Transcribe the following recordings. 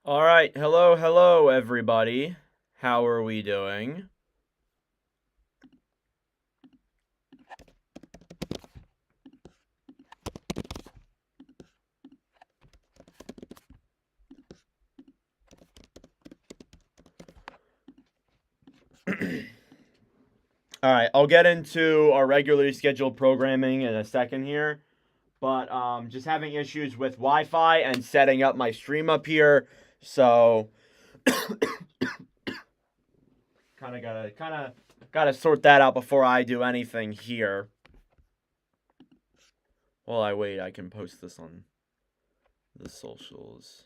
All right, hello, everybody. How are we doing? All right, I'll get into our regularly scheduled programming in a second here, but just having issues with Wi-Fi and setting up my stream up here, so kind of sort that out before I do anything here. While I wait, I can post this on the socials.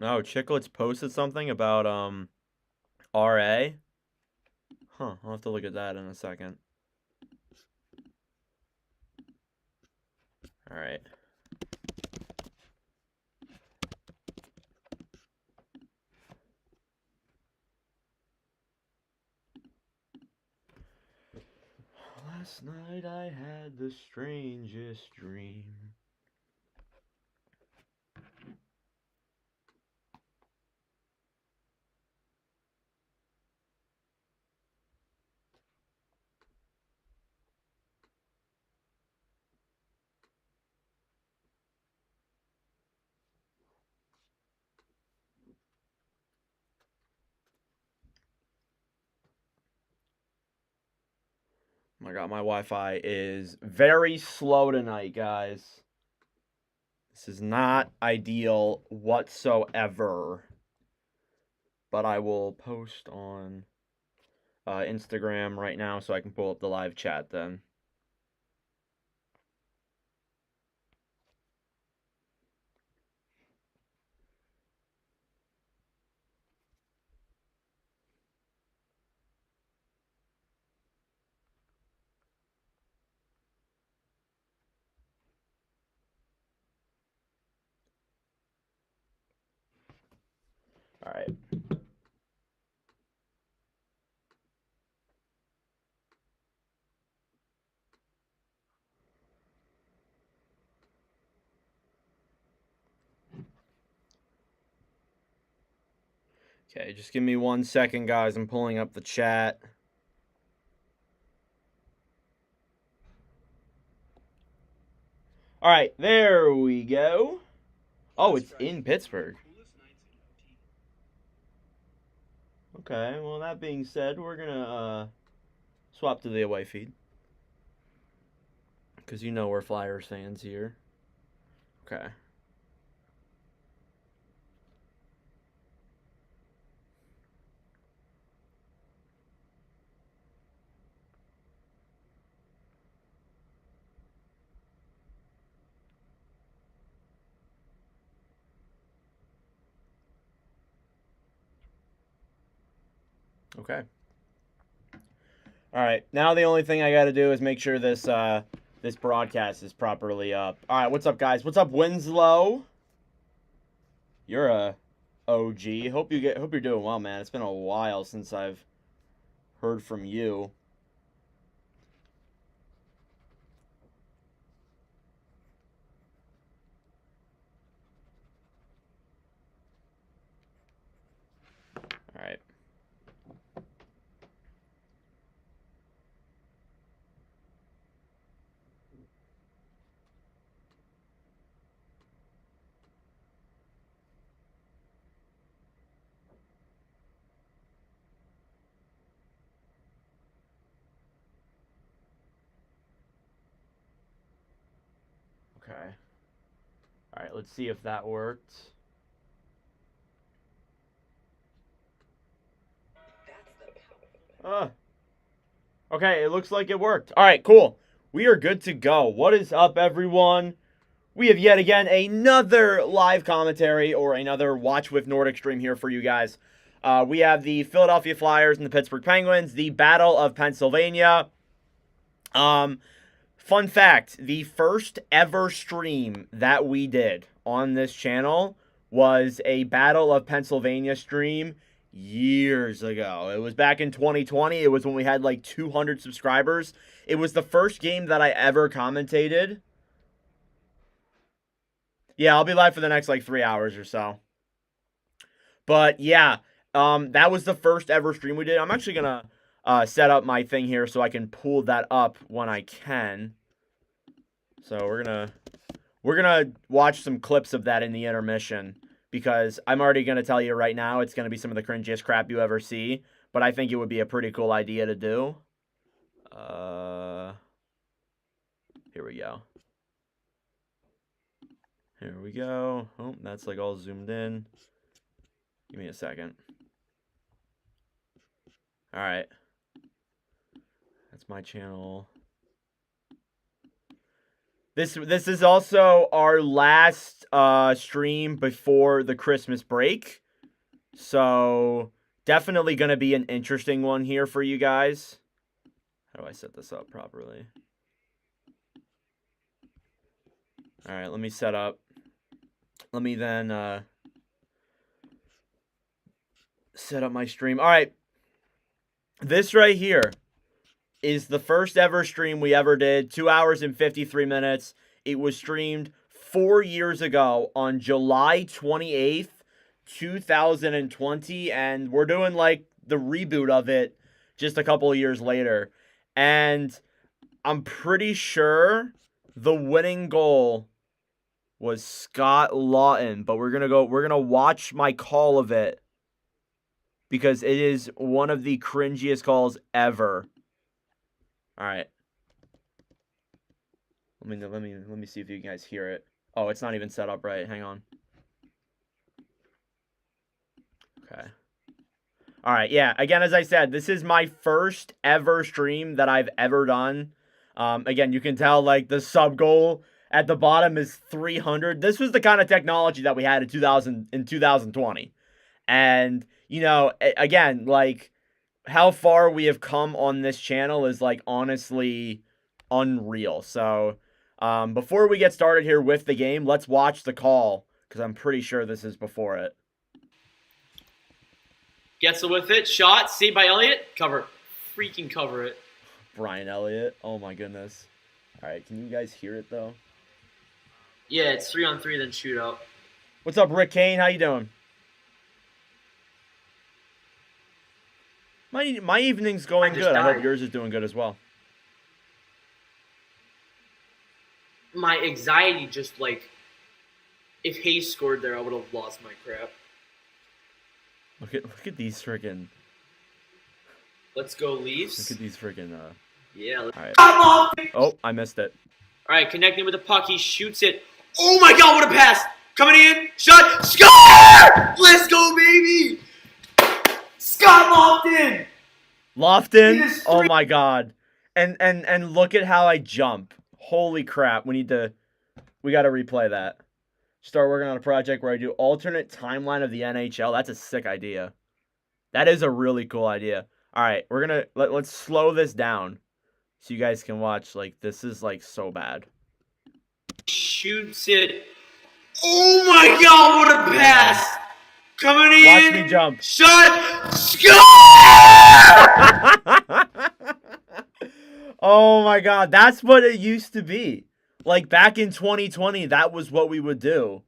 Oh, Chicklets posted something about RA. Huh, I'll have to look at that in a second. All right. Last night I had the strangest dream. Oh my god, my Wi-Fi is very slow tonight, guys. This is not ideal whatsoever. But I will post on Instagram right now so I can pull up the live chat then. All right. Okay, just give me 1 second, guys. I'm pulling up the chat. All right, there we go. Oh, it's in Pittsburgh. Okay, well, that being said, we're going to swap to the away feed. Because you know we're Flyers fans here. Okay. Okay. All right. Now the only thing I got to do is make sure this this broadcast is properly up. All right. What's up, guys? What's up, Winslow? You're a OG. Hope you're doing well, man. It's been a while since I've heard from you. All right. Okay. All right, let's see if that worked. Okay, it looks like it worked. All right, cool. We are good to go. What is up, everyone? We have yet again another live commentary or another Watch With Nordic stream here for you guys. We have the Philadelphia Flyers and the Pittsburgh Penguins, the Battle of Pennsylvania. Fun fact, the first ever stream that we did on this channel was a Battle of Pennsylvania stream years ago. It was back in 2020. It was when we had like 200 subscribers. It was the first game that I ever commentated. Yeah, I'll be live for the next like 3 hours or so. But yeah, that was the first ever stream we did. I'm actually gonna set up my thing here so I can pull that up when I can. So we're gonna watch some clips of that in the intermission, because I'm already gonna tell you right now it's gonna be some of the cringiest crap you ever see, but I think it would be a pretty cool idea to do. Here we go. Here we go. Oh, that's like all zoomed in. Give me a second. All right. That's my channel. This is also our last stream before the Christmas break. So definitely going to be an interesting one here for you guys. How do I set this up properly? All right, let me set up. Let me then set up my stream. All right. This right here is the first ever stream we ever did. 2 hours and 53 minutes. It was streamed 4 years ago on July 28th, 2020. And we're doing like the reboot of it just a couple of years later. And I'm pretty sure the winning goal was Scott Lawton. But we're gonna watch my call of it, because it is one of the cringiest calls ever. All right. Let me see if you guys hear it. Oh, it's not even set up right. Hang on. Okay. All right. Yeah. Again, as I said, this is my first ever stream that I've ever done. Again, you can tell like the sub goal at the bottom is 300. This was the kind of technology that we had in 2020. And, you know, again, like, how far we have come on this channel is, like, honestly unreal. So, before we get started here with the game, let's watch the call, because I'm pretty sure this is before it. Gets it with it. Shot. Saved by Elliott. Cover. Freaking cover it. Brian Elliott. Oh, my goodness. All right. Can you guys hear it, though? Yeah, it's 3-on-3, then shootout. What's up, Rick Kane? How you doing? My evening's going good. I hope yours is doing good as well. My anxiety just, like, if Hayes scored there, I would have lost my crap. Look at these friggin'. Let's go, Leafs. Look at these friggin'. Yeah. All right. Oh, I missed it. All right, connecting with the puck. He shoots it. Oh my God! What a pass! Coming in. Shot. Score! Let's go, baby! Scott Lofton! Lofton? Oh my God. And look at how I jump. Holy crap. We gotta replay that. Start working on a project where I do alternate timeline of the NHL. That's a sick idea. That is a really cool idea. All right, we're gonna let's slow this down so you guys can watch. Like, this is like so bad. Shoots it. Oh my God! What a pass! Coming in. Watch me jump. Shot. Score! Oh my God, that's what it used to be. Like back in 2020, that was what we would do.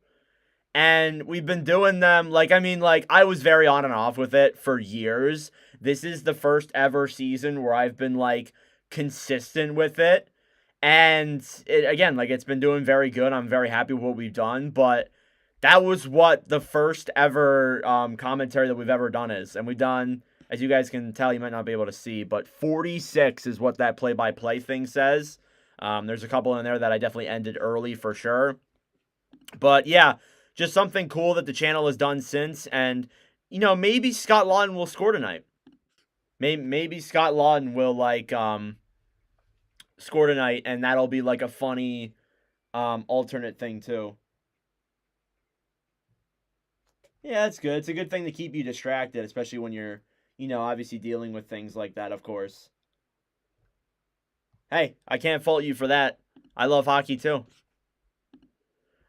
And we've been doing them, like, I mean, like, I was very on and off with it for years. This is the first ever season where I've been, like, consistent with it. And, again, like, it's been doing very good. I'm very happy with what we've done. But that was what the first ever commentary that we've ever done is. And we've done, as you guys can tell, you might not be able to see, but 46 is what that play-by-play thing says. There's a couple in there that I definitely ended early for sure. But, yeah, just something cool that the channel has done since. And, you know, maybe Scott Lawton will score tonight. Maybe Scott Lawton will, like, score tonight, and that'll be, like, a funny alternate thing, too. Yeah, that's good. It's a good thing to keep you distracted, especially when you're, you know, obviously dealing with things like that, of course. Hey, I can't fault you for that. I love hockey too.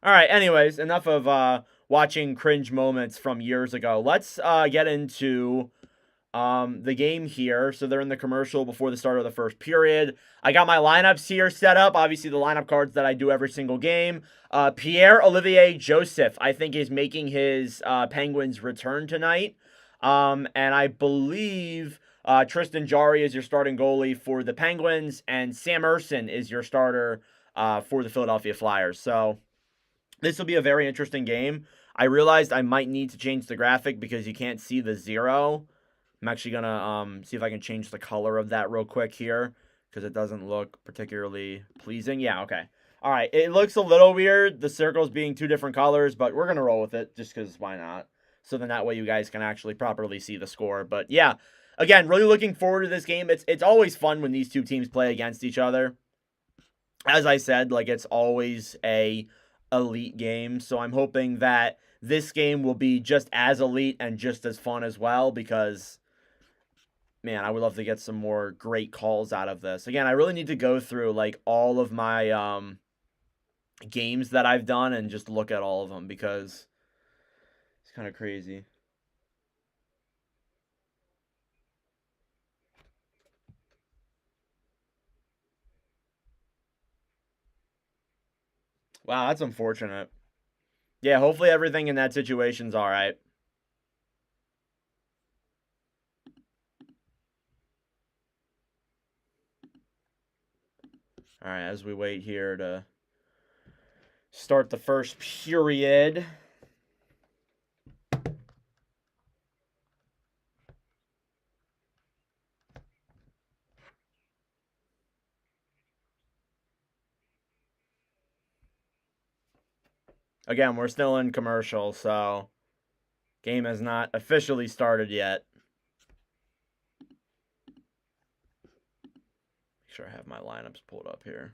All right, anyways, enough of watching cringe moments from years ago. Let's get into the game here. So they're in the commercial before the start of the first period. I got my lineups here set up. Obviously, the lineup cards that I do every single game. Pierre-Olivier Joseph, I think, is making his Penguins return tonight. And I believe Tristan Jarry is your starting goalie for the Penguins, and Sam Ersson is your starter for the Philadelphia Flyers. So this will be a very interesting game. I realized I might need to change the graphic because you can't see the 0. I'm actually going to see if I can change the color of that real quick here because it doesn't look particularly pleasing. Yeah, okay. All right, it looks a little weird, the circles being 2 different colors, but we're going to roll with it just because why not? So then that way you guys can actually properly see the score. But yeah, again, really looking forward to this game. It's always fun when these two teams play against each other. As I said, like, it's always a elite game, so I'm hoping that this game will be just as elite and just as fun as well because, man, I would love to get some more great calls out of this. Again, I really need to go through, like, all of my games that I've done and just look at all of them because it's kind of crazy. Wow, that's unfortunate. Yeah, hopefully everything in that situation's all right. All right, as we wait here to start the first period. Again, we're still in commercial, so game has not officially started yet. Make sure I have my lineups pulled up here.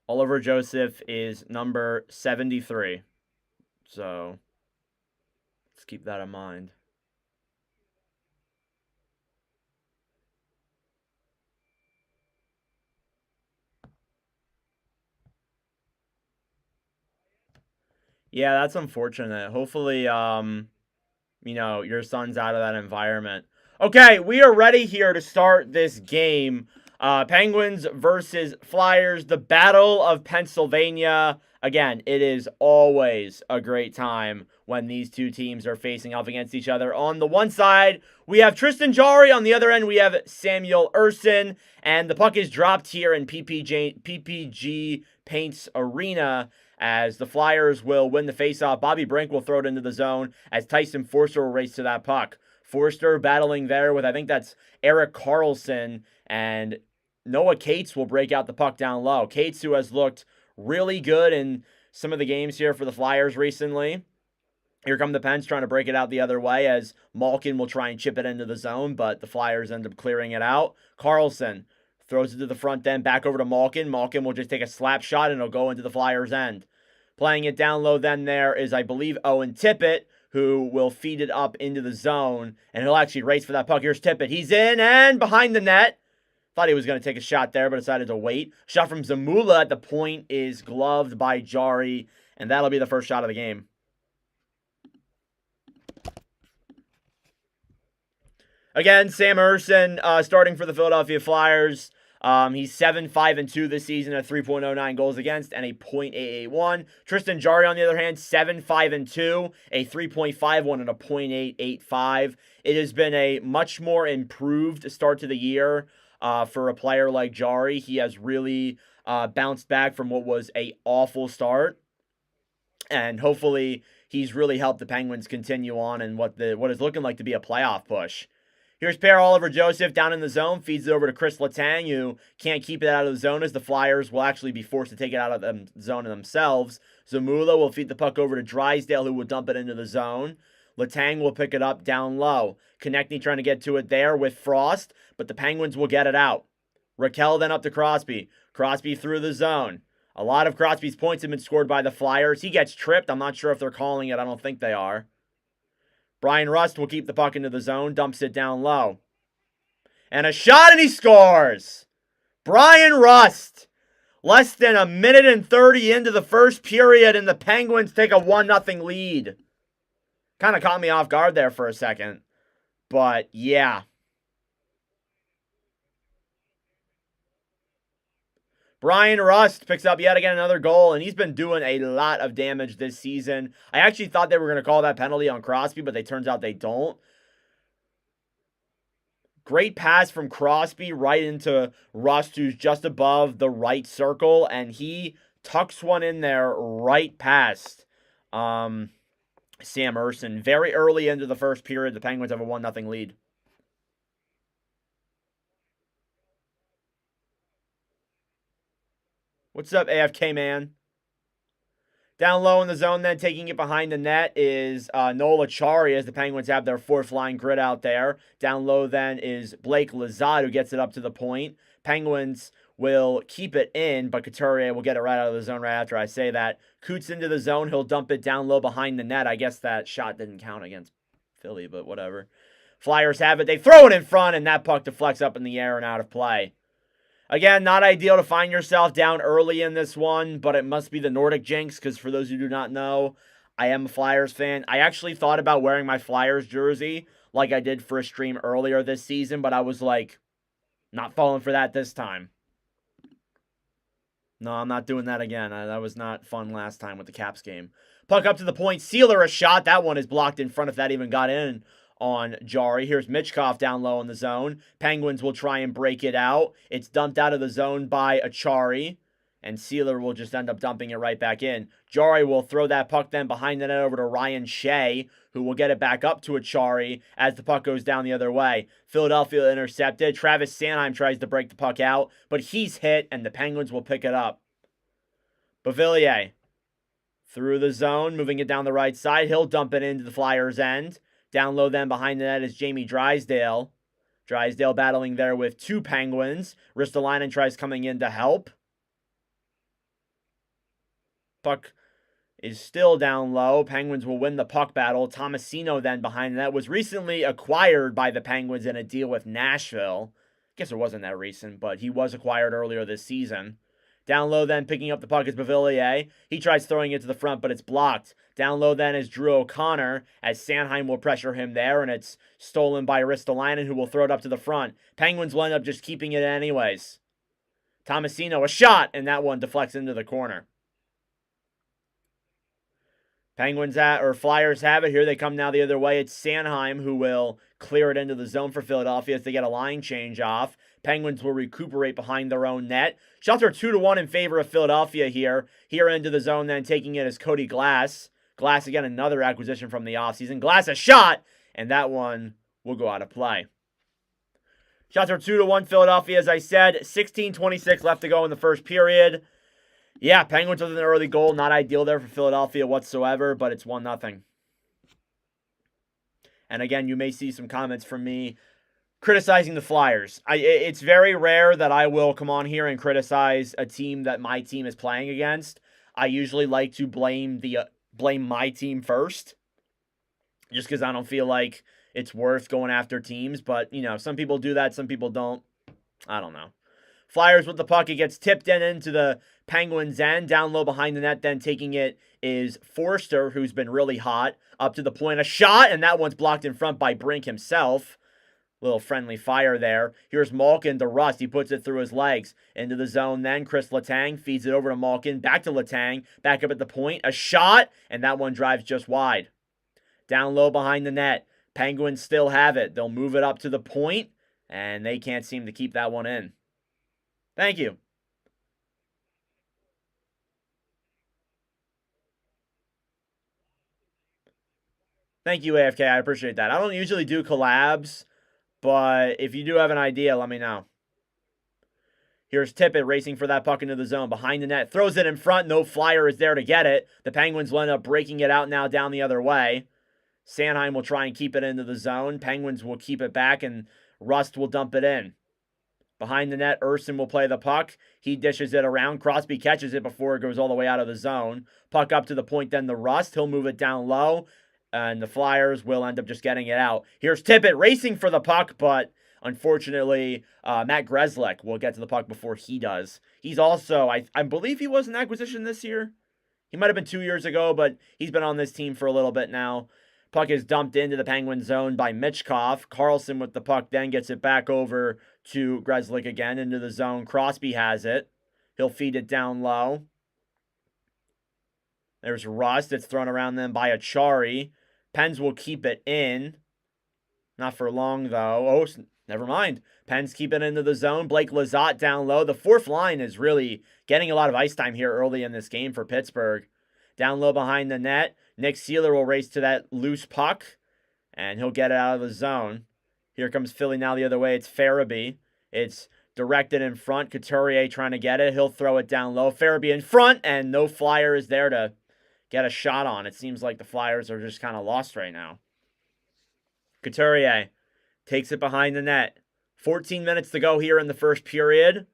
Oliver Joseph is number 73. So let's keep that in mind. Yeah, that's unfortunate. Hopefully, you know, your son's out of that environment. Okay, we are ready here to start this game. Penguins versus Flyers, the Battle of Pennsylvania. Again, it is always a great time when these two teams are facing off against each other. On the one side, we have Tristan Jarry. On the other end, we have Samuel Ersson. And the puck is dropped here in PPG Paints Arena as the Flyers will win the faceoff. Bobby Brink will throw it into the zone as Tyson Forster will race to that puck. Forster battling there with, I think that's Erik Karlsson, and Noah Cates will break out the puck down low. Cates, who has looked really good in some of the games here for the Flyers recently. Here come the Pens trying to break it out the other way as Malkin will try and chip it into the zone, but the Flyers end up clearing it out. Karlsson throws it to the front end, back over to Malkin. Malkin will just take a slap shot, and it'll go into the Flyers' end. Playing it down low then there is, I believe, Owen Tippett, who will feed it up into the zone, and he'll actually race for that puck. Here's Tippett. He's in and behind the net. Thought he was going to take a shot there, but decided to wait. Shot from Zamula at the point is gloved by Jarry, and that'll be the first shot of the game. Again, Sam Ersson starting for the Philadelphia Flyers. He's 7-5-2 this season at 3.09 goals against and a .881. Tristan Jarry, on the other hand, 7-5-2, a 3.51 and a .885. It has been a much more improved start to the year for a player like Jarry. He has really bounced back from what was an awful start, and hopefully he's really helped the Penguins continue on in what is looking like to be a playoff push. Here's Pierre-Olivier Joseph down in the zone, feeds it over to Chris Letang, who can't keep it out of the zone as the Flyers will actually be forced to take it out of the zone themselves. Zamula will feed the puck over to Drysdale, who will dump it into the zone. Letang will pick it up down low. Konechny trying to get to it there with Frost, but the Penguins will get it out. Raquel then up to Crosby. Crosby through the zone. A lot of Crosby's points have been scored by the Flyers. He gets tripped. I'm not sure if they're calling it. I don't think they are. Brian Rust will keep the puck into the zone, dumps it down low. And a shot, and he scores! Brian Rust. Less than a minute and 30 into the first period, and the Penguins take a 1-0 lead. Kind of caught me off guard there for a second. But, yeah. Brian Rust picks up yet again another goal, and he's been doing a lot of damage this season. I actually thought they were going to call that penalty on Crosby, but it turns out they don't. Great pass from Crosby right into Rust, who's just above the right circle, and he tucks one in there right past Sam Ersson. Very early into the first period, the Penguins have a 1-0 lead. What's up, AFK man? Down low in the zone, then taking it behind the net is Noel Acciari, as the Penguins have their fourth line grid out there. Down low then is Blake Lizotte, who gets it up to the point. Penguins will keep it in, but Couturier will get it right out of the zone right after I say that. Coots into the zone. He'll dump it down low behind the net. I guess that shot didn't count against Philly, but whatever. Flyers have it. They throw it in front, and that puck deflects up in the air and out of play. Again, not ideal to find yourself down early in this one, but it must be the Nordic jinx, because for those who do not know, I am a Flyers fan. I actually thought about wearing my Flyers jersey like I did for a stream earlier this season, but I was like, not falling for that this time. No, I'm not doing that again. That was not fun last time with the Caps game. Puck up to the point. Sealer a shot. That one is blocked in front if that even got in on Jari. Here's Michkov down low in the zone. Penguins will try and break it out. It's dumped out of the zone by Acciari, and Sealer will just end up dumping it right back in. Jari will throw that puck then behind the net over to Ryan Shea, who will get it back up to Acciari as the puck goes down the other way. Philadelphia intercepted. Travis Sanheim tries to break the puck out, but he's hit, and the Penguins will pick it up. Beauvillier through the zone, moving it down the right side. He'll dump it into the Flyers' end. Down low then behind the net is Jamie Drysdale. Drysdale battling there with two Penguins. Ristolainen tries coming in to help. Puck is still down low. Penguins will win the puck battle. Tomasino then behind the net was recently acquired by the Penguins in a deal with Nashville. I guess it wasn't that recent, but he was acquired earlier this season. Down low then, picking up the puck is Beauvillier. He tries throwing it to the front, but it's blocked. Down low then is Drew O'Connor, as Sanheim will pressure him there, and it's stolen by Ristolainen, who will throw it up to the front. Penguins will end up just keeping it anyways. Tomasino, a shot, and that one deflects into the corner. Flyers have it. Here they come now the other way. It's Sanheim who will clear it into the zone for Philadelphia as they get a line change off. Penguins will recuperate behind their own net. Shots are 2-1 in favor of Philadelphia here. Here into the zone then taking it is Cody Glass. Glass again, another acquisition from the offseason. Glass a shot, and that one will go out of play. Shots are 2-1 Philadelphia, as I said. 16:26 left to go in the first period. Yeah, Penguins with an early goal. Not ideal there for Philadelphia whatsoever, but it's 1-0. And again, you may see some comments from me criticizing the Flyers. It's very rare that I will come on here and criticize a team that my team is playing against. I usually like to blame my team first, just because I don't feel like it's worth going after teams. But, you know, some people do that, some people don't. I don't know. Flyers with the puck. It gets tipped into the Penguins' end. Down low behind the net, then taking it is Forster, who's been really hot. Up to the point, a shot, and that one's blocked in front by Brink himself. Little friendly fire there. Here's Malkin to Rust. He puts it through his legs. Into the zone then. Chris Letang feeds it over to Malkin. Back to Letang. Back up at the point. A shot, and that one drives just wide. Down low behind the net. Penguins still have it. They'll move it up to the point, and they can't seem to keep that one in. Thank you. Thank you, AFK. I appreciate that. I don't usually do collabs, but if you do have an idea, let me know. Here's Tippett racing for that puck into the zone. Behind the net. Throws it in front. No Flyer is there to get it. The Penguins will end up breaking it out now down the other way. Sanheim will try and keep it into the zone. Penguins will keep it back, and Rust will dump it in. Behind the net, Ersson will play the puck. He dishes it around. Crosby catches it before it goes all the way out of the zone. Puck up to the point, then the Rust. He'll move it down low, and the Flyers will end up just getting it out. Here's Tippett racing for the puck, but Unfortunately, Matt Grzelcyk will get to the puck before he does. He's also, I believe he was an acquisition this year. He might have been 2 years ago, but he's been on this team for a little bit now. Puck is dumped into the Penguin zone by Michkov. Carlson with the puck then gets it back over to Grzelcyk again into the zone. Crosby has it. He'll feed it down low. There's Rust. It's thrown around them by Achari. Pens will keep it in. Not for long, though. Oh, never mind. Pens keep it into the zone. Blake Lizotte down low. The fourth line is really getting a lot of ice time here early in this game for Pittsburgh. Down low behind the net. Nick Seeler will race to that loose puck, and he'll get it out of the zone. Here comes Philly now the other way. It's Farabee. It's directed in front. Couturier trying to get it. He'll throw it down low. Farabee in front, and no Flyer is there to get a shot on. It seems like the Flyers are just kind of lost right now. Couturier takes it behind the net. 14 minutes to go here in the first period.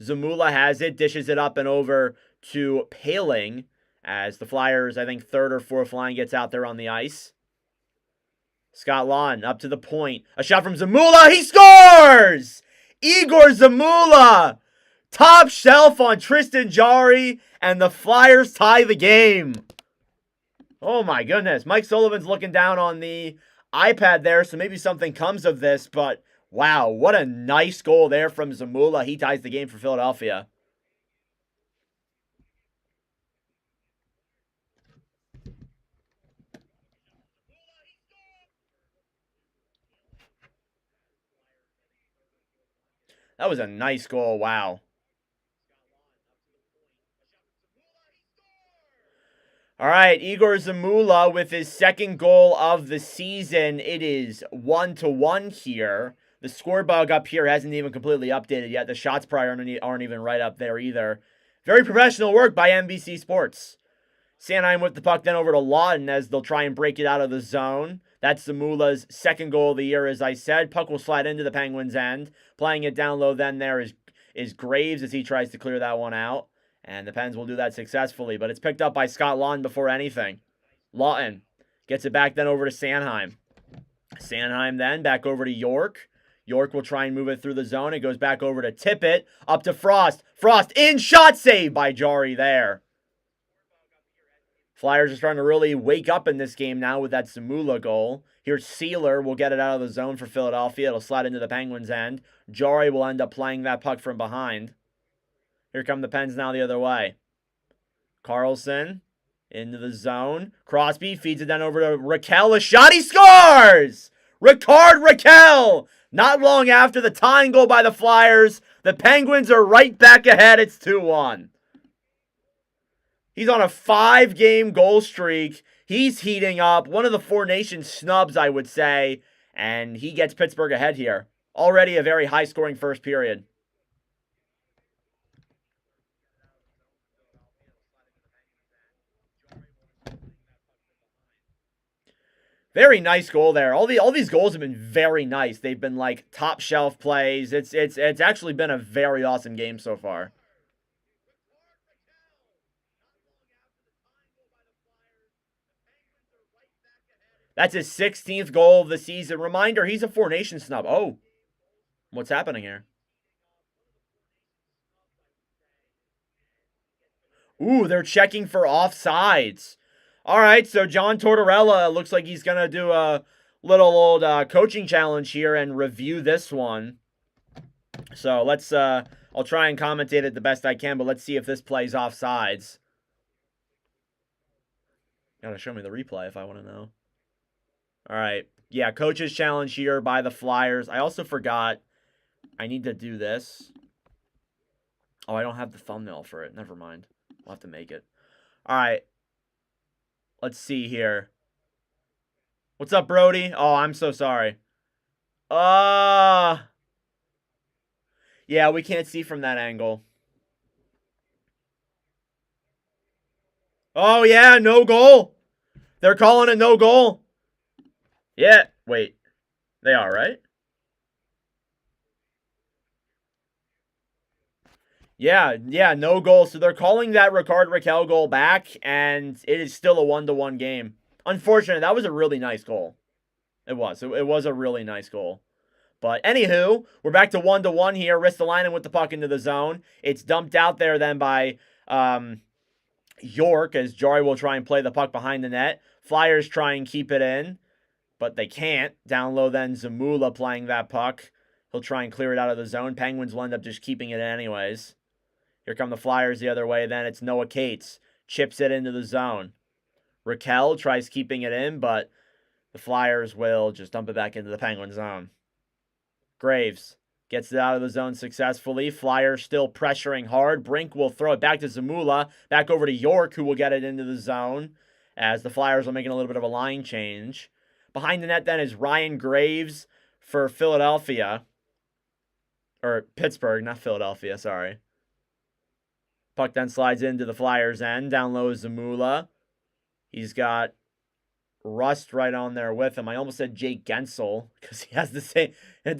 Zamula has it, dishes it up and over to Paling as the Flyers, I think, third or fourth line gets out there on the ice. Scott Lawn up to the point. A shot from Zamula. He scores! Igor Zamula! Top shelf on Tristan Jarry, and the Flyers tie the game. Oh my goodness. Mike Sullivan's looking down on the iPad there, so maybe something comes of this, but wow, what a nice goal there from Zamula. He ties the game for Philadelphia. That was a nice goal. Wow. All right, Igor Zamula with his second goal of the season. It is 1-1 here. The score bug up here hasn't even completely updated yet. The shots probably aren't even right up there either. Very professional work by NBC Sports. Sanheim with the puck then over to Lawton as they'll try and break it out of the zone. That's Zamula's second goal of the year, as I said. Puck will slide into the Penguins' end. Playing it down low then there is Graves as he tries to clear that one out. And the Pens will do that successfully. But it's picked up by Scott Lawton before anything. Lawton gets it back then over to Sanheim. Sanheim then back over to York. York will try and move it through the zone. It goes back over to Tippett. Up to Frost. Frost in. Shot save by Jarry there. Flyers are starting to really wake up in this game now with that Zamula goal. Here's Seeler. Will get it out of the zone for Philadelphia. It'll slide into the Penguins' end. Jarry will end up playing that puck from behind. Here come the Pens now the other way. Carlson into the zone. Crosby feeds it then over to Raquel. A shot. He scores! Rickard Raquel! Not long after the tying goal by the Flyers, the Penguins are right back ahead. It's 2-1. He's on a 5-game goal streak. He's heating up. One of the Four Nations snubs, I would say. And he gets Pittsburgh ahead here. Already a very high-scoring first period. Very nice goal there. All these goals have been very nice. They've been like top shelf plays. It's actually been a very awesome game so far. That's his 16th goal of the season. Reminder, he's a Four Nations snub. Oh, what's happening here? Ooh, they're checking for offsides. All right, so John Tortorella looks like he's going to do a little old coaching challenge here and review this one. So let's, I'll try and commentate it the best I can, but let's see if this plays offsides. Gotta show me the replay if I want to know. All right, yeah, coach's challenge here by the Flyers. I also forgot I need to do this. Oh, I don't have the thumbnail for it. Never mind. We'll have to make it. All right. Let's see here. What's up, Brody? Oh, I'm so sorry. Yeah, we can't see from that angle. Oh, yeah, no goal. They're calling it no goal. Yeah, wait. They are, right? Yeah, no goal. So they're calling that Rickard Raquel goal back, and it is still a 1-1 game. Unfortunate. That was a really nice goal. It was. It was a really nice goal. But anywho, we're back to 1-1 here. Ristolainen with the puck into the zone. It's dumped out there then by York, as Jari will try and play the puck behind the net. Flyers try and keep it in, but they can't. Down low then, Zamula playing that puck. He'll try and clear it out of the zone. Penguins will end up just keeping it anyways. Here come the Flyers the other way then. It's Noah Cates. Chips it into the zone. Raquel tries keeping it in, but the Flyers will just dump it back into the Penguin zone. Graves gets it out of the zone successfully. Flyers still pressuring hard. Brink will throw it back to Zamula. Back over to York, who will get it into the zone as the Flyers are making a little bit of a line change. Behind the net then is Ryan Graves for Philadelphia. Or Pittsburgh, not Philadelphia, sorry. Puck then slides into the Flyers' end. Down low is Zamula. He's got Rust right on there with him. I almost said Jake Gensel because he has the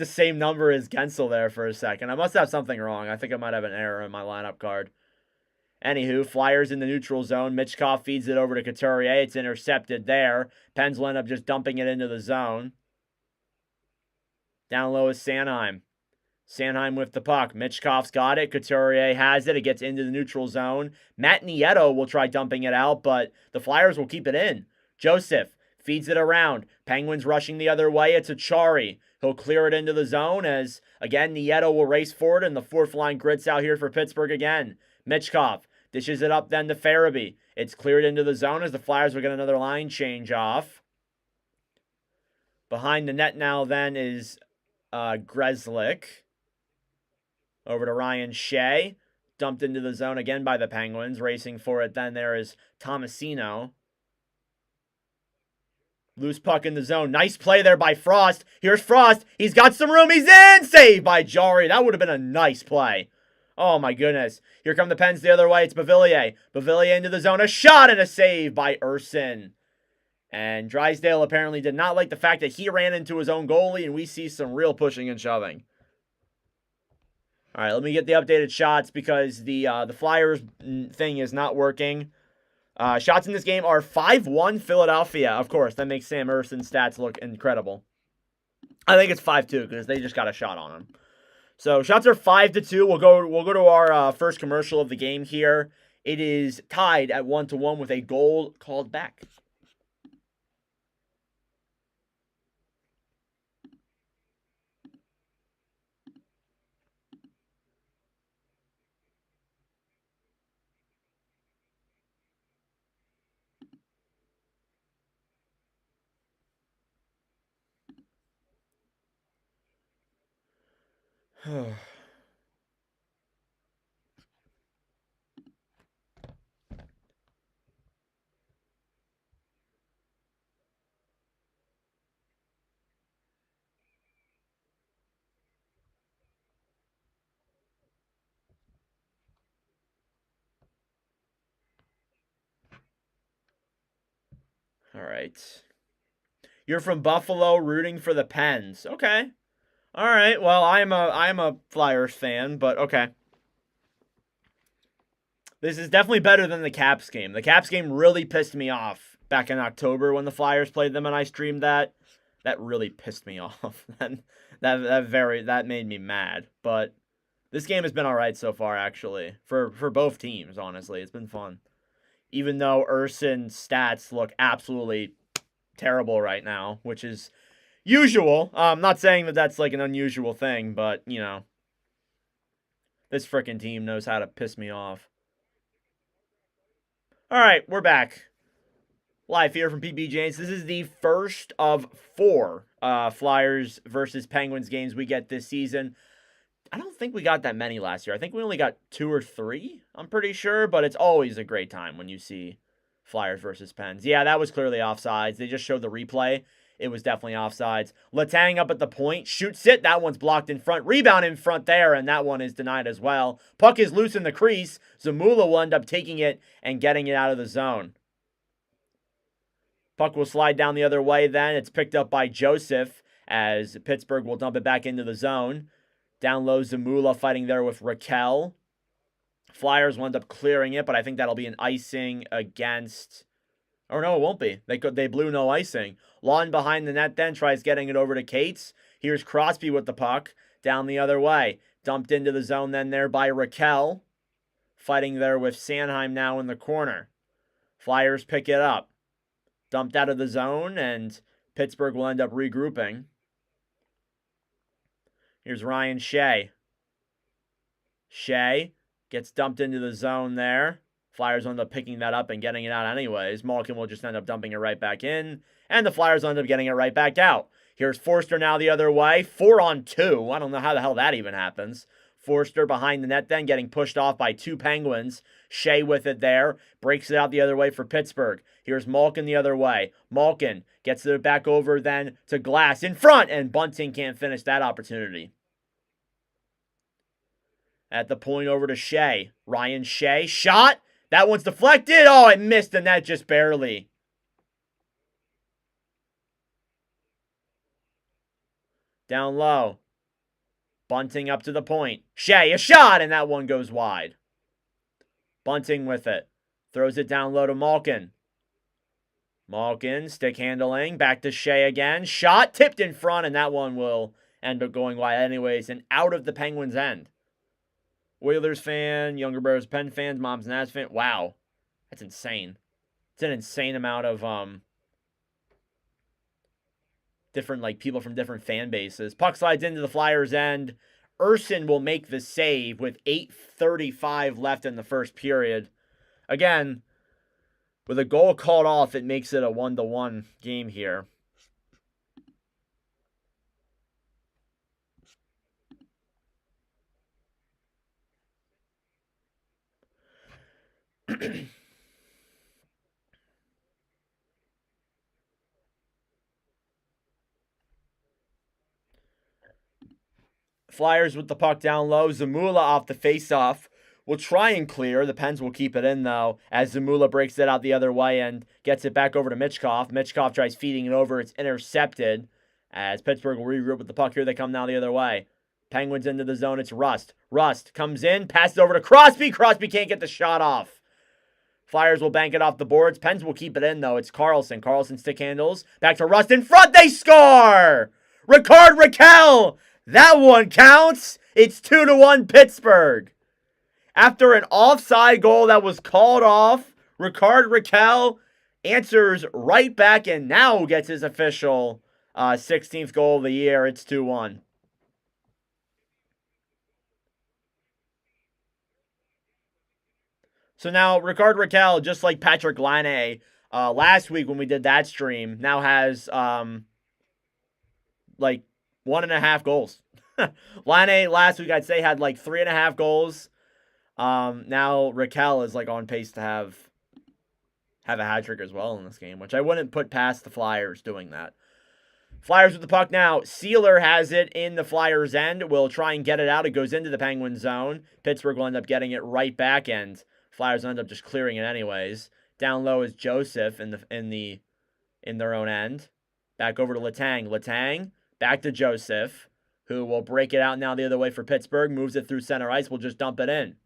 same number as Gensel there for a second. I must have something wrong. I think I might have an error in my lineup card. Anywho, Flyers in the neutral zone. Michkov feeds it over to Couturier. It's intercepted there. Pens will end up just dumping it into the zone. Down low is Sanheim. Sanheim with the puck. Michkov's got it. Couturier has it. It gets into the neutral zone. Matt Nieto will try dumping it out, but the Flyers will keep it in. Joseph feeds it around. Penguins rushing the other way. It's Achari. He'll clear it into the zone as, again, Nieto will race forward, and the fourth line grits out here for Pittsburgh again. Michkov dishes it up then to Farabee. It's cleared into the zone as the Flyers will get another line change off. Behind the net now then is Grzelcyk. Over to Ryan Shea. Dumped into the zone again by the Penguins. Racing for it then there is Tomasino. Loose puck in the zone. Nice play there by Frost. Here's Frost. He's got some room. He's in. Saved by Jari. That would have been a nice play. Oh, my goodness. Here come the Pens the other way. It's Beauvillier. Beauvillier into the zone. A shot and a save by Urson. And Drysdale apparently did not like the fact that he ran into his own goalie, and we see some real pushing and shoving. All right, let me get the updated shots because the Flyers thing is not working. Shots in this game are 5-1 Philadelphia. Of course, that makes Sam Erson's stats look incredible. I think it's 5-2 because they just got a shot on him. So shots are 5-2. We'll go to our first commercial of the game here. It is tied at 1-1 with a goal called back. All right. You're from Buffalo, rooting for the Pens. Okay. All right. Well, I'm a Flyers fan, but okay. This is definitely better than the Caps game. The Caps game really pissed me off back in October when the Flyers played them and I streamed that. That really pissed me off. that made me mad. But this game has been all right so far, actually, for both teams. Honestly, it's been fun. Even though Urson's stats look absolutely terrible right now, which is usual. I'm not saying that that's like an unusual thing, but, you know, this frickin' team knows how to piss me off. All right, we're back. Live here from PB James. This is the first of 4 Flyers versus Penguins games we get this season. I don't think we got that many last year. I think we only got 2 or 3, I'm pretty sure, but it's always a great time when you see Flyers versus Pens. Yeah, that was clearly offsides. They just showed the replay. It was definitely offsides. Letang up at the point. Shoots it. That one's blocked in front. Rebound in front there, and that one is denied as well. Puck is loose in the crease. Zamula will end up taking it and getting it out of the zone. Puck will slide down the other way then. It's picked up by Joseph as Pittsburgh will dump it back into the zone. Down low, Zamula fighting there with Raquel. Flyers will end up clearing it, but I think that'll be an icing against Or no, it won't be. They blew no icing. Lawton behind the net then tries getting it over to Cates. Here's Crosby with the puck. Down the other way. Dumped into the zone then there by Raquel. Fighting there with Sanheim now in the corner. Flyers pick it up. Dumped out of the zone, and Pittsburgh will end up regrouping. Here's Ryan Shea. Shea gets dumped into the zone there. Flyers end up picking that up and getting it out anyways. Malkin will just end up dumping it right back in, and the Flyers end up getting it right back out. Here's Forster now the other way. 4-on-2. I don't know how the hell that even happens. Forster behind the net then, getting pushed off by two Penguins. Shea with it there. Breaks it out the other way for Pittsburgh. Here's Malkin the other way. Malkin gets it back over then to Glass in front, and Bunting can't finish that opportunity. At the point over to Shea. Ryan Shea. Shot. That one's deflected. Oh, it missed the net just barely. Down low. Bunting up to the point. Shea, a shot, and that one goes wide. Bunting with it. Throws it down low to Malkin. Malkin, stick handling. Back to Shea again. Shot, tipped in front, and that one will end up going wide anyways, and out of the Penguins' end. Oilers fan, younger brothers, Penn fans, moms and dads fan. Wow. That's insane. It's an insane amount of different people from different fan bases. Puck slides into the Flyers' end. Urson will make the save with 8:35 left in the first period. Again, with a goal called off, it makes it a 1-1 game here. Flyers with the puck down low. Zamula off the faceoff will try and clear. The Pens will keep it in, though, as Zamula breaks it out the other way and gets it back over to Michkov. Michkov tries feeding it over. It's intercepted as Pittsburgh will regroup with the puck. Here they come now the other way. Penguins into the zone. It's Rust. Rust comes in, passes over to Crosby. Crosby can't get the shot off. Flyers will bank it off the boards. Pens will keep it in, though. It's Carlson. Carlson stick handles. Back to Rust in front. They score! Ricard Raquel! That one counts. It's 2-1 Pittsburgh. After an offside goal that was called off, Ricard Raquel answers right back and now gets his official 16th goal of the year. It's 2-1. So now Ricard Raquel, just like Patrick Laine, last week when we did that stream, now has 1.5 goals. Laine last week I'd say had 3.5 goals. Now Raquel is on pace to have a hat trick as well in this game, which I wouldn't put past the Flyers doing that. Flyers with the puck now. Sealer has it in the Flyers' end. Will try and get it out. It goes into the Penguin zone. Pittsburgh will end up getting it right back, and Flyers end up just clearing it anyways. Down low is Joseph in their own end. Back over to Letang. Letang back to Joseph, who will break it out now the other way for Pittsburgh. Moves it through center ice. Will just dump it in.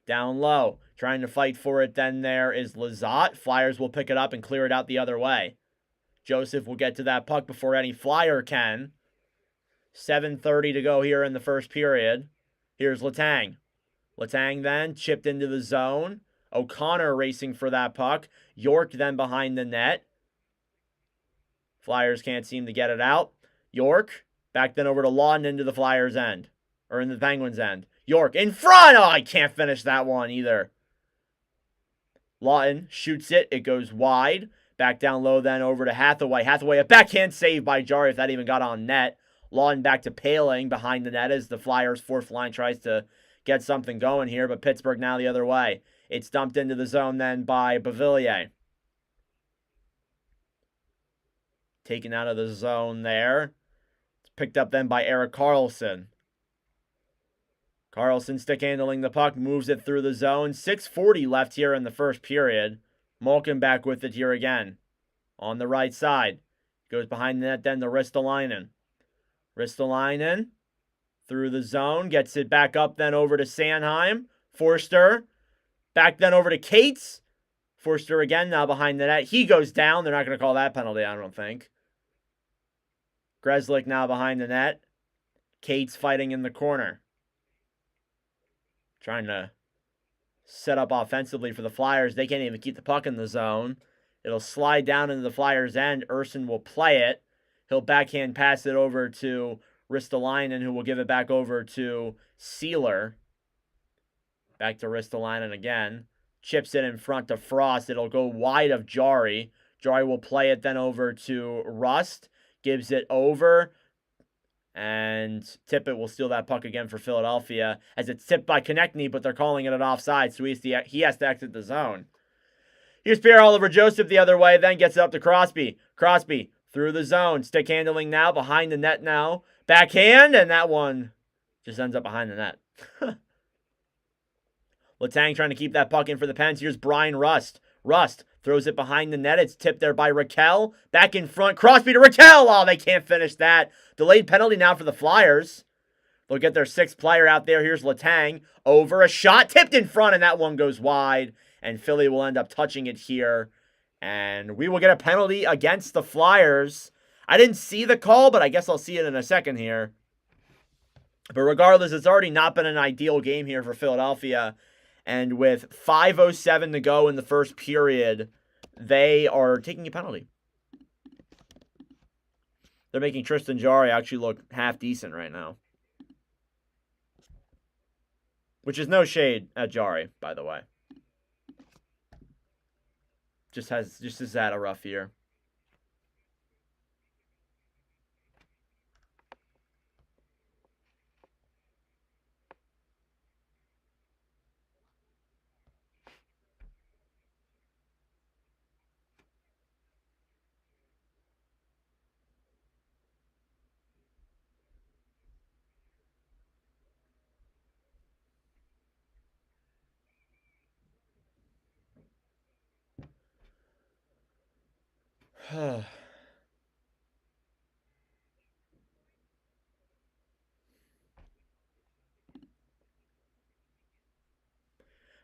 Down low. Trying to fight for it then there is Lizotte. Flyers will pick it up and clear it out the other way. Joseph will get to that puck before any Flyer can. 7:30 to go here in the first period. Here's Letang. Letang then chipped into the zone. O'Connor racing for that puck. York then behind the net. Flyers can't seem to get it out. York back then over to Lawton into the Flyers' end. Or in the Penguins' end. York in front. Oh, I can't finish that one either. Lawton shoots it. It goes wide. Back down low then over to Hathaway. Hathaway, a backhand save by Jari if that even got on net. Lawton back to Paling behind the net as the Flyers' fourth line tries to get something going here, but Pittsburgh now the other way. It's dumped into the zone then by Beauvillier. Taken out of the zone there. It's picked up then by Erik Karlsson. Karlsson stick handling the puck, moves it through the zone. 6:40 left here in the first period. Malkin back with it here again. On the right side. Goes behind the net then to Ristolainen. Ristolainen through the zone. Gets it back up then over to Sanheim. Forster. Back then over to Cates. Forster again now behind the net. He goes down. They're not going to call that penalty, I don't think. Grzelcyk now behind the net. Cates fighting in the corner. Trying to set up offensively for the Flyers. They can't even keep the puck in the zone. It'll slide down into the Flyers' end. Urson will play it. He'll backhand pass it over to Ristolainen, who will give it back over to Sealer. Back to Ristolainen again. Chips it in front to Frost. It'll go wide of Jari. Jari will play it then over to Rust. Gives it over. And Tippett will steal that puck again for Philadelphia. As it's tipped by Konechny, but they're calling it an offside, so he has to exit the zone. Here's Pierre-Oliver Joseph the other way, then gets it up to Crosby. Crosby through the zone. Stick handling now, behind the net now. Backhand, and that one just ends up behind the net. Letang trying to keep that puck in for the Pens. Here's Brian Rust. Rust throws it behind the net. It's tipped there by Raquel. Back in front. Crosby to Raquel. Oh, they can't finish that. Delayed penalty now for the Flyers. They'll get their sixth player out there. Here's Letang. Over a shot. Tipped in front, and that one goes wide. And Philly will end up touching it here. And we will get a penalty against the Flyers. I didn't see the call, but I guess I'll see it in a second here. But regardless, it's already not been an ideal game here for Philadelphia. And with 5:07 to go in the first period, they are taking a penalty. They're making Tristan Jarry actually look half decent right now. Which is no shade at Jarry, by the way. Just has had a rough year. All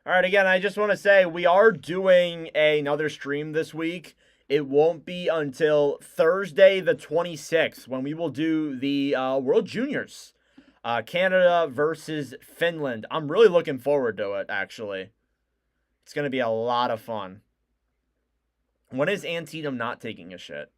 right, again, I just want to say we are doing another stream this week. It won't be until Thursday the 26th when we will do the World Juniors. Canada versus Finland. I'm really looking forward to it, actually. It's going to be a lot of fun. When is Antietam not taking a shit?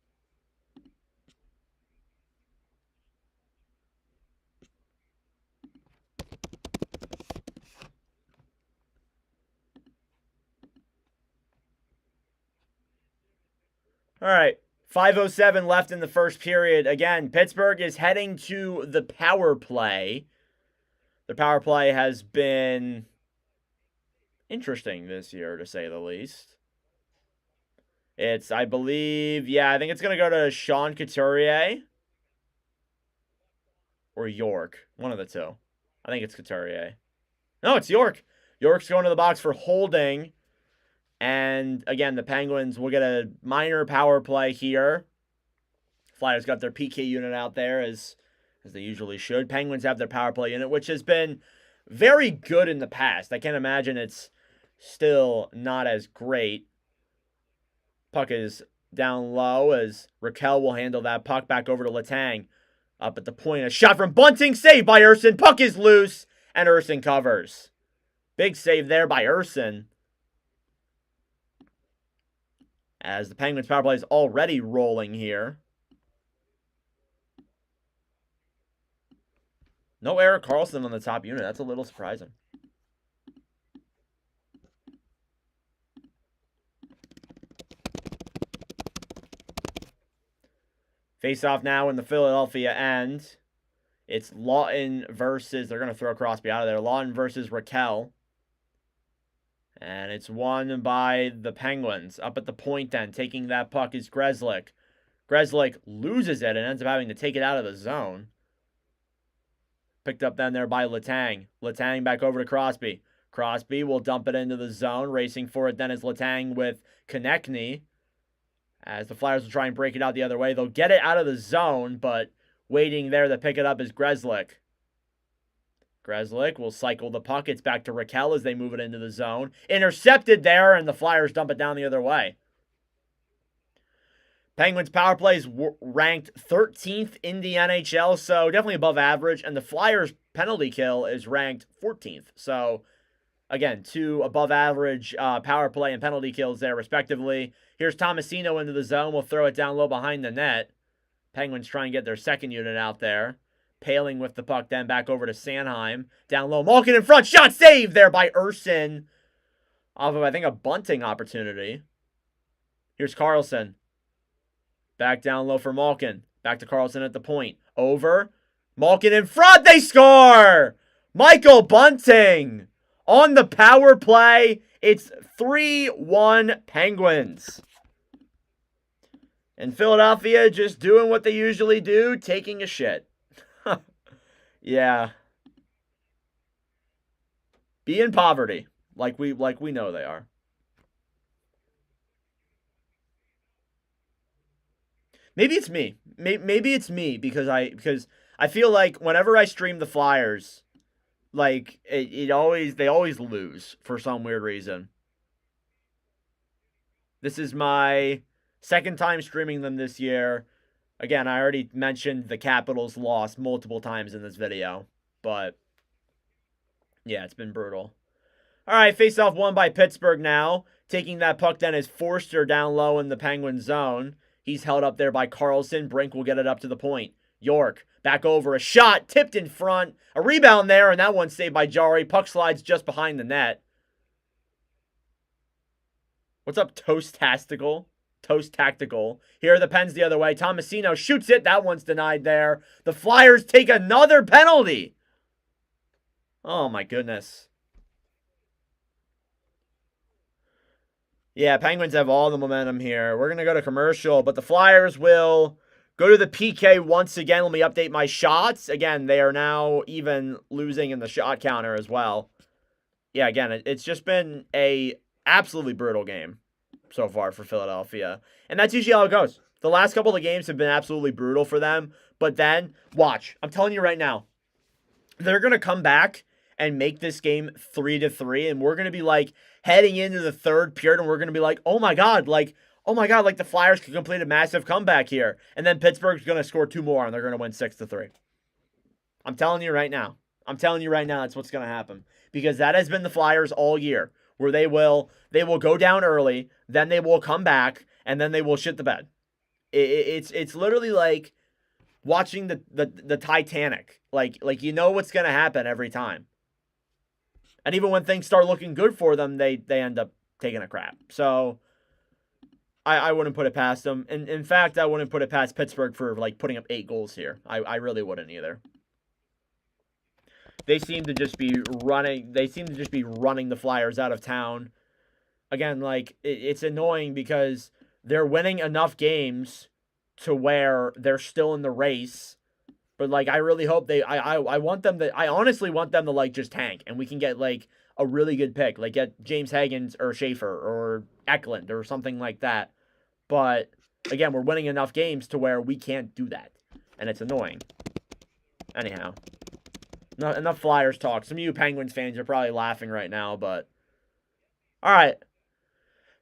All right, 5:07 left in the first period. Again, Pittsburgh is heading to the power play. The power play has been interesting this year, to say the least. It's, I believe, I think it's going to go to Sean Couturier or York. One of the two. I think it's Couturier. No, it's York. York's going to the box for holding. And, again, the Penguins will get a minor power play here. Flyers got their PK unit out there, as they usually should. Penguins have their power play unit, which has been very good in the past. I can't imagine it's still not as great. Puck is down low as Raquel will handle that puck back over to Letang. Up at the point, a shot from Bunting, saved by Urson. Puck is loose, and Urson covers. Big save there by Urson. As the Penguins power play is already rolling here. No Erik Karlsson on the top unit. That's a little surprising. Face off now in the Philadelphia end. It's Lawton versus, they're going to throw Crosby out of there. Lawton versus Raquel. And it's won by the Penguins. Up at the point then, taking that puck is Grzelcyk. Grzelcyk loses it and ends up having to take it out of the zone. Picked up then there by Letang. Letang back over to Crosby. Crosby will dump it into the zone. Racing for it then is Letang with Konechny. As the Flyers will try and break it out the other way. They'll get it out of the zone, but waiting there to pick it up is Grzelcyk. Grzelcyk will cycle the puck. It's back to Raquel as they move it into the zone. Intercepted there, and the Flyers dump it down the other way. Penguins power play is ranked 13th in the NHL, so definitely above average. And the Flyers penalty kill is ranked 14th. So, again, 2 above average power play and penalty kills there, respectively. Here's Tomasino into the zone. We'll throw it down low behind the net. Penguins try and get their second unit out there. Paling with the puck, then back over to Sanheim. Down low, Malkin in front. Shot saved there by Urson. Off of, I think, a bunting opportunity. Here's Carlson. Back down low for Malkin. Back to Carlson at the point. Over. Malkin in front. They score! Michael Bunting on the power play. It's 3-1 Penguins. And Philadelphia just doing what they usually do, taking a shit. Yeah. Be in poverty, like we know they are. Maybe it's me. Maybe it's me because I feel like whenever I stream the Flyers, like they always lose for some weird reason. This is my second time streaming them this year. Again, I already mentioned the Capitals loss multiple times in this video, but yeah, it's been brutal. All right, face-off won by Pittsburgh now. Taking that puck then is Forster down low in the Penguin zone. He's held up there by Carlson. Brink will get it up to the point. York, back over, a shot, tipped in front. A rebound there, and that one's saved by Jari. Puck slides just behind the net. What's up, Toast-tastical? Toast tactical. Here are the Pens the other way. Tomasino shoots it. That one's denied there. The Flyers take another penalty. Oh, my goodness. Yeah, Penguins have all the momentum here. We're going to go to commercial, but the Flyers will go to the PK once again. Let me update my shots. Again, they are now even losing in the shot counter as well. Yeah, again, it's just been a absolutely brutal game so far for Philadelphia. And that's usually how it goes. The last couple of games have been absolutely brutal for them. But then, watch. I'm telling you right now, they're going to come back and make this game 3-3. And we're going to be like heading into the third period. And we're going to be like, oh my God, like the Flyers could complete a massive comeback here. And then Pittsburgh's going to score 2 more and they're going to win 6-3. I'm telling you right now. That's what's going to happen. Because that has been the Flyers all year. Where they will go down early, then they will come back, and then they will shit the bed. It's literally like watching the Titanic. Like you know what's gonna happen every time. And even when things start looking good for them, they end up taking a crap. So I wouldn't put it past them. And in fact, I wouldn't put it past Pittsburgh for like putting up 8 goals here. I really wouldn't either. They seem to just be running the Flyers out of town. Again, like, it's annoying because they're winning enough games to where they're still in the race. But, like, I really hope I honestly want them to, like, just tank. And we can get, like, a really good pick. Like, get James Higgins or Schaefer or Eklund or something like that. But, again, we're winning enough games to where we can't do that. And it's annoying. Anyhow. Not enough Flyers talk. Some of you Penguins fans are probably laughing right now, but... All right.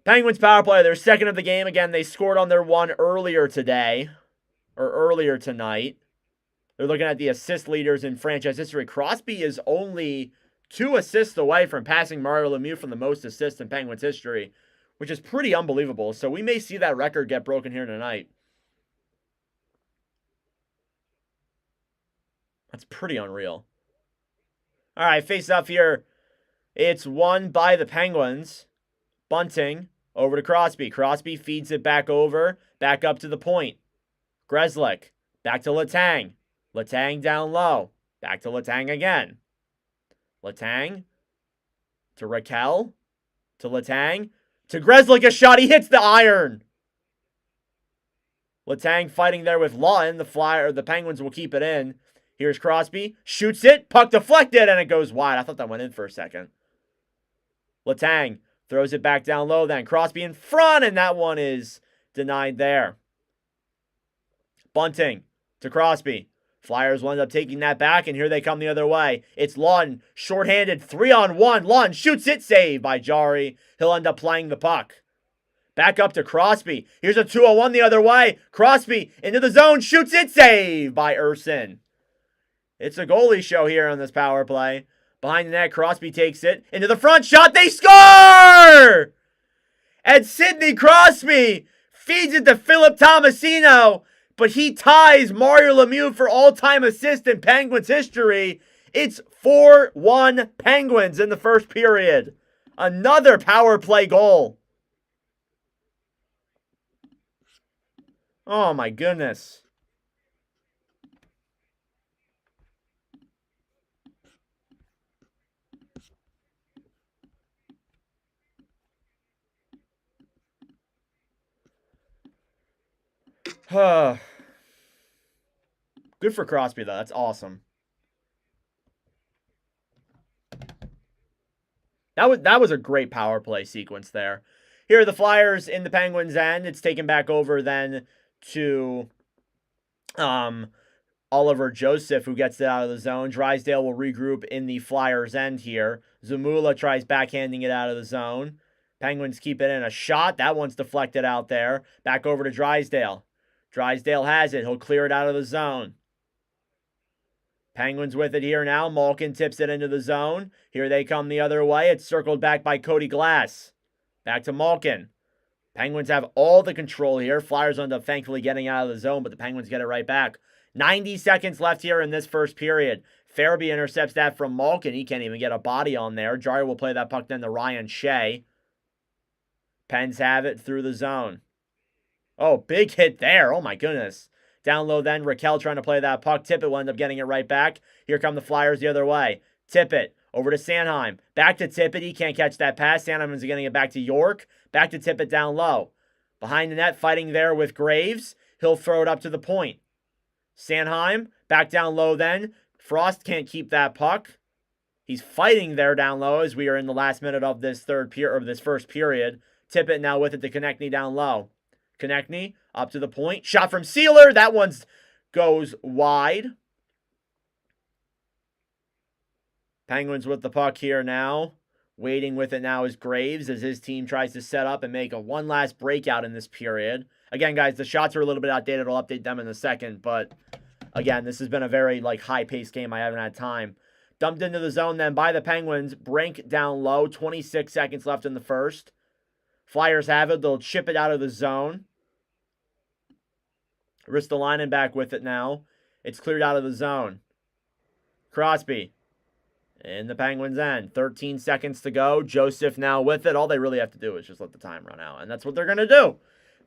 Penguins power play. They're second of the game. Again, they scored on their one earlier today. Or earlier tonight. They're looking at the assist leaders in franchise history. Crosby is only 2 assists away from passing Mario Lemieux from the most assists in Penguins history, which is pretty unbelievable. So we may see that record get broken here tonight. That's pretty unreal. All right, face off here. It's won by the Penguins. Bunting over to Crosby. Crosby feeds it back over, back up to the point. Grzelcyk back to Letang. Letang down low. Back to Letang again. Letang to Raquel. To Letang. To Grzelcyk, a shot. He hits the iron. Letang fighting there with Lawton. The Penguins will keep it in. Here's Crosby. Shoots it. Puck deflected, and it goes wide. I thought that went in for a second. Letang throws it back down low then. Crosby in front, and that one is denied there. Bunting to Crosby. Flyers will end up taking that back, and here they come the other way. It's Lund, shorthanded, 3-on-1. Lund shoots it, saved by Jari. He'll end up playing the puck. Back up to Crosby. Here's a 2-on-1 the other way. Crosby into the zone, shoots it, saved by Urson. It's a goalie show here on this power play. Behind the net, Crosby takes it. Into the front, shot, they score! And Sidney Crosby feeds it to Philip Tomasino, but he ties Mario Lemieux for all-time assist in Penguins history. It's 4-1 Penguins in the first period. Another power play goal. Oh my goodness. Good for Crosby, though. That's awesome. That was a great power play sequence there. Here are the Flyers in the Penguins' end. It's taken back over then to Oliver Joseph, who gets it out of the zone. Drysdale will regroup in the Flyers' end here. Zamula tries backhanding it out of the zone. Penguins keep it in. A shot. That one's deflected out there. Back over to Drysdale. Drysdale has it. He'll clear it out of the zone. Penguins with it here now. Malkin tips it into the zone. Here they come the other way. It's circled back by Cody Glass. Back to Malkin. Penguins have all the control here. Flyers end up thankfully getting out of the zone, but the Penguins get it right back. 90 seconds left here in this first period. Farabee intercepts that from Malkin. He can't even get a body on there. Jari will play that puck then to Ryan Shea. Pens have it through the zone. Oh, big hit there. Oh, my goodness. Down low then, Raquel trying to play that puck. Tippett will end up getting it right back. Here come the Flyers the other way. Tippett over to Sanheim. Back to Tippett. He can't catch that pass. Sanheim is getting it back to York. Back to Tippett down low. Behind the net, fighting there with Graves. He'll throw it up to the point. Sanheim, back down low then. Frost can't keep that puck. He's fighting there down low as we are in the last minute of this first period. Tippett now with it to Konechny down low. Konechny up to the point. Shot from Sealer. That one goes wide. Penguins with the puck here now. Waiting with it now is Graves as his team tries to set up and make a one last breakout in this period. Again, guys, the shots are a little bit outdated. I'll update them in a second. But, again, this has been a very high-paced game. I haven't had time. Dumped into the zone then by the Penguins. Brink down low. 26 seconds left in the first. Flyers have it. They'll chip it out of the zone. Ristolainen back with it now. It's cleared out of the zone. Crosby in the Penguins' end. 13 seconds to go. Joseph now with it. All they really have to do is just let the time run out. And that's what they're going to do.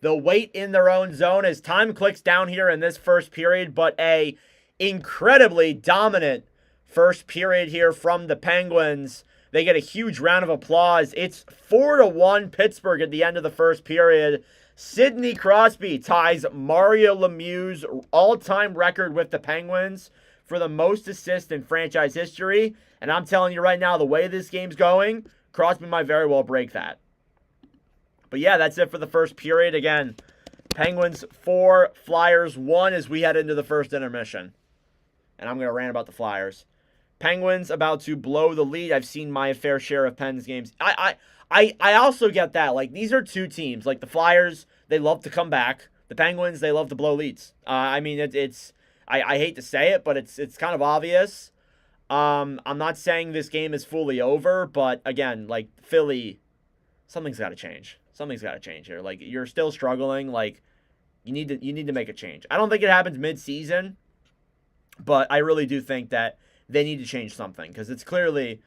They'll wait in their own zone as time clicks down here in this first period. But a incredibly dominant first period here from the Penguins. They get a huge round of applause. It's 4-1 Pittsburgh at the end of the first period. Sidney Crosby ties Mario Lemieux's all-time record with the Penguins for the most assists in franchise history. And I'm telling you right now, the way this game's going, Crosby might very well break that. But yeah, that's it for the first period. Again, Penguins 4, Flyers 1 as we head into the first intermission. And I'm going to rant about the Flyers. Penguins about to blow the lead. I've seen my fair share of Pens games. I also get that. These are two teams. The Flyers, they love to come back. The Penguins, they love to blow leads. I hate to say it, but it's kind of obvious. I'm not saying this game is fully over, but again, Philly, something's got to change. Something's got to change here. You're still struggling. You need to make a change. I don't think it happens mid-season, but I really do think that they need to change something because it's clearly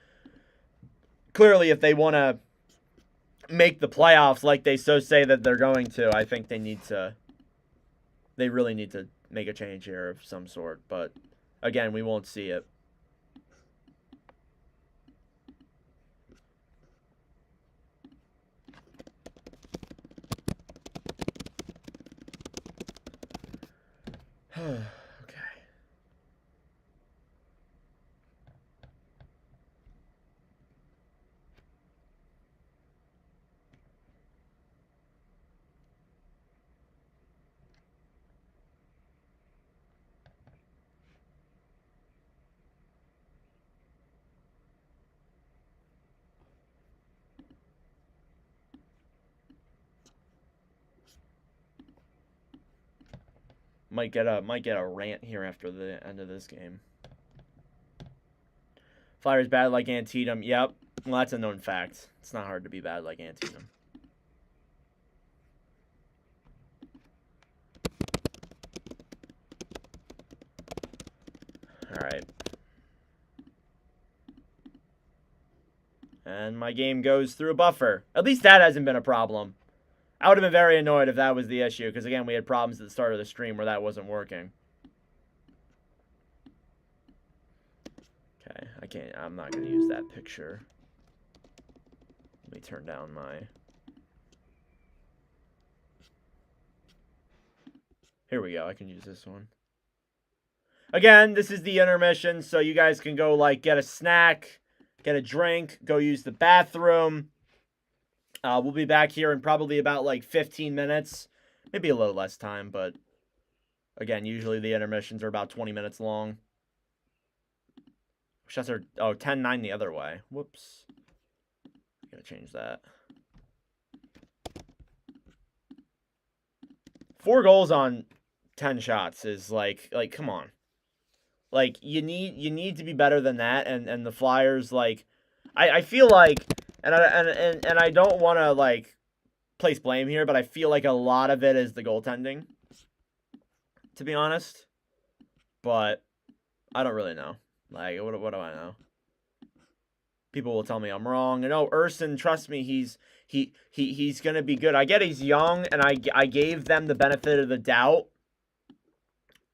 if they want to make the playoffs like they say that they're going to, I think they really need to make a change here of some sort. But again, we won't see it. Okay. Might get a rant here after the end of this game. Flyers bad like Antietam. Yep. Well, that's a known fact. It's not hard to be bad like Antietam. All right. And my game goes through a buffer. At least that hasn't been a problem. I would have been very annoyed if that was the issue, because again, we had problems at the start of the stream where that wasn't working. Okay, I'm not going to use that picture. Let me turn down my... Here we go, I can use this one. Again, this is the intermission, so you guys can go, like, get a snack, get a drink, go use the bathroom. We'll be back here in probably about, like, 15 minutes. Maybe a little less time, but... Again, usually the intermissions are about 20 minutes long. Shots are... Oh, 10-9 the other way. Whoops. Gotta change that. 4 goals on 10 shots is, like, come on. Like, you need to be better than that, and the Flyers, like... I feel like... And I don't want to, like, place blame here, but I feel like a lot of it is the goaltending, to be honest. But I don't really know. Like, what do I know? People will tell me I'm wrong. And, oh, Urson, trust me, he's going to be good. I get he's young, and I gave them the benefit of the doubt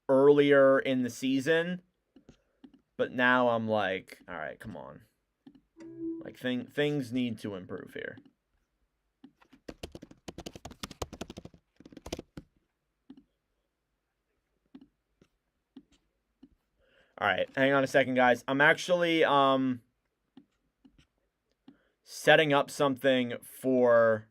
earlier in the season. But now I'm like, all right, come on. Like, things need to improve here. All right, hang on a second, guys. I'm actually setting up something for...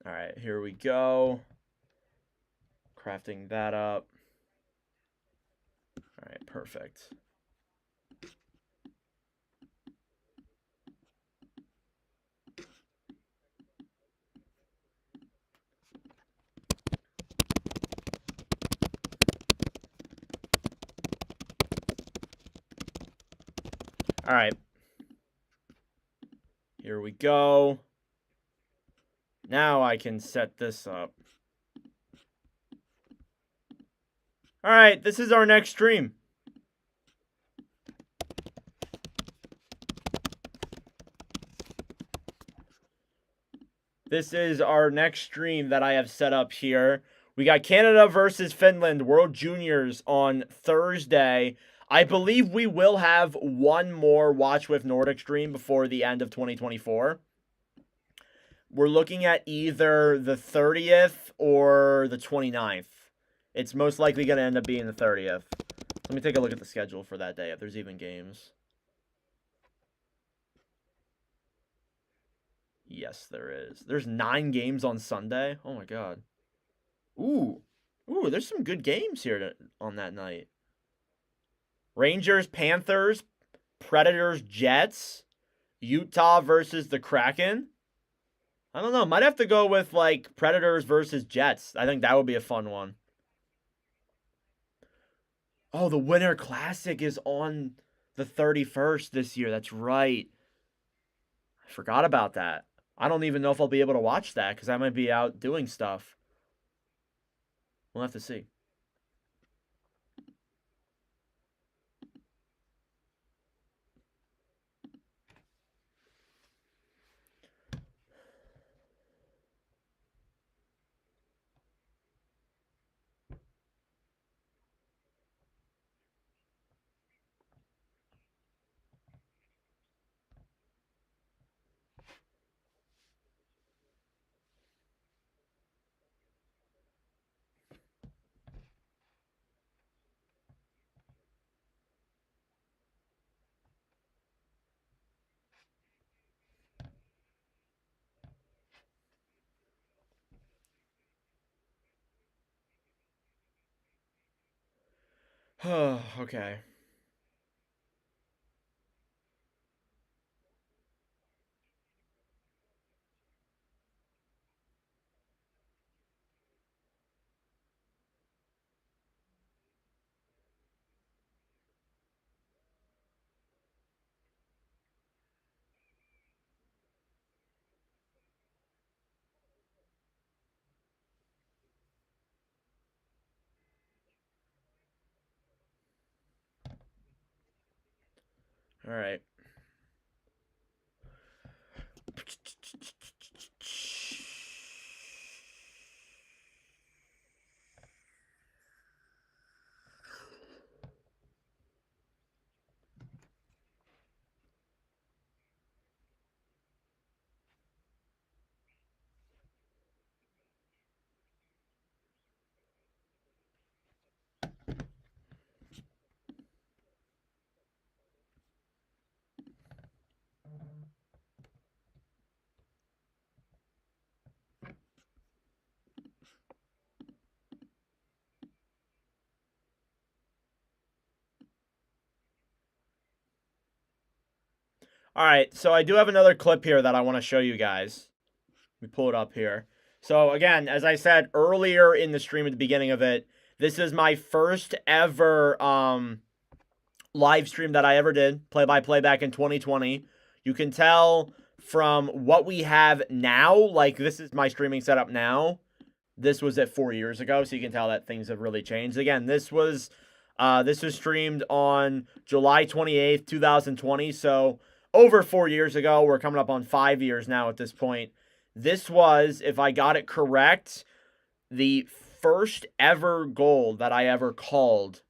All right, here we go. Crafting that up. All right, perfect. All right. Here we go. Now I can set this up. All right, this is our next stream. This is our next stream that I have set up here. We got Canada versus Finland World Juniors on Thursday. I believe we will have one more Watch With Nordic stream before the end of 2024. We're looking at either the 30th or the 29th. It's most likely going to end up being the 30th. Let me take a look at the schedule for that day, if there's even games. Yes, there is. There's 9 games on Sunday. Oh, my God. Ooh, there's some good games here on that night. Rangers, Panthers, Predators, Jets, Utah versus the Kraken. I don't know. Might have to go with, like, Predators versus Jets. I think that would be a fun one. Oh, the Winter Classic is on the 31st this year. That's right. I forgot about that. I don't even know if I'll be able to watch that because I might be out doing stuff. We'll have to see. Okay. All right. All right, so I do have another clip here that I want to show you guys. Let me pull it up here. So again, as I said earlier in the stream at the beginning of it, this is my first ever live stream that I ever did, play-by-play back in 2020. You can tell from what we have now, like this is my streaming setup now. This was at 4 years ago, so you can tell that things have really changed. Again, this was streamed on July 28th, 2020, so over 4 years ago. We're coming up on 5 years now at this point. This was, if I got it correct, the first ever goal that I ever called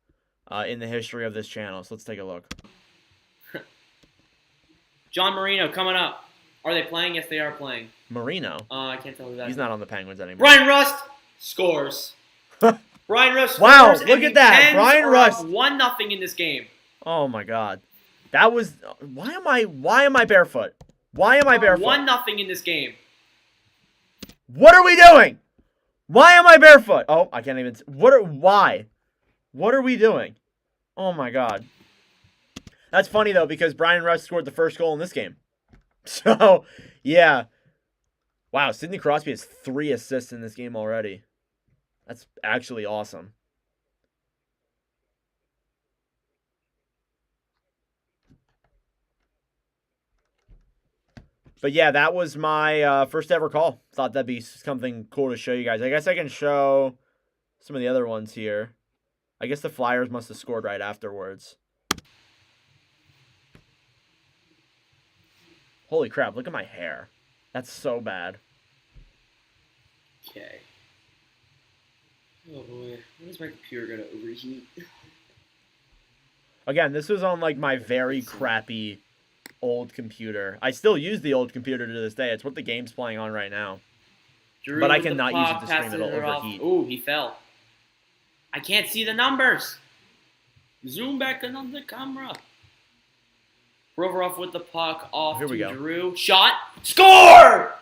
in the history of this channel. So let's take a look. John Marino coming up. Are they playing? Yes, they are playing. Marino? I can't tell who that is. He's not on the Penguins anymore. Brian Rust scores. Brian Rust scores. Wow, look at that. Brian Rust. 1-0 in this game. Oh my god. That was why am I barefoot? Why am I barefoot? 1-0 in this game. What are we doing? Why am I barefoot? Oh, I can't even why? What are we doing? Oh my god. That's funny though because Brian Rust scored the first goal in this game. So, yeah. Wow, Sidney Crosby has 3 assists in this game already. That's actually awesome. But yeah, that was my first ever call. Thought that'd be something cool to show you guys. I guess I can show some of the other ones here. I guess the Flyers must have scored right afterwards. Holy crap, look at my hair. That's so bad. Okay. Oh boy, when is my computer gonna overheat? Again, this was on like my very crappy old computer. I still use the old computer to this day. It's what the game's playing on right now. Drew but I with the cannot use it puck, to stream. passes It'll it off. overheat. Ooh, he fell. I can't see the numbers. Zoom back in on the camera. Provorov with the puck off Here we to go. Drew. Shot. Score!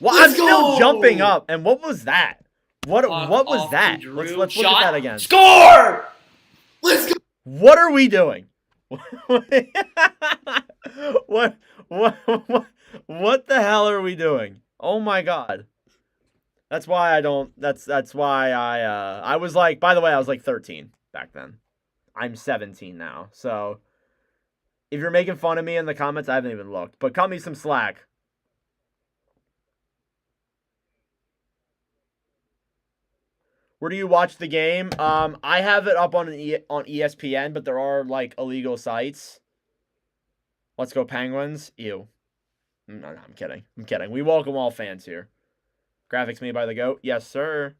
Well, Let's I'm still go! jumping up. And what was that? What Puck was off that? to Let's Drew. look Shot. at that again. Score! Let's go! What are we doing? what the hell are we doing? Oh my god. That's why I don't that's why I was like, by the way, I was like 13 back then. I'm 17 now. So if you're making fun of me in the comments, I haven't even looked. But cut me some slack. Where do you watch the game? I have it up on on ESPN, but there are like illegal sites. Let's go Penguins. Ew. No, I'm kidding. I'm kidding. We welcome all fans here. Graphics made by the GOAT. Yes, sir.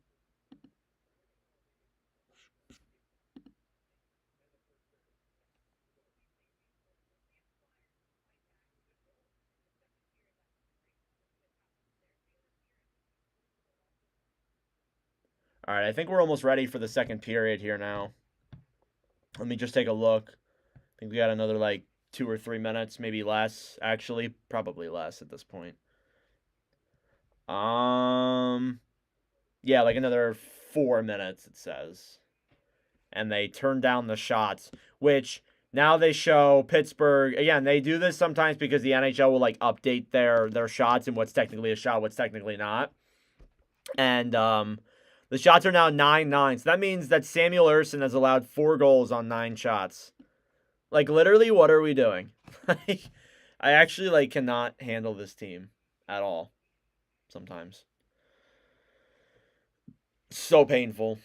All right, I think we're almost ready for the second period here now. Let me just take a look. I think we got another like 2 or 3 minutes, maybe less. Actually, probably less at this point. Yeah, like another 4 minutes, it says. and they turned down the shots, which now they show Pittsburgh. Again, they do this sometimes because the NHL will like update their shots and what's technically a shot, what's technically not. And the shots are now 9-9. So that means that Samuel Ersson has allowed 4 goals on 9 shots. Like, literally, what are we doing? I actually, like, cannot handle this team at all sometimes. So painful.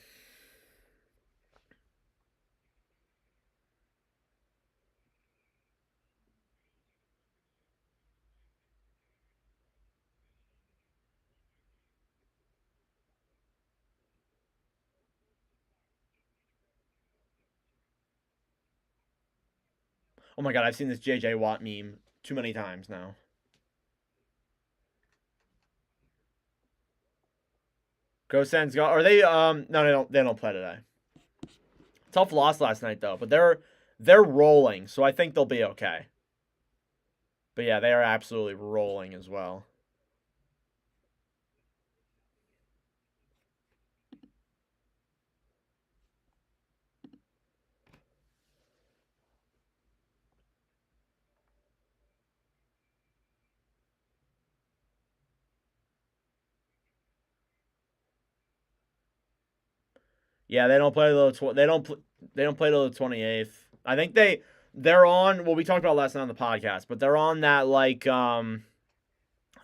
Oh my god, I've seen this JJ Watt meme too many times now. Go Sens go. Are they no, they don't play today. Tough loss last night though, but they're rolling, so I think they'll be okay. But yeah, they are absolutely rolling as well. Yeah, they don't play till they don't play till the 28th. I think they're on. Well, we talked about last night on the podcast, but they're on that like that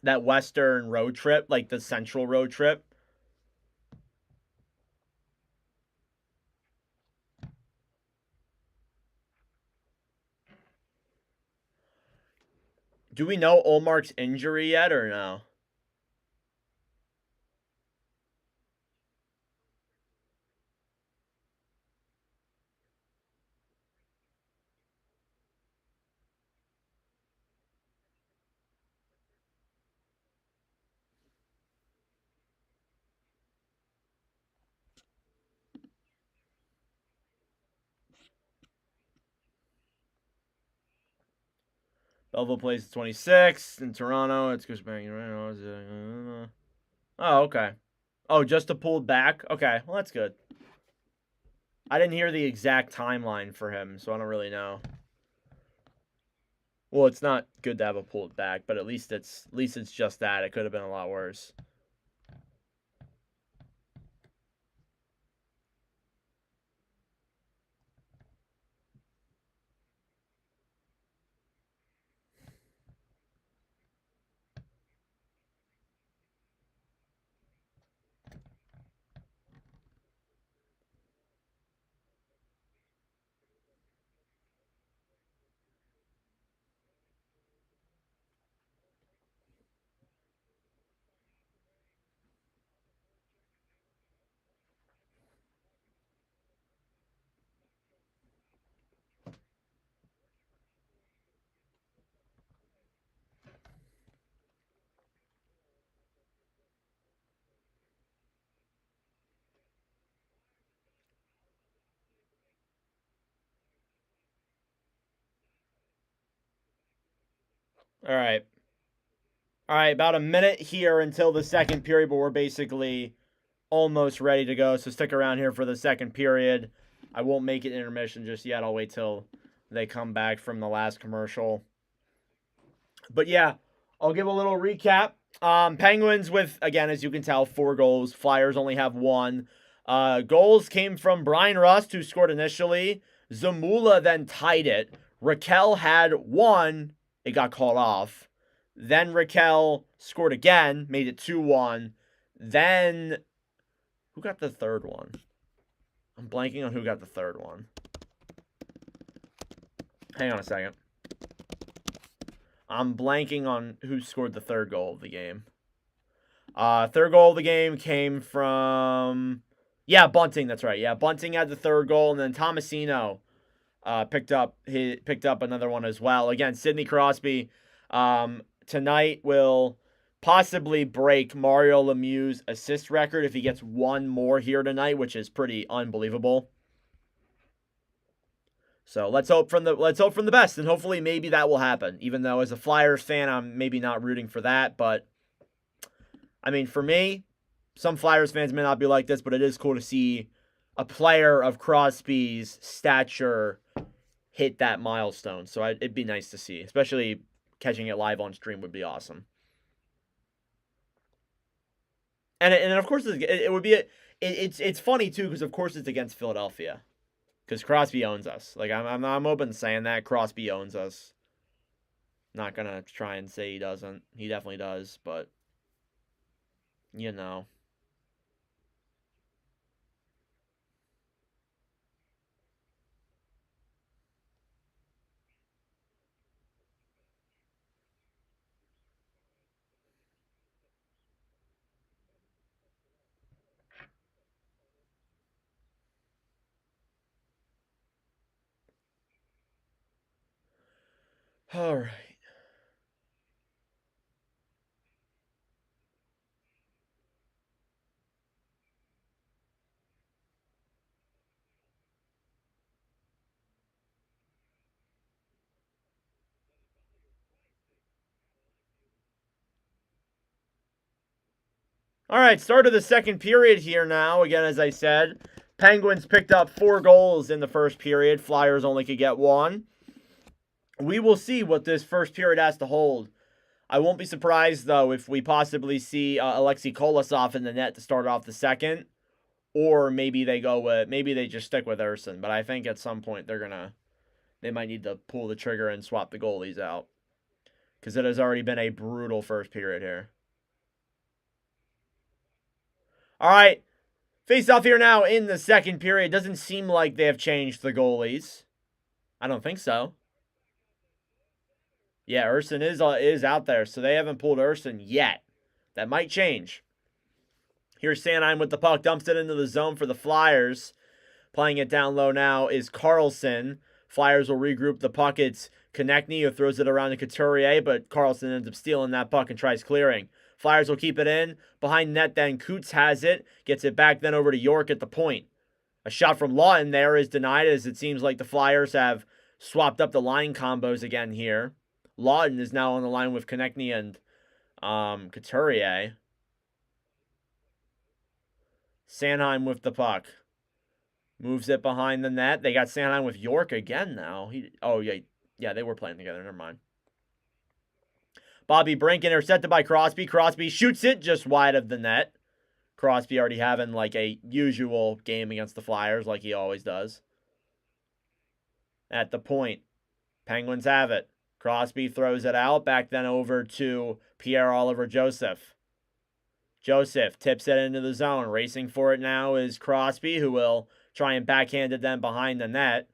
western road trip, like the central road trip. Do we know Olmark's injury yet or no? Belleville plays the 26th in Toronto. It's Cushman. Oh, okay. Oh, just a pulled back? Okay, well, that's good. I didn't hear the exact timeline for him, so I don't really know. Well, it's not good to have a pulled back, but at least it's just that. It could have been a lot worse. All right. All right, about a minute here until the second period, but we're basically almost ready to go. So stick around here for the second period. I won't make it intermission just yet. I'll wait till they come back from the last commercial. But yeah, I'll give a little recap. Penguins with, again, as you can tell, 4 goals. Flyers only have 1. Goals came from Brian Rust, who scored initially. Zamula then tied it. Raquel had 1. It got called off. Then Raquel scored again, made it 2-1. Then, who got the third one? I'm blanking on who got the third one. Hang on a second. I'm blanking on who scored the third goal of the game. Third goal of the game came from... Yeah, Bunting, that's right. Yeah, Bunting had the third goal, and then Tomasino picked up another one as well. Again, Sidney Crosby tonight will possibly break Mario Lemieux's assist record if he gets one more here tonight, which is pretty unbelievable. So let's hope from the best, and hopefully maybe that will happen. Even though as a Flyers fan, I'm maybe not rooting for that, but I mean, for me, some Flyers fans may not be like this, but it is cool to see a player of Crosby's stature hit that milestone. So it'd be nice to see, especially catching it live on stream would be awesome. And of course it would be it's funny too because of course it's against Philadelphia because Crosby owns us. Like I'm open to saying that Crosby owns us. Not gonna try and say he doesn't. He definitely does, but you know. All right. All right, start of the second period here now. Again, as I said, Penguins picked up 4 goals in the first period. Flyers only could get 1. We will see what this first period has to hold. I won't be surprised, though, if we possibly see Alexei Kolosov in the net to start off the second. Or maybe they just stick with Urson. But I think at some point they might need to pull the trigger and swap the goalies out. Because it has already been a brutal first period here. All right, face off here now in the second period. Doesn't seem like they have changed the goalies. I don't think so. Yeah, Urson is out there, so they haven't pulled Urson yet. That might change. Here's Sanheim with the puck, dumps it into the zone for the Flyers. Playing it down low now is Carlson. Flyers will regroup the puck. It's Konechny who throws it around to Couturier, but Carlson ends up stealing that puck and tries clearing. Flyers will keep it in. Behind net then, Coots has it. Gets it back then over to York at the point. A shot from Lawton there is denied as it seems like the Flyers have swapped up the line combos again here. Lawton is now on the line with Konechny and Couturier. Sanheim with the puck. Moves it behind the net. They got Sanheim with York again now. Yeah, they were playing together. Never mind. Bobby Brink intercepted by Crosby. Crosby shoots it just wide of the net. Crosby already having like a usual game against the Flyers like he always does. At the point, Penguins have it. Crosby throws it out. Back then over to Pierre-Olivier Joseph. Joseph tips it into the zone. Racing for it now is Crosby, who will try and backhand it then behind the net.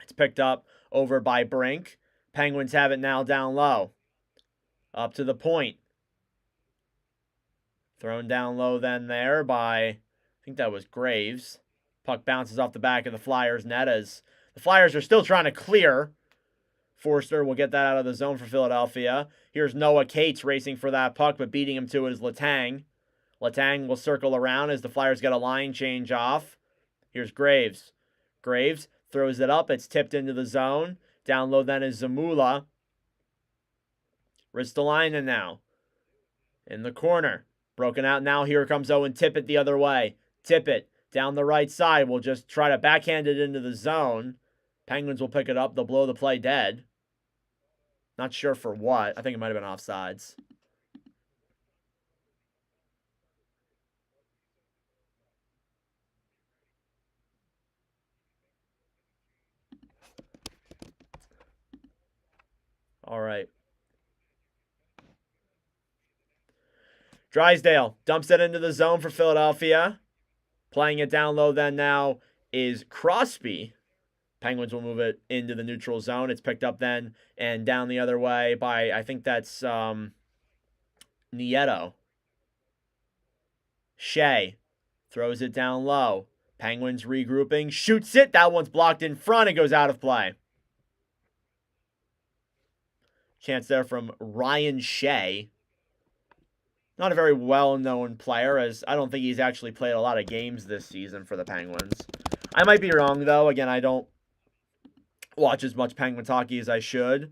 It's picked up over by Brink. Penguins have it now down low. Up to the point. Thrown down low then there by, I think that was Graves. Puck bounces off the back of the Flyers net as the Flyers are still trying to clear. Forster will get that out of the zone for Philadelphia. Here's Noah Cates racing for that puck, but beating him to it is Letang. Letang will circle around as the Flyers get a line change off. Here's Graves. Graves throws it up. It's tipped into the zone. Down low then is Zamula. Ristolainen now. In the corner. Broken out now. Here comes Owen Tippett the other way. Tippett down the right side. Will just try to backhand it into the zone. Penguins will pick it up. They'll blow the play dead. Not sure for what. I think it might have been offsides. All right. Drysdale dumps it into the zone for Philadelphia. Playing it down low then now is Crosby. Penguins will move it into the neutral zone. It's picked up then and down the other way by, I think that's Nieto. Shea throws it down low. Penguins regrouping. Shoots it. That one's blocked in front. It goes out of play. Chance there from Ryan Shea. Not a very well-known player, as I don't think he's actually played a lot of games this season for the Penguins. I might be wrong, though. Again, I don't watch as much Penguins hockey as I should.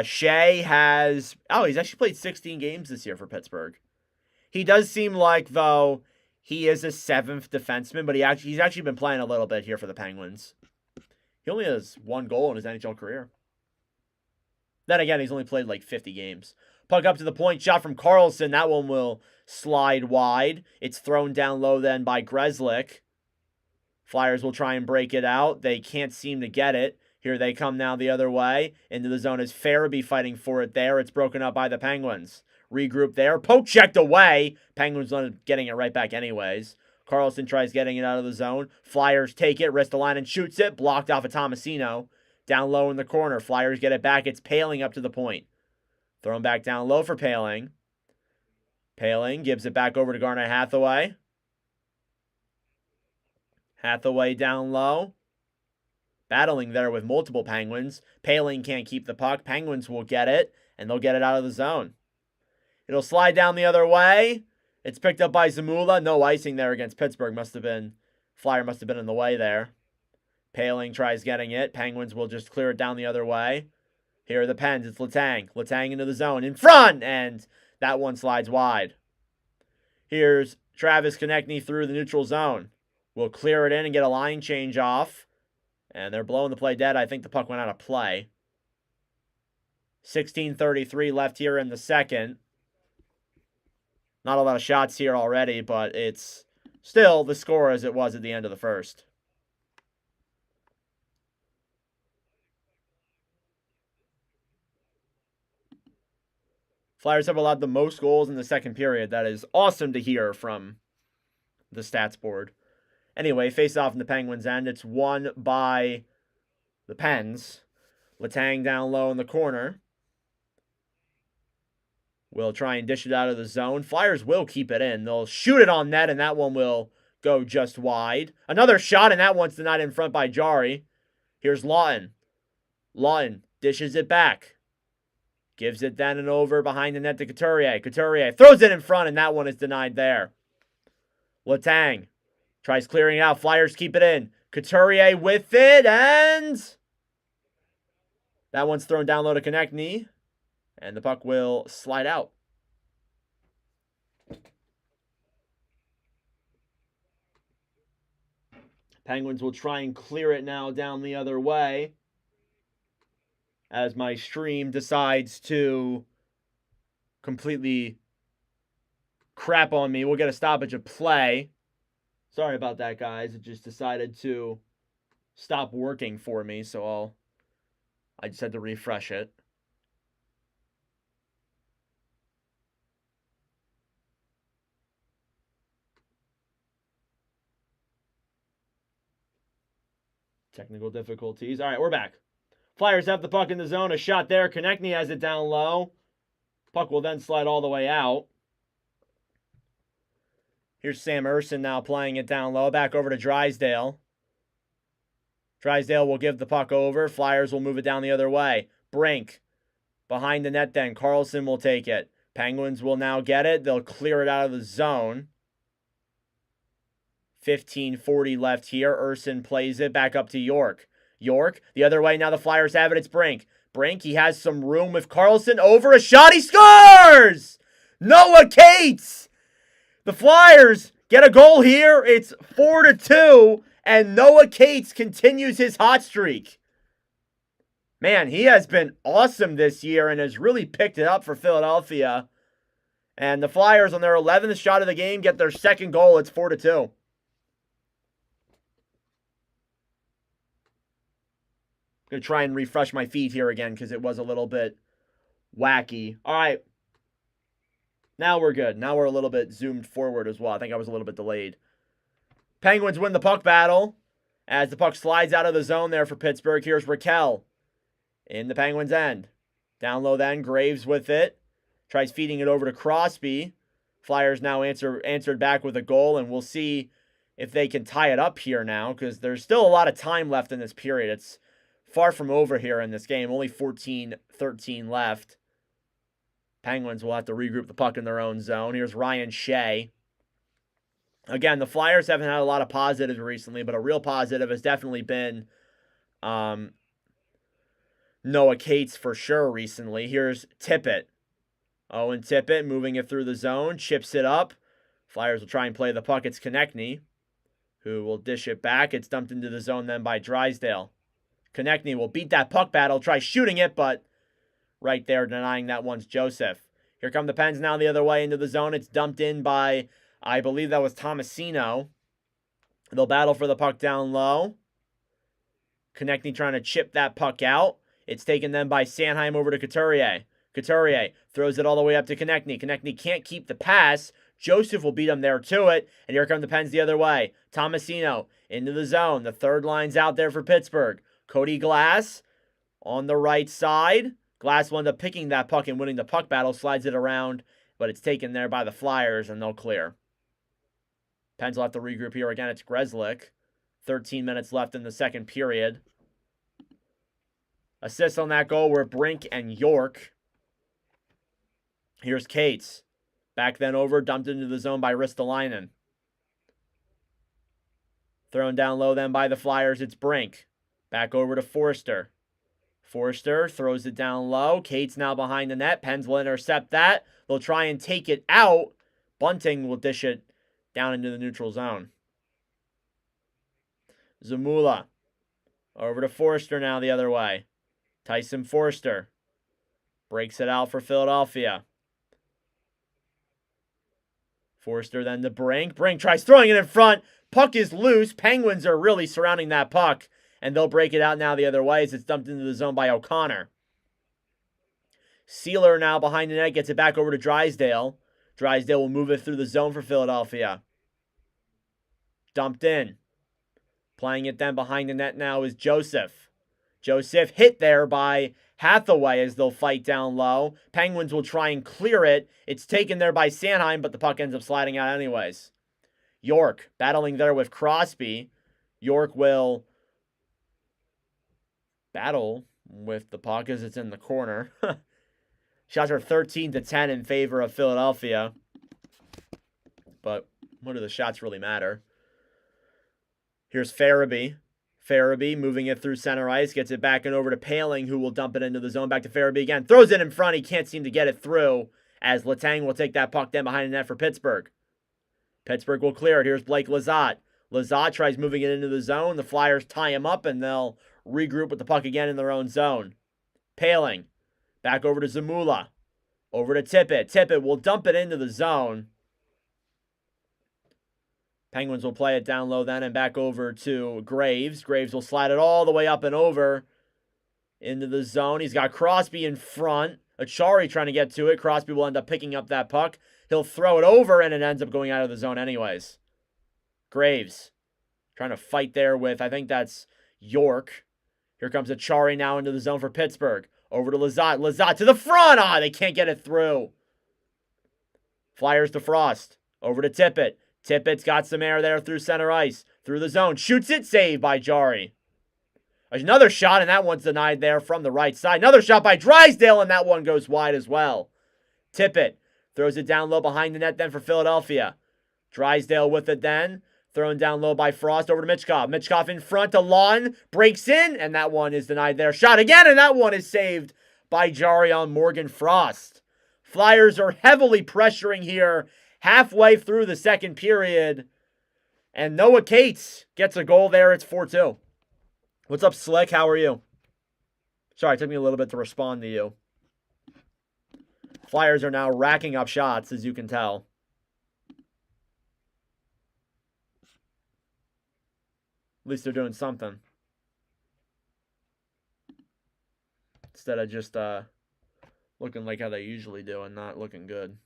Shea has... Oh, he's actually played 16 games this year for Pittsburgh. He does seem like, though, He is a 7th defenseman, but he's actually been playing a little bit here for the Penguins. He only has 1 goal in his NHL career. Then again, he's only played like 50 games. Puck up to the point, shot from Karlsson. That one will slide wide. It's thrown down low then by Grzelcyk. Flyers will try and break it out. They can't seem to get it. Here they come now the other way. Into the zone is Farabee fighting for it there. It's broken up by the Penguins. Regroup there. Poke checked away. Penguins end up getting it right back anyways. Karlsson tries getting it out of the zone. Flyers take it. Ristolainen shoots it. Blocked off of Tomasino. Down low in the corner. Flyers get it back. It's Poehling up to the point. Thrown back down low for Poehling. Poehling gives it back over to Garnet Hathaway. Hathaway down low. Battling there with multiple Penguins. Poehling can't keep the puck. Penguins will get it, and they'll get it out of the zone. It'll slide down the other way. It's picked up by Zamula. No icing there against Pittsburgh. Flyer must have been in the way there. Poehling tries getting it. Penguins will just clear it down the other way. Here are the Pens. It's Letang. Letang into the zone. In front! And that one slides wide. Here's Travis Konechny through the neutral zone. We'll clear it in and get a line change off. And they're blowing the play dead. I think the puck went out of play. 16:33 left here in the second. Not a lot of shots here already, but it's still the score as it was at the end of the first. Flyers have allowed the most goals in the second period. That is awesome to hear from the stats board. Anyway, face off in the Penguins' end. It's won by the Pens. Letang down low in the corner. Will try and dish it out of the zone. Flyers will keep it in. They'll shoot it on net, and that one will go just wide. Another shot, and that one's denied in front by Jari. Here's Lawton. Lawton dishes it back. Gives it then and over behind the net to Couturier. Couturier throws it in front, and that one is denied there. Letang tries clearing it out. Flyers keep it in. Couturier with it, and that one's thrown down low to Konechny, and the puck will slide out. Penguins will try and clear it now down the other way, as my stream decides to completely crap on me. We'll get a stoppage of play. Sorry about that, guys. It just decided to stop working for me, so I just had to refresh it. Technical difficulties. All right, we're back. Flyers have the puck in the zone. A shot there. Konechny has it down low. Puck will then slide all the way out. Here's Sam Ersson now playing it down low. Back over to Drysdale. Drysdale will give the puck over. Flyers will move it down the other way. Brink. Behind the net then. Karlsson will take it. Penguins will now get it. They'll clear it out of the zone. 15:40 left here. Ersson plays it back up to York. York, the other way. Now the Flyers have it. It's Brink. Brink, he has some room with Karlsson. Over a shot. He scores! Noah Cates! The Flyers get a goal here. It's 4-2. And Noah Cates continues his hot streak. Man, he has been awesome this year and has really picked it up for Philadelphia. And the Flyers, on their 11th shot of the game, get their second goal. It's 4-2. Going to try and refresh my feed here again because it was a little bit wacky. All right. Now we're good. Now we're a little bit zoomed forward as well. I think I was a little bit delayed. Penguins win the puck battle as the puck slides out of the zone there for Pittsburgh. Here's Raquel in the Penguins' end. Down low then, Graves with it. Tries feeding it over to Crosby. Flyers now answered back with a goal, and we'll see if they can tie it up here now because there's still a lot of time left in this period. It's far from over here in this game. Only 14-13 left. Penguins will have to regroup the puck in their own zone. Here's Ryan Shea. Again, the Flyers haven't had a lot of positives recently, but a real positive has definitely been Noah Cates for sure recently. Here's Tippett. Owen Tippett moving it through the zone. Chips it up. Flyers will try and play the puck. It's Konechny, who will dish it back. It's dumped into the zone then by Drysdale. Konechny will beat that puck battle, try shooting it, but right there denying that one's Joseph. Here come the Pens now the other way into the zone. It's dumped in by, I believe that was Tomasino. They'll battle for the puck down low. Konechny trying to chip that puck out. It's taken then by Sanheim over to Couturier. Couturier throws it all the way up to Konechny. Konechny can't keep the pass. Joseph will beat him there to it. And here come the Pens the other way. Tomasino into the zone. The third line's out there for Pittsburgh. Cody Glass on the right side. Glass will end up picking that puck and winning the puck battle. Slides it around, but it's taken there by the Flyers, and they'll clear. Pens will have to regroup here again. It's Grzelcyk. 13 minutes left in the second period. Assists on that goal were Brink and York. Here's Cates. Back then over, dumped into the zone by Ristolainen. Thrown down low then by the Flyers, it's Brink. Back over to Forster. Forster throws it down low. Cates now behind the net. Pens will intercept that. They'll try and take it out. Bunting will dish it down into the neutral zone. Zamula. Over to Forster now the other way. Tyson Forster. Breaks it out for Philadelphia. Forster then to Brink. Brink tries throwing it in front. Puck is loose. Penguins are really surrounding that puck. And they'll break it out now the other way as it's dumped into the zone by O'Connor. Sealer now behind the net. Gets it back over to Drysdale. Drysdale will move it through the zone for Philadelphia. Dumped in. Playing it then behind the net now is Joseph. Joseph hit there by Hathaway as they'll fight down low. Penguins will try and clear it. It's taken there by Sanheim, but the puck ends up sliding out anyways. York battling there with Crosby. York will battle with the puck as it's in the corner. Shots are 13-10 in favor of Philadelphia. But what do the shots really matter? Here's Farabee. Farabee moving it through center ice. Gets it back and over to Paling, who will dump it into the zone. Back to Farabee again. Throws it in front. He can't seem to get it through as Letang will take that puck down behind the net for Pittsburgh. Pittsburgh will clear it. Here's Blake Lizotte. Lizotte tries moving it into the zone. The Flyers tie him up, and they'll regroup with the puck again in their own zone. Paling. Back over to Zamula. Over to Tippett. Tippett will dump it into the zone. Penguins will play it down low then and back over to Graves. Graves will slide it all the way up and over into the zone. He's got Crosby in front. Achari trying to get to it. Crosby will end up picking up that puck. He'll throw it over and it ends up going out of the zone anyways. Graves trying to fight there with, I think that's York. Here comes Achari now into the zone for Pittsburgh. Over to Lizotte. Lizotte to the front. They can't get it through. Flyers to Frost. Over to Tippett. Tippett's got some air there through center ice. Through the zone. Shoots it. Saved by Jari. Another shot, and that one's denied there from the right side. Another shot by Drysdale, and that one goes wide as well. Tippett throws it down low behind the net then for Philadelphia. Drysdale with it then. Thrown down low by Frost over to Michkov. Michkov in front to Lawton. Breaks in, and that one is denied there. Shot again, and that one is saved by Jari on Morgan Frost. Flyers are heavily pressuring here halfway through the second period. And Noah Cates gets a goal there. It's 4-2. What's up, Slick? How are you? Sorry, it took me a little bit to respond to you. Flyers are now racking up shots, as you can tell. At least they're doing something. Instead of just looking like how they usually do and not looking good.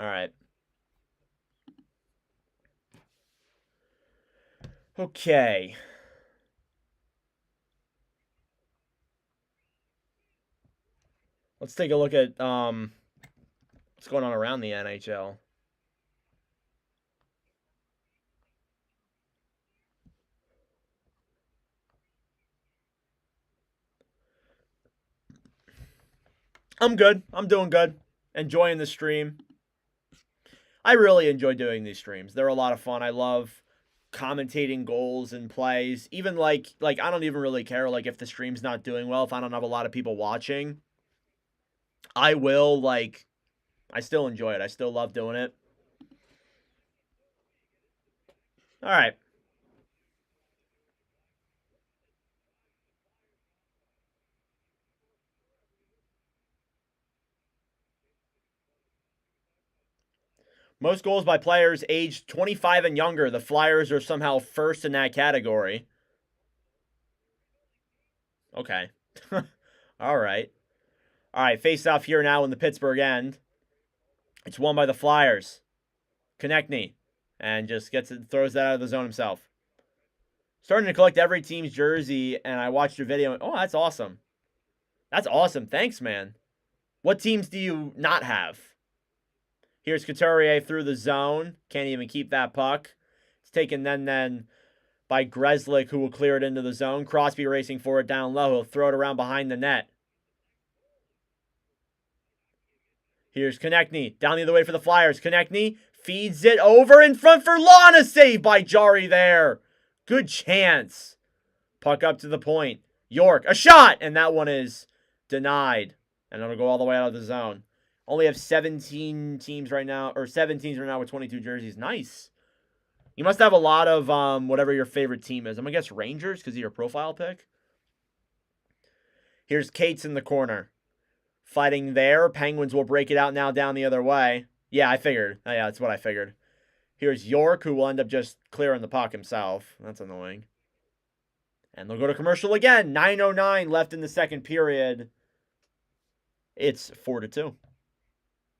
All right. Okay. Let's take a look at What's going on around the NHL? I'm good. I'm doing good. Enjoying the stream. I really enjoy doing these streams. They're a lot of fun. I love commentating goals and plays. Even like I don't even really care like if the stream's not doing well, if I don't have a lot of people watching. I will I still enjoy it. I still love doing it. All right. Most goals by players aged 25 and younger. The Flyers are somehow first in that category. Okay. All right. All right, face off here now in the Pittsburgh end. It's won by the Flyers. Konechny. And just throws that out of the zone himself. Starting to collect every team's jersey, and I watched your video. Oh, that's awesome. That's awesome. Thanks, man. What teams do you not have? Here's Couturier through the zone. Can't even keep that puck. It's taken then by Grzelcyk, who will clear it into the zone. Crosby racing for it down low. He'll throw it around behind the net. Here's Konechny. Down the other way for the Flyers. Konechny feeds it over in front for Law. A save by Jari there. Good chance. Puck up to the point. York, a shot! And that one is denied. And it'll go all the way out of the zone. Only have 17 teams right now, or 7 teams right now with 22 jerseys. Nice. You must have a lot of whatever your favorite team is. I'm going to guess Rangers because of your profile pick. Here's Cates in the corner. Fighting there. Penguins will break it out now down the other way. Yeah, I figured. Oh, yeah, that's what I figured. Here's York, who will end up just clearing the puck himself. That's annoying. And they'll go to commercial again. 9:09 left in the second period. It's 4-2.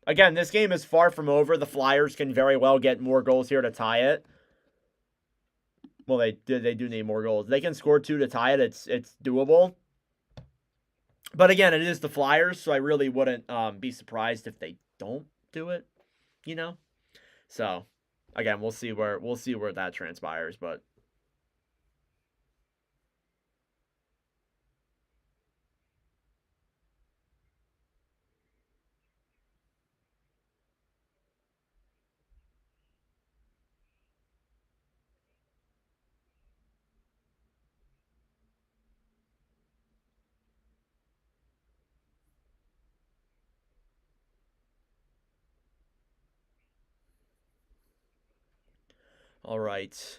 Again, this game is far from over. The Flyers can very well get more goals here to tie it. Well, they do need more goals. They can score 2 to tie it. It's doable. But again, it is the Flyers, so I really wouldn't be surprised if they don't do it. You know? So, again, we'll see where that transpires, but all right.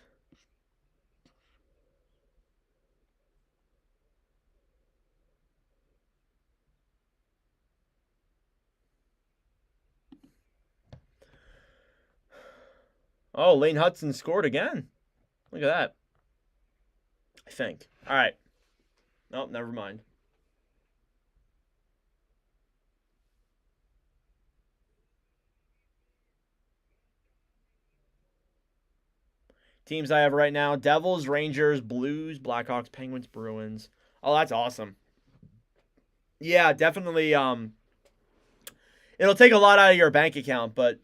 Oh, Lane Hudson scored again. Look at that. I think. All right. Nope, never mind. Teams I have right now: Devils, Rangers, Blues, Blackhawks, Penguins, Bruins. Oh, that's awesome. Yeah, definitely. It'll take a lot out of your bank account, but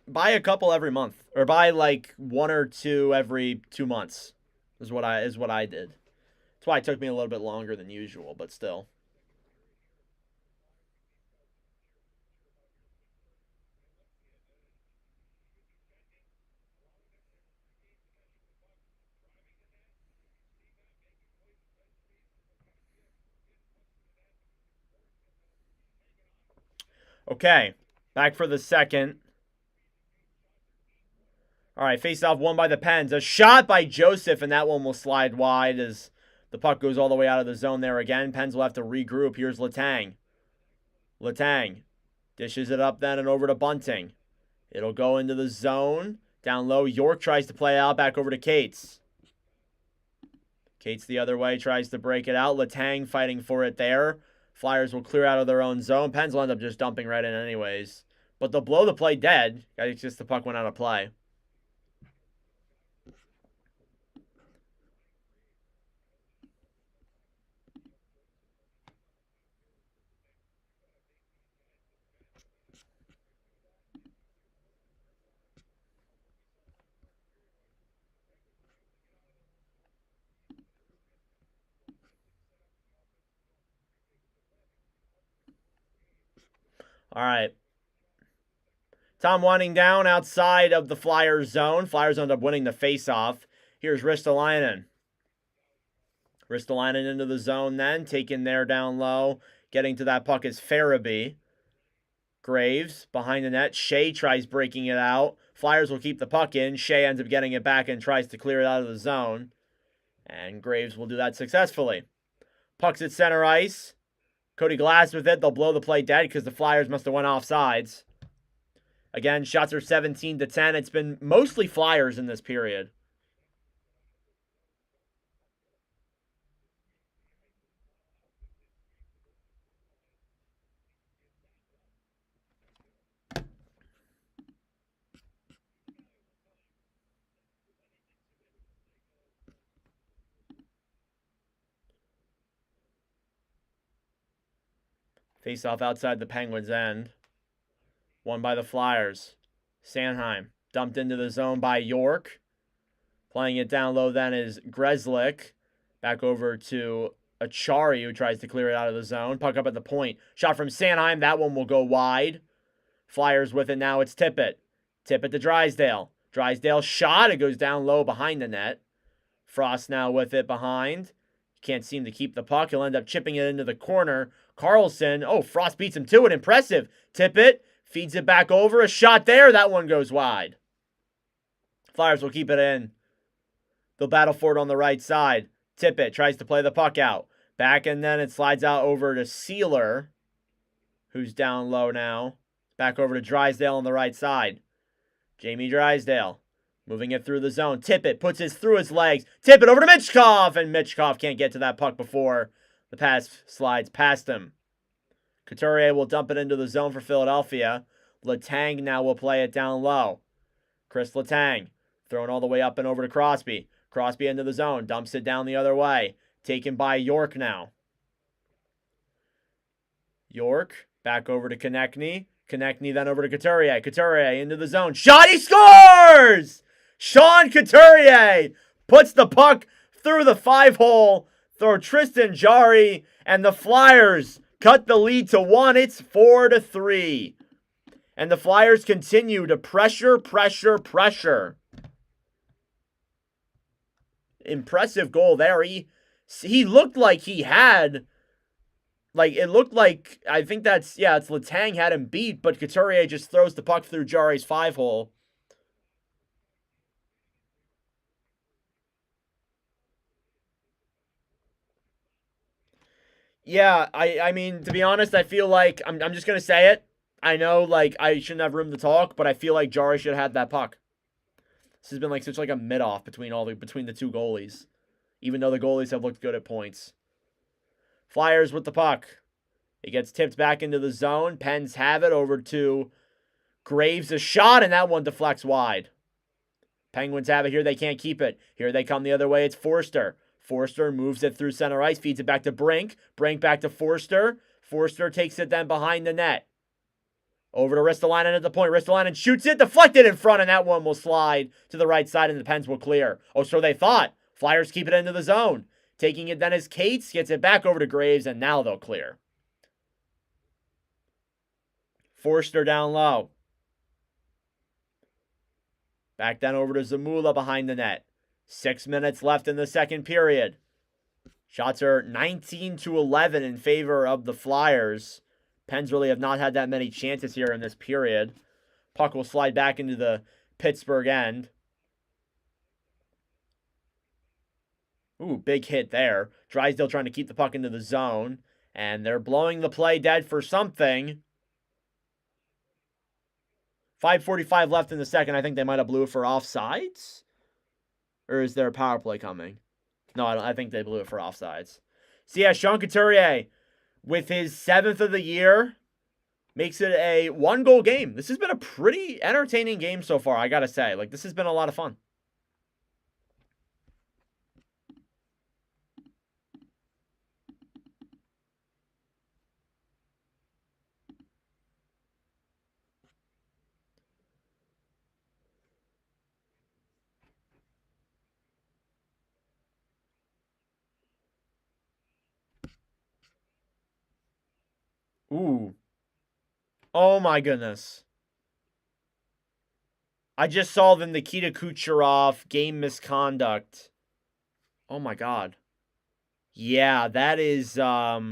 buy a couple every month, or buy like 1 or 2 every 2 months. Is what I did. That's why it took me a little bit longer than usual, but still. Okay, back for the second. All right, face-off won by the Pens. A shot by Joseph, and that one will slide wide as the puck goes all the way out of the zone there again. Pens will have to regroup. Here's Letang. Letang dishes it up then and over to Bunting. It'll go into the zone. Down low, York tries to play out. Back over to Cates. Cates the other way, tries to break it out. Letang fighting for it there. Flyers will clear out of their own zone. Pens will end up just dumping right in anyways. But they'll blow the play dead. It's just the puck went out of play. All right. Tom winding down outside of the Flyers zone. Flyers end up winning the faceoff. Here's Ristolainen. Ristolainen into the zone then, taken there down low. Getting to that puck is Farabee. Graves behind the net. Shea tries breaking it out. Flyers will keep the puck in. Shea ends up getting it back and tries to clear it out of the zone. And Graves will do that successfully. Puck's at center ice. Cody Glass with it. They'll blow the play dead because the Flyers must have went off sides. Again, shots are 17-10. It's been mostly Flyers in this period. Face off outside the Penguins' end. Won by the Flyers. Sanheim dumped into the zone by York. Playing it down low then is Grzelcyk. Back over to Achari, who tries to clear it out of the zone. Puck up at the point. Shot from Sanheim. That one will go wide. Flyers with it now. It's Tippett. Tippett to Drysdale. Drysdale shot. It goes down low behind the net. Frost now with it behind. Can't seem to keep the puck. He'll end up chipping it into the corner. Carlson. Oh, Frost beats him to it. Impressive. Tippett feeds it back over. A shot there. That one goes wide. Flyers will keep it in. They'll battle for it on the right side. Tippett tries to play the puck out. Back, and then it slides out over to Sealer, who's down low now. Back over to Drysdale on the right side. Jamie Drysdale moving it through the zone. Tippett puts it through his legs. Tippett over to Michkov, and Michkov can't get to that puck before the pass slides past him. Couturier will dump it into the zone for Philadelphia. Letang now will play it down low. Chris Letang throwing all the way up and over to Crosby. Crosby into the zone. Dumps it down the other way. Taken by York now. York back over to Konechny. Konechny then over to Couturier. Couturier into the zone. Shot! He scores! Sean Couturier puts the puck through the 5-hole. Throw Tristan Jarry, and the Flyers cut the lead to 1. It's 4-3. And the Flyers continue to pressure. Impressive goal there. He looked like he had, it looked like, I think it's Letang had him beat, but Couturier just throws the puck through Jarry's 5-hole. Yeah, I mean, to be honest, I feel like, I'm just going to say it. I know, I shouldn't have room to talk, but I feel like Jarry should have had that puck. This has been such a mid-off between the two goalies, even though the goalies have looked good at points. Flyers with the puck. It gets tipped back into the zone. Pens have it over to Graves. A shot, and that one deflects wide. Penguins have it here. They can't keep it. Here they come the other way. It's Forster. Forster moves it through center ice, feeds it back to Brink. Brink back to Forster. Forster takes it then behind the net. Over to Ristolainen at the point. Ristolainen shoots it, deflected in front, and that one will slide to the right side, and the Pens will clear. Oh, so they thought. Flyers keep it into the zone. Taking it then is Cates, gets it back over to Graves, and now they'll clear. Forster down low. Back then over to Zamula behind the net. 6 minutes left in the second period. Shots are 19-11 in favor of the Flyers. Pens really have not had that many chances here in this period. Puck will slide back into the Pittsburgh end. Ooh, big hit there. Drysdale trying to keep the puck into the zone. And they're blowing the play dead for something. 5:45 left in the second. I think they might have blew it for offsides. Or is there a power play coming? No, I think they blew it for offsides. So yeah, Sean Couturier, with his 7th of the year, makes it a 1-goal game. This has been a pretty entertaining game so far, I gotta say. This has been a lot of fun. Ooh. Oh my goodness. I just saw the Nikita Kucherov game misconduct. Oh my god. Yeah, that is not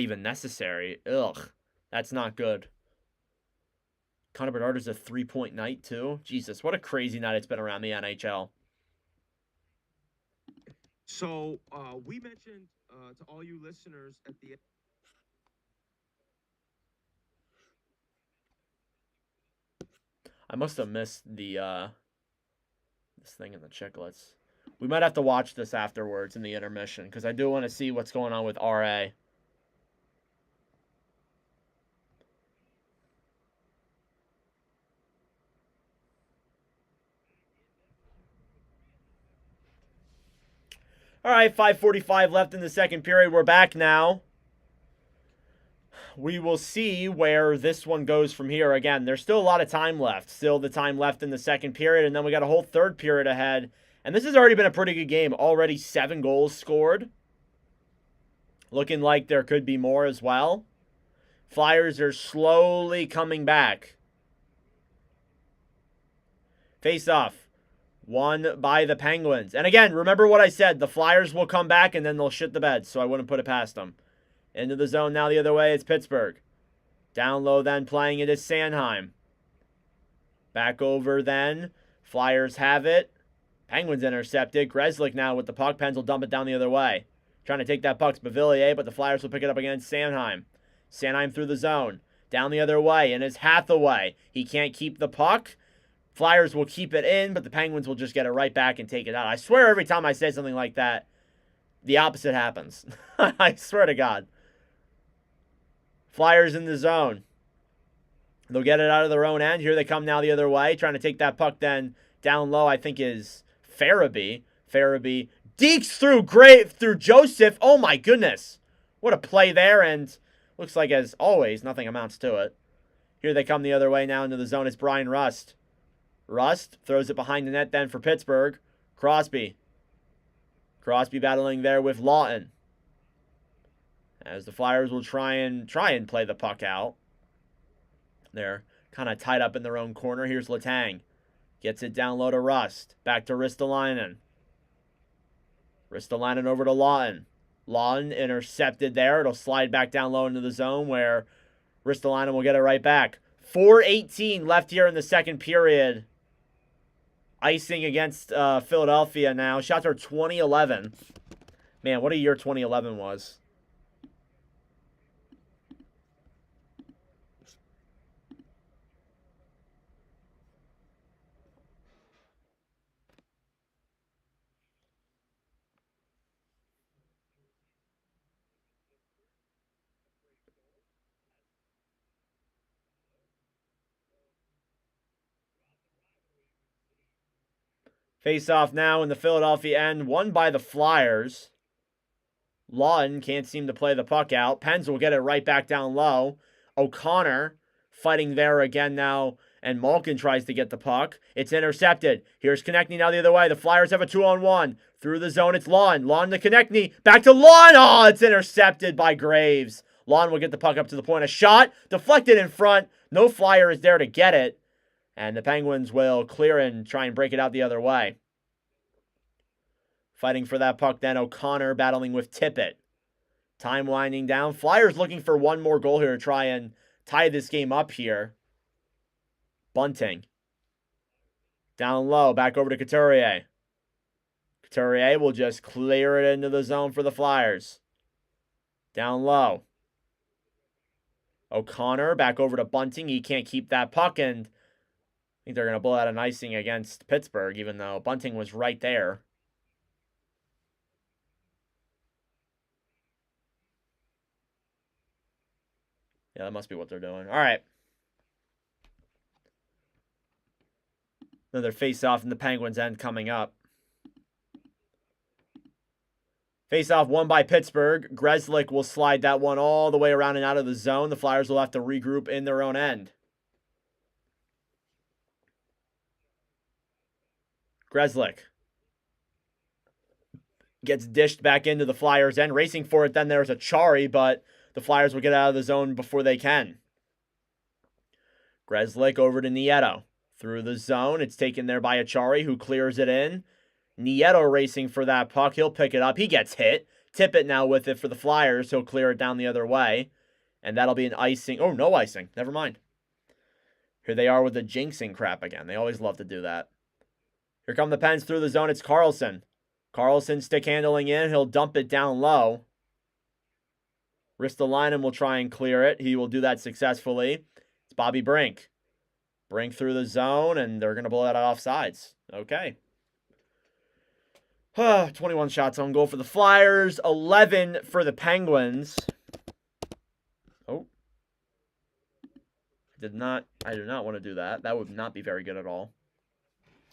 even necessary. Ugh. That's not good. Connor Bedard is a 3-point night too. Jesus, what a crazy night it's been around the NHL. So we mentioned to all you listeners at the I must have missed the this thing in the chicklets. We might have to watch this afterwards in the intermission because I do want to see what's going on with RA. All right, 5:45 left in the second period. We're back now. We will see where this one goes from here. Again, there's still a lot of time left. Still the time left in the second period, and then we got a whole third period ahead. And this has already been a pretty good game. Already 7 goals scored. Looking like there could be more as well. Flyers are slowly coming back. Face off. Won by the Penguins. And again, remember what I said. The Flyers will come back and then they'll shit the bed. So I wouldn't put it past them. Into the zone now the other way. It's Pittsburgh. Down low then playing it is Sanheim. Back over then. Flyers have it. Penguins intercepted. Grzelcyk now with the puck. Pens will dump it down the other way. Trying to take that puck. Bavillier, but the Flyers will pick it up against Sanheim. Sanheim through the zone. Down the other way. And it's Hathaway. He can't keep the puck. Flyers will keep it in, but the Penguins will just get it right back and take it out. I swear every time I say something like that, the opposite happens. I swear to God. Flyers in the zone. They'll get it out of their own end. Here they come now the other way. Trying to take that puck then down low, I think is Farabee. Farabee dekes through Joseph. Oh my goodness. What a play there, and looks like, as always, nothing amounts to it. Here they come the other way now into the zone. It's Brian Rust. Rust throws it behind the net then for Pittsburgh. Crosby. Crosby battling there with Lawton. As the Flyers will try and play the puck out. They're kind of tied up in their own corner. Here's Letang. Gets it down low to Rust. Back to Ristolainen. Ristolainen over to Lawton. Lawton intercepted there. It'll slide back down low into the zone where Ristolainen will get it right back. 4:18 left here in the second period. Icing against Philadelphia now. Shots are 2011. Man, what a year 2011 was. Face off now in the Philadelphia end. Won by the Flyers. Lawton can't seem to play the puck out. Pens will get it right back down low. O'Connor fighting there again now. And Malkin tries to get the puck. It's intercepted. Here's Konechny now the other way. The Flyers have a 2-on-1. Through the zone, it's Lawton. Lawton to Konechny. Back to Lawton. Oh, it's intercepted by Graves. Lawton will get the puck up to the point. A shot. Deflected in front. No Flyer is there to get it. And the Penguins will clear and try and break it out the other way. Fighting for that puck then, O'Connor battling with Tippett. Time winding down. Flyers looking for one more goal here to try and tie this game up here. Bunting. Down low, back over to Couturier. Couturier will just clear it into the zone for the Flyers. Down low. O'Connor back over to Bunting. He can't keep that puck, and I think they're going to blow out an icing against Pittsburgh, even though Bunting was right there. Yeah, that must be what they're doing. All right. Another face-off in the Penguins' end coming up. Face-off won by Pittsburgh. Grzelcyk will slide that one all the way around and out of the zone. The Flyers will have to regroup in their own end. Grzelcyk gets dished back into the Flyers' end. Racing for it then there's Achari, but the Flyers will get out of the zone before they can. Grzelcyk over to Nieto. Through the zone. It's taken there by Achari, who clears it in. Nieto racing for that puck. He'll pick it up. He gets hit. Tippett now with it for the Flyers. He'll clear it down the other way. And that'll be an icing. Oh, no icing. Never mind. Here they are with the jinxing crap again. They always love to do that. Here come the Pens through the zone. It's Karlsson. Karlsson stick handling in. He'll dump it down low. Ristolainen will try and clear it. He will do that successfully. It's Bobby Brink. Brink through the zone, and they're going to blow that off sides. Okay. 21 shots on goal for the Flyers. 11 for the Penguins. Oh. I do not want to do that. That would not be very good at all.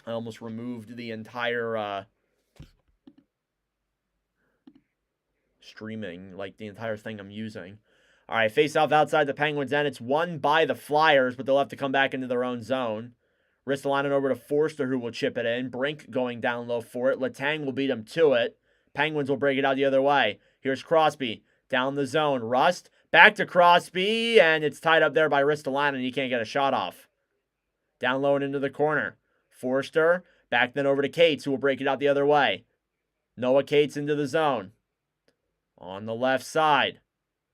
I almost removed the entire streaming, like the entire thing I'm using. All right, face-off outside the Penguins' end. It's won by the Flyers, but they'll have to come back into their own zone. Ristolainen over to Forster, who will chip it in. Brink going down low for it. Letang will beat him to it. Penguins will break it out the other way. Here's Crosby down the zone. Rust back to Crosby, and it's tied up there by Ristolainen. He can't get a shot off. Down low and into the corner. Forster back then over to Cates, who will break it out the other way. Noah Cates into the zone. On the left side.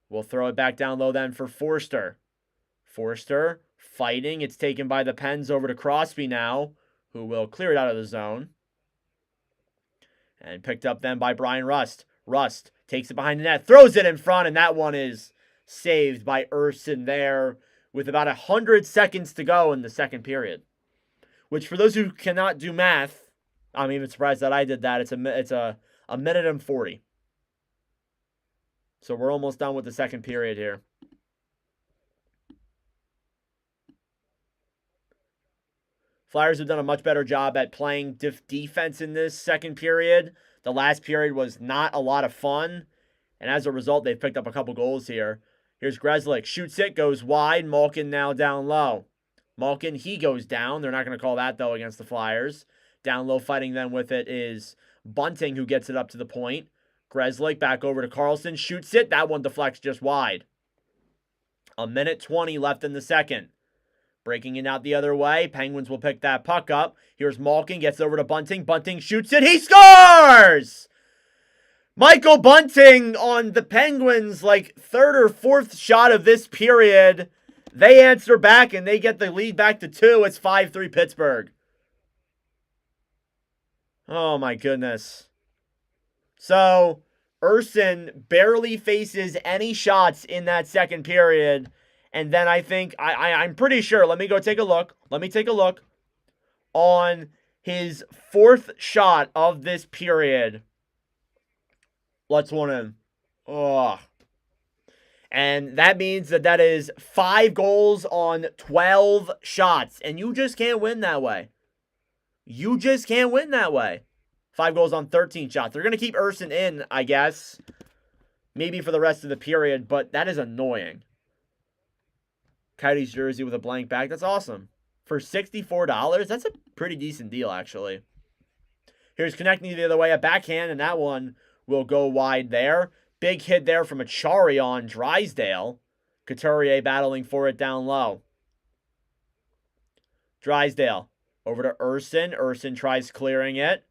We'll throw it back down low then for Forster. Forster fighting. It's taken by the Pens over to Crosby now, who will clear it out of the zone. And picked up then by Brian Rust. Rust takes it behind the net, throws it in front, and that one is saved by Urson there with about 100 seconds to go in the second period. Which, for those who cannot do math, I'm even surprised that I did that. It's a minute and 40. So we're almost done with the second period here. Flyers have done a much better job at playing defense in this second period. The last period was not a lot of fun. And as a result, they've picked up a couple goals here. Here's Grzelcyk. Shoots it, goes wide. Malkin now down low. Malkin, he goes down. They're not going to call that, though, against the Flyers. Down low fighting then with it is Bunting, who gets it up to the point. Grzelcyk back over to Karlsson. Shoots it. That one deflects just wide. 1:20 left in the second. Breaking it out the other way. Penguins will pick that puck up. Here's Malkin. Gets over to Bunting. Bunting shoots it. He scores! Michael Bunting on the Penguins' third or fourth shot of this period. They answer back and they get the lead back to 2. It's 5-3 Pittsburgh. Oh my goodness. So, Urson barely faces any shots in that second period. And then I think, I'm pretty sure, let me go take a look. Let me take a look on his fourth shot of this period. Let's one in. Oh. And that means that is 5 goals on 12 shots. And you just can't win that way. You just can't win that way. 5 goals on 13 shots. They're going to keep Urson in, I guess. Maybe for the rest of the period, but that is annoying. Coyotes jersey with a blank back. That's awesome. For $64, that's a pretty decent deal, actually. Here's connecting the other way, a backhand, and that one will go wide there. Big hit there from Achari on Drysdale. Couturier battling for it down low. Drysdale over to Urson. Urson tries clearing it.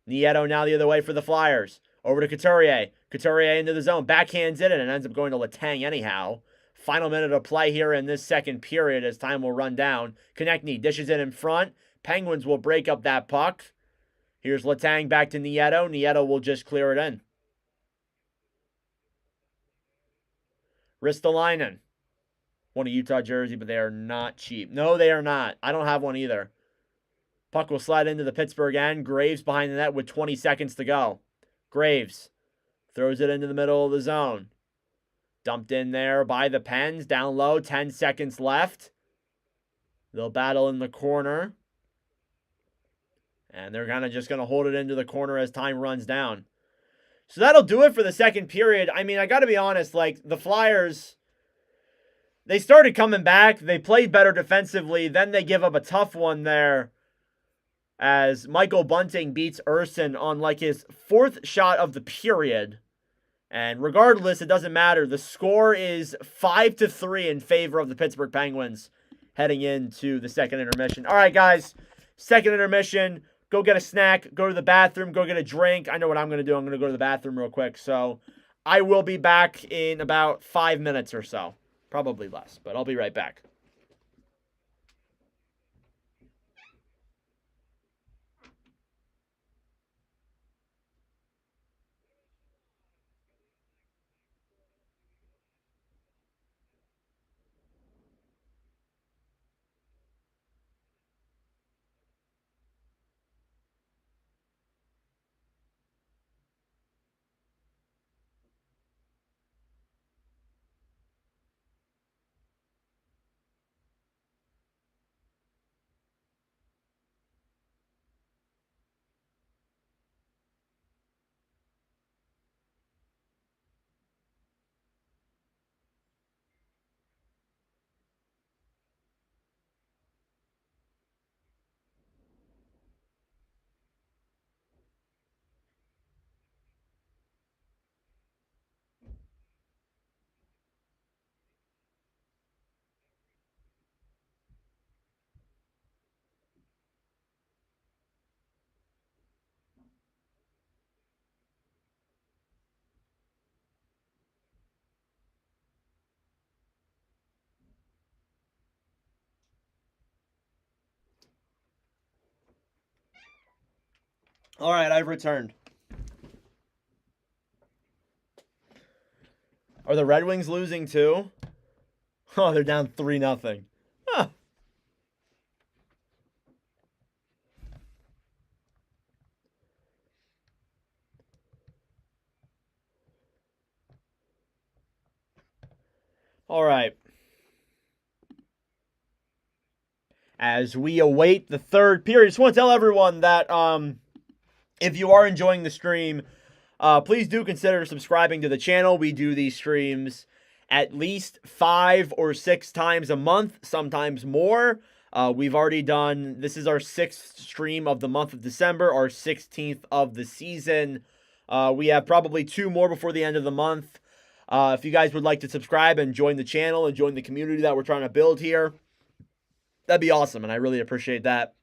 Nieto now the other way for the Flyers. Over to Couturier. Couturier into the zone. Backhands it, and it ends up going to Letang anyhow. Final minute of play here in this second period as time will run down. Konechny dishes it in front. Penguins will break up that puck. Here's Letang back to Nieto. Nieto will just clear it in. Ristolainen. Want a Utah jersey, but they are not cheap. No, they are not. I don't have one either. Puck will slide into the Pittsburgh end. Graves behind the net with 20 seconds to go. Graves throws it into the middle of the zone. Dumped in there by the Pens. Down low, 10 seconds left. They'll battle in the corner. And they're kind of just going to hold it into the corner as time runs down. So that'll do it for the second period. I mean, I got to be honest, the Flyers, they started coming back. They played better defensively. Then they give up a tough one there as Michael Bunting beats Urson on his fourth shot of the period. And regardless, it doesn't matter. The score is 5-3 in favor of the Pittsburgh Penguins heading into the second intermission. All right, guys. Second intermission. Go get a snack. Go to the bathroom. Go get a drink. I know what I'm going to do. I'm going to go to the bathroom real quick. So I will be back in about 5 minutes or so. Probably less, but I'll be right back. All right, I've returned. Are the Red Wings losing too? Oh, they're down 3-0. Huh. All right. As we await the third period, just want to tell everyone that if you are enjoying the stream, please do consider subscribing to the channel. We do these streams at least 5 or 6 times a month, sometimes more. We've already done, this is our 6th stream of the month of December, our 16th of the season. We have probably 2 more before the end of the month. If you guys would like to subscribe and join the channel and join the community that we're trying to build here, that'd be awesome, and I really appreciate that.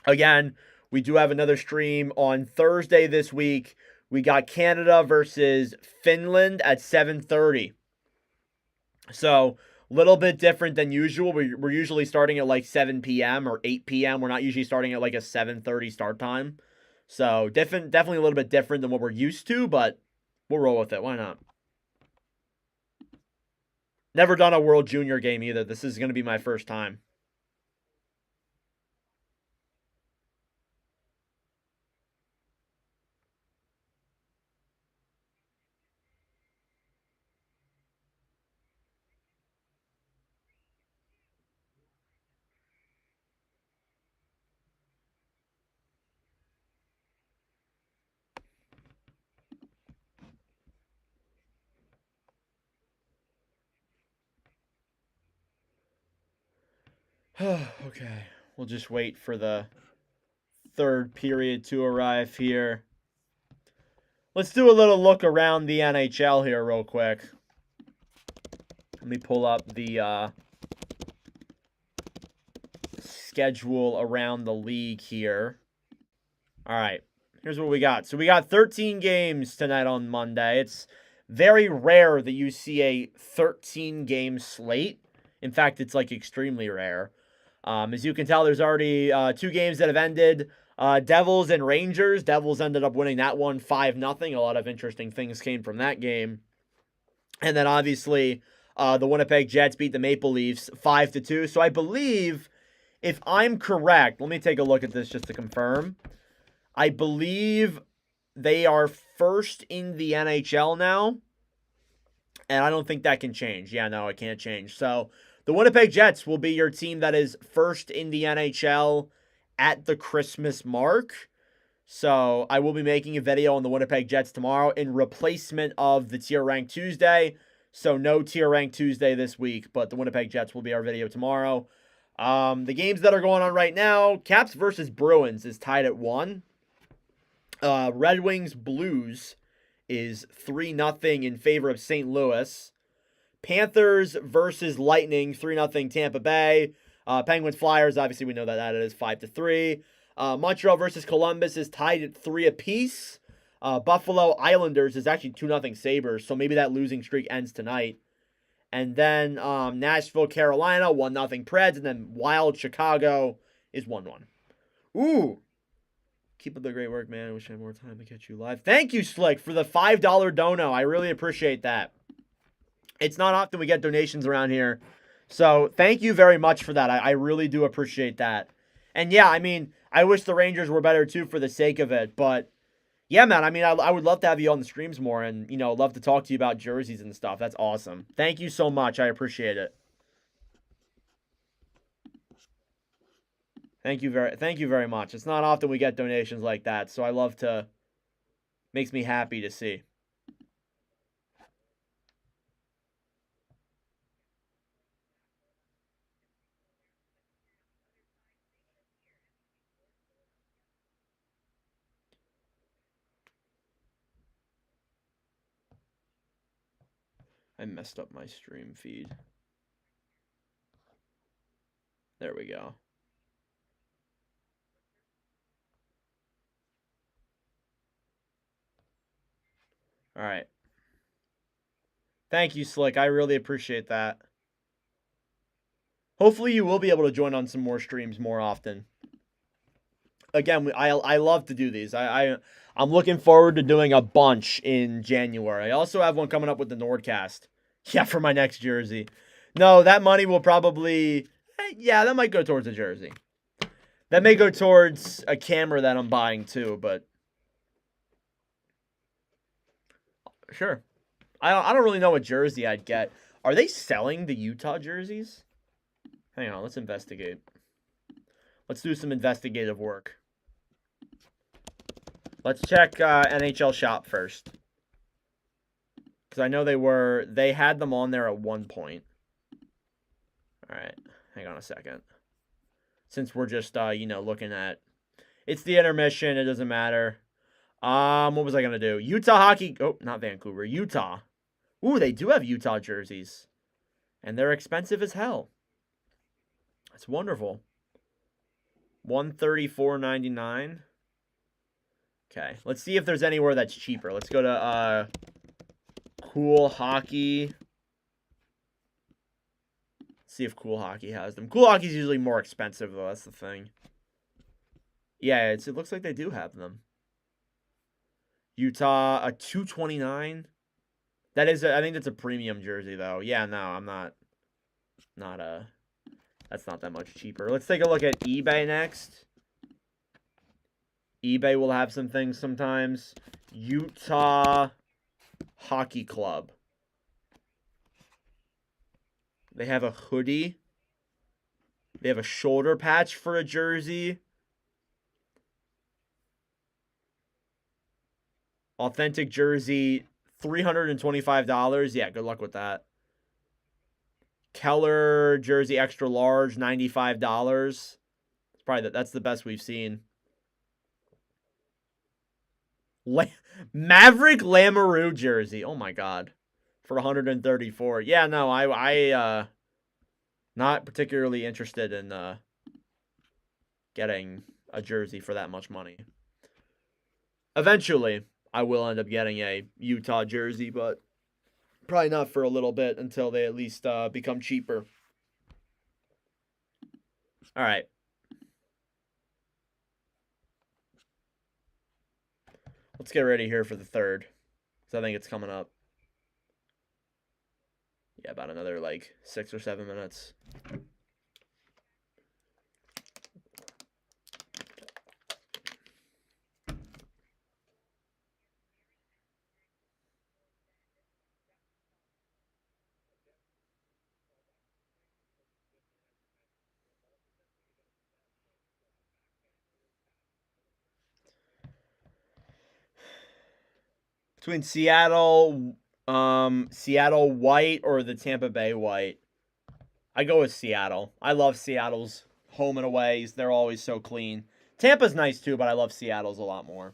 Again, we do have another stream on Thursday this week. We got Canada versus Finland at 7:30. So, a little bit different than usual. We're usually starting at like 7 p.m. or 8 p.m. We're not usually starting at like a 7:30 start time. So, definitely a little bit different than what we're used to, but we'll roll with it. Why not? Never done a World Junior game either. This is going to be my first time. Okay, we'll just wait for the third period to arrive here. Let's do a little look around the NHL here real quick. Let me pull up the schedule around the league here. All right, here's what we got. So we got 13 games tonight on Monday. It's very rare that you see a 13-game slate. In fact, it's like extremely rare. As you can tell, there's already 2 games that have ended. Devils and Rangers. Devils ended up winning that one 5-0. A lot of interesting things came from that game. And then obviously the Winnipeg Jets beat the Maple Leafs 5-2. So I believe, if I'm correct, let me take a look at this just to confirm. I believe they are first in the NHL now. And I don't think that can change. Yeah, no, it can't change. So the Winnipeg Jets will be your team that is first in the NHL at the Christmas mark. So I will be making a video on the Winnipeg Jets tomorrow in replacement of the Tier Rank Tuesday. So no Tier Rank Tuesday this week, but the Winnipeg Jets will be our video tomorrow. The games that are going on right now, Caps versus Bruins is tied at 1. Red Wings Blues is 3-0 in favor of St. Louis. Panthers versus Lightning, 3-0 Tampa Bay. Penguins Flyers, obviously we know that it is 5-3. Montreal versus Columbus is tied at 3 apiece. Buffalo Islanders is actually 2-0 Sabres, so maybe that losing streak ends tonight. And then Nashville Carolina, 1-0 Preds, and then Wild Chicago is 1-1. Ooh. Keep up the great work, man. I wish I had more time to catch you live. Thank you, Slick, for the $5 dono. I really appreciate that. It's not often we get donations around here. So thank you very much for that. I really do appreciate that. And yeah, I mean, I wish the Rangers were better too for the sake of it. But yeah, man, I mean, I would love to have you on the streams more and, you know, love to talk to you about jerseys and stuff. That's awesome. Thank you so much. I appreciate it. Thank you very much. It's not often we get donations like that, so I love to, makes me happy to see. I messed up my stream feed. There we go. All right. Thank you, Slick. I really appreciate that. Hopefully you will be able to join on some more streams more often. Again, I love to do these. I'm looking forward to doing a bunch in January. I also have one coming up with the Nordcast. Yeah, for my next jersey. No, that money will probably... Yeah, that might go towards a jersey. That may go towards a camera that I'm buying too, but... Sure. I don't really know what jersey I'd get. Are they selling the Utah jerseys? Hang on, let's investigate. Let's do some investigative work. Let's check NHL Shop first. Because I know they had them on there at one point. Alright, hang on a second. Since we're just, looking at... It's the intermission, it doesn't matter. What was I going to do? Utah hockey... Oh, not Vancouver. Utah. Ooh, they do have Utah jerseys. And they're expensive as hell. That's wonderful. $134.99. Okay, let's see if there's anywhere that's cheaper. Let's go to Cool Hockey. See if Cool Hockey has them. Cool Hockey's usually more expensive, though. That's the thing. Yeah, it looks like they do have them. Utah, a $229. That is, I think that's a premium jersey, though. Yeah, no, I'm not that's not that much cheaper. Let's take a look at eBay next. eBay will have some things sometimes. Utah Hockey Club. They have a hoodie. They have a shoulder patch for a jersey. Authentic jersey, $325. Yeah, good luck with that. Keller jersey extra large, $95. That's the best we've seen. Maverick Lamoureux jersey. Oh my god. For $134. Yeah, no, I not particularly interested in getting a jersey for that much money. Eventually, I will end up getting a Utah jersey, but probably not for a little bit until they at least become cheaper. All right. Let's get ready here for the third, because I think it's coming up. Yeah, about another, 6 or 7 minutes. Between Seattle white or the Tampa Bay white. I go with Seattle. I love Seattle's home and aways. They're always so clean. Tampa's nice too, but I love Seattle's a lot more.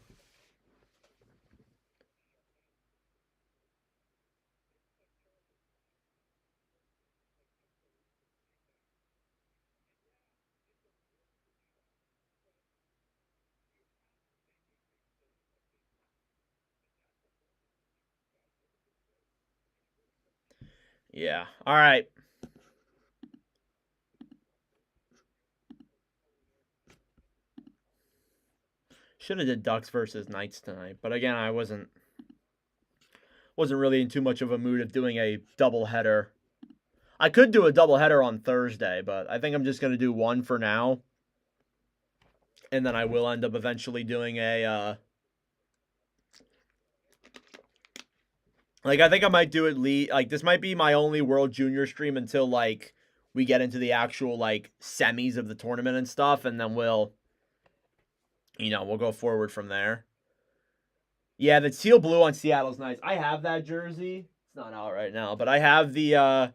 Yeah. All right. Should have did Ducks versus Knights tonight, but again, I wasn't really in too much of a mood of doing a doubleheader. I could do a doubleheader on Thursday, but I think I'm just gonna do one for now, and then I will end up eventually doing a. I think I might do it. Like this might be my only World Junior stream until like we get into the actual like semis of the tournament and stuff, and then we'll go forward from there. Yeah, the teal blue on Seattle's nice. I have that jersey. It's not out right now, but I have the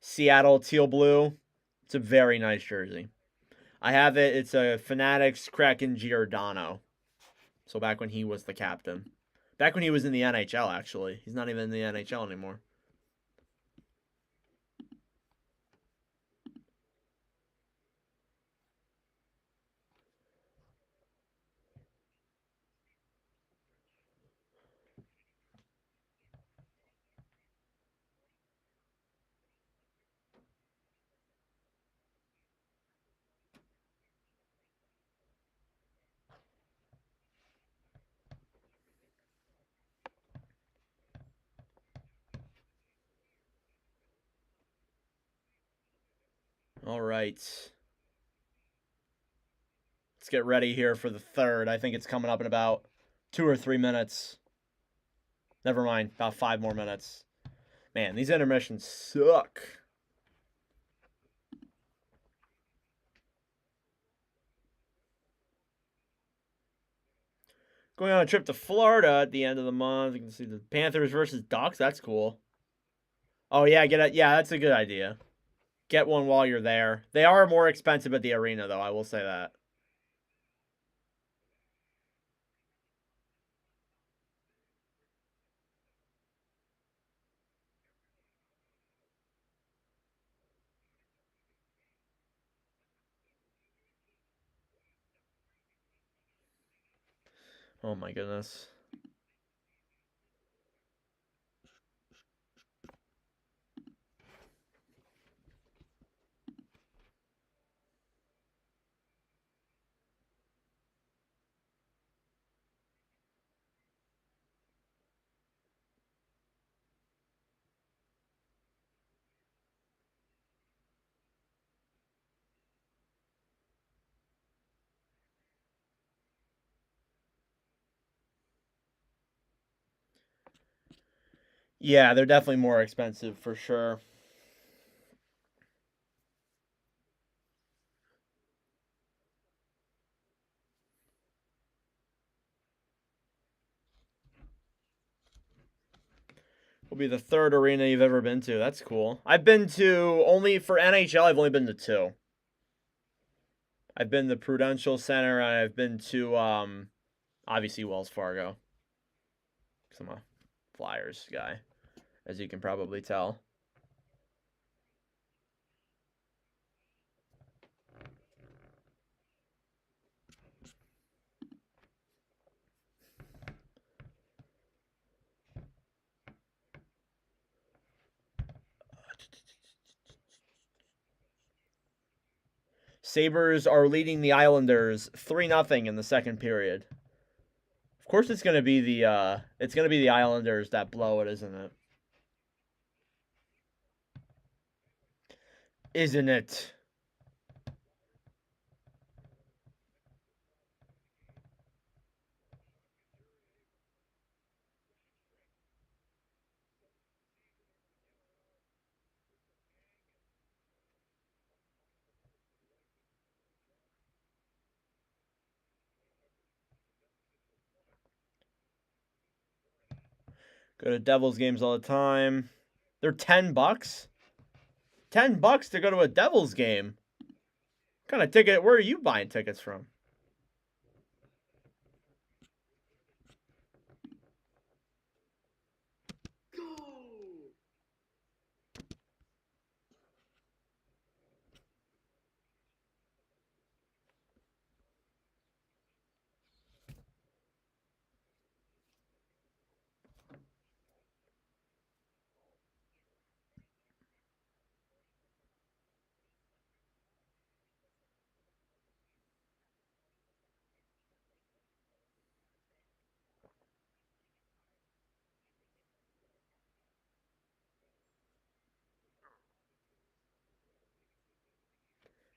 Seattle teal blue. It's a very nice jersey. I have it. It's a Fanatics Kraken Giordano. So back when he was the captain. Back when he was in the NHL, actually. He's not even in the NHL anymore. All right. Let's get ready here for the third. I think it's coming up in about 2 or 3 minutes. Never mind, about 5 more minutes. Man, these intermissions suck. Going on a trip to Florida at the end of the month. You can see the Panthers versus Ducks. That's cool. Oh, yeah, yeah, that's a good idea. Get one while you're there. They are more expensive at the arena, though. I will say that. Oh, my goodness. Yeah, they're definitely more expensive for sure. Will be the third arena you've ever been to. That's cool. I've been to only for NHL. I've only been to 2. I've been to Prudential Center and I've been to obviously Wells Fargo. Cause I'm a Flyers guy, as you can probably tell. Sabres are leading the Islanders 3-0 in the second period. Of course it's gonna be the Islanders that blow it, isn't it? Isn't it? Go to Devils games all the time. They're $10. $10 to go to a Devils game. What kind of ticket? Where are you buying tickets from?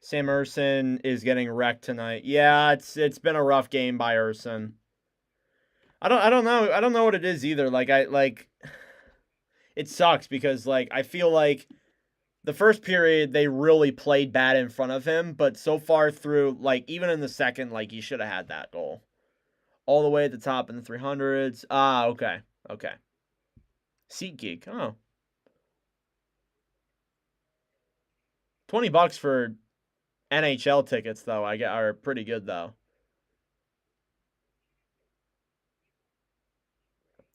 Sam Urson is getting wrecked tonight. Yeah, it's been a rough game by Urson. I don't know what it is either. It sucks because I feel like the first period they really played bad in front of him, but so far through even in the second, he should have had that goal. All the way at the top in the 300s. Ah, okay. Okay. SeatGeek. Oh. $20 for NHL tickets though, are pretty good though.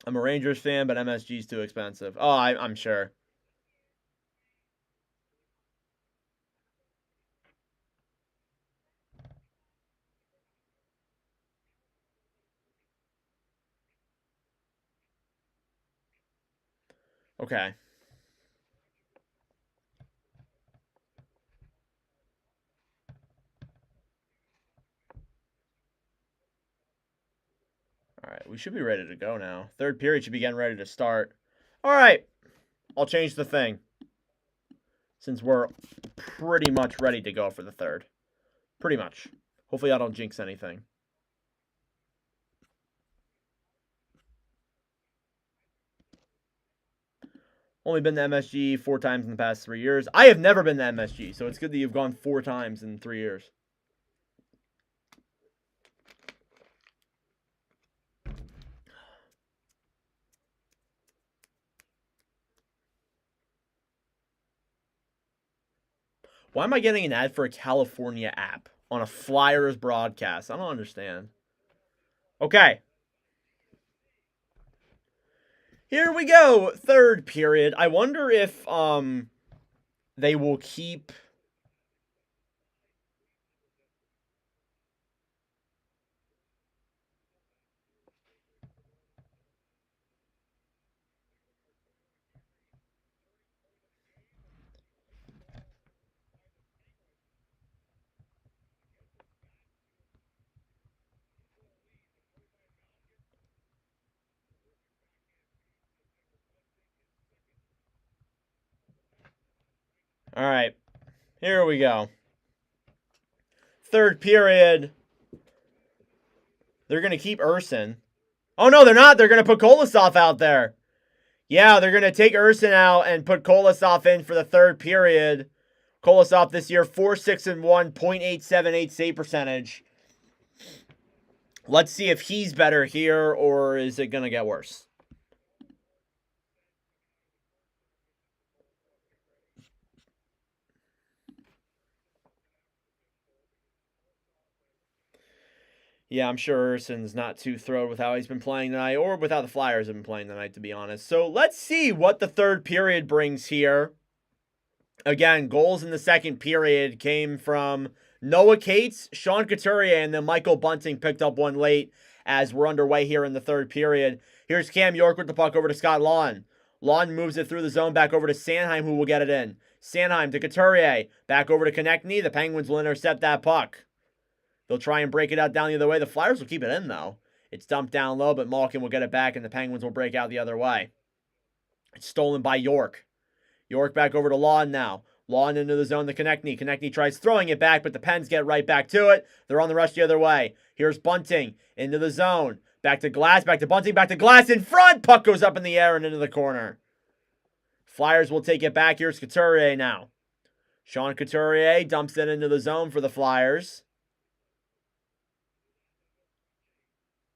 I'm a Rangers fan, but MSG's too expensive. Oh, I'm sure. Okay. All right, we should be ready to go now. Third period should be getting ready to start. All right, I'll change the thing since we're pretty much ready to go for the third. Pretty much. Hopefully I don't jinx anything. Only been to MSG 4 times in the past 3 years. I have never been to MSG, so it's good that you've gone 4 times in 3 years. Why am I getting an ad for a California app on a Flyers broadcast? I don't understand. Okay. Here we go. Third period. I wonder if they will keep All right. Here we go. Third period. They're going to keep Urson. Oh, no, they're not. They're going to put Kolosov out there. Yeah, they're going to take Urson out and put Kolosov in for the third period. Kolosov this year, 4-6-1, .878 save percentage. Let's see if he's better here or is it going to get worse. Yeah, I'm sure Urson's not too thrilled with how he's been playing tonight or with how the Flyers have been playing tonight, to be honest. So let's see what the third period brings here. Again, goals in the second period came from Noah Cates, Sean Couturier, and then Michael Bunting picked up one late as we're underway here in the third period. Here's Cam York with the puck over to Scott Lawn. Lawn moves it through the zone back over to Sanheim, who will get it in. Sanheim to Couturier. Back over to Konechny. The Penguins will intercept that puck. They'll try and break it out down the other way. The Flyers will keep it in, though. It's dumped down low, but Malkin will get it back, and the Penguins will break out the other way. It's stolen by York. York back over to Lawn now. Lawn into the zone to Konechny. Konechny tries throwing it back, but the Pens get right back to it. They're on the rush the other way. Here's Bunting into the zone. Back to Glass, back to Bunting, back to Glass in front. Puck goes up in the air and into the corner. Flyers will take it back. Here's Couturier now. Sean Couturier dumps it into the zone for the Flyers.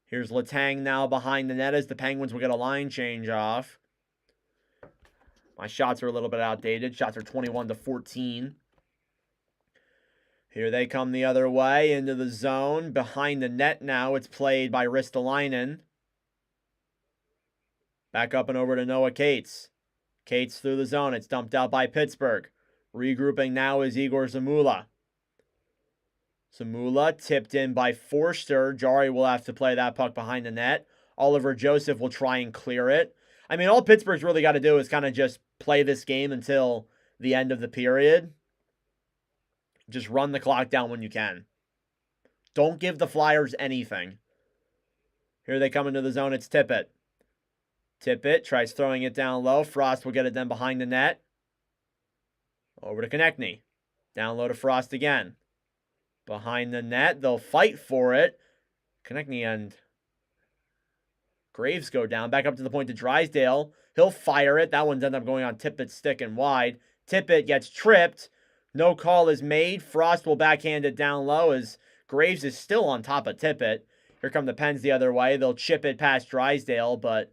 Here's Letang now behind the net as the Penguins will get a line change off. My shots are a little bit outdated. Shots are 21-14. Here they come the other way into the zone. Behind the net now. It's played by Ristolainen. Back up and over to Noah Cates. Cates through the zone. It's dumped out by Pittsburgh. Regrouping now is Igor Zamula. Zamula tipped in by Forster. Jari will have to play that puck behind the net. Oliver Joseph will try and clear it. I mean, all Pittsburgh's really got to do is kind of just play this game until the end of the period. Just run the clock down when you can. Don't give the Flyers anything. Here they come into the zone. It's Tippett. Tippett tries throwing it down low. Frost will get it then behind the net. Over to Konechny. Down low to Frost again. Behind the net. They'll fight for it. Konechny and Graves go down. Back up to the point to Drysdale. He'll fire it. That one's ended up going on Tippett's stick and wide. Tippett gets tripped. No call is made. Frost will backhand it down low as Graves is still on top of Tippett. Here come the Pens the other way. They'll chip it past Drysdale, but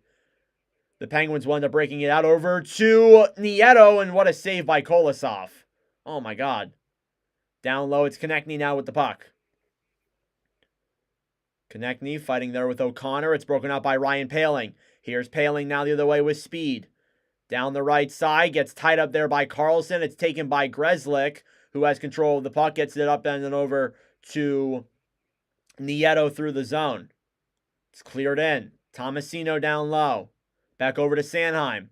the Penguins will end up breaking it out over to Nieto, and what a save by Kolosov. Oh my god. Down low, it's Konechny now with the puck. Konechny fighting there with O'Connor. It's broken out by Ryan Poehling. Here's Poehling now the other way with speed. Down the right side, gets tied up there by Carlson. It's taken by Grzelcyk, who has control of the puck. Gets it up and then over to Nieto through the zone. It's cleared in. Tomasino down low. Back over to Sanheim.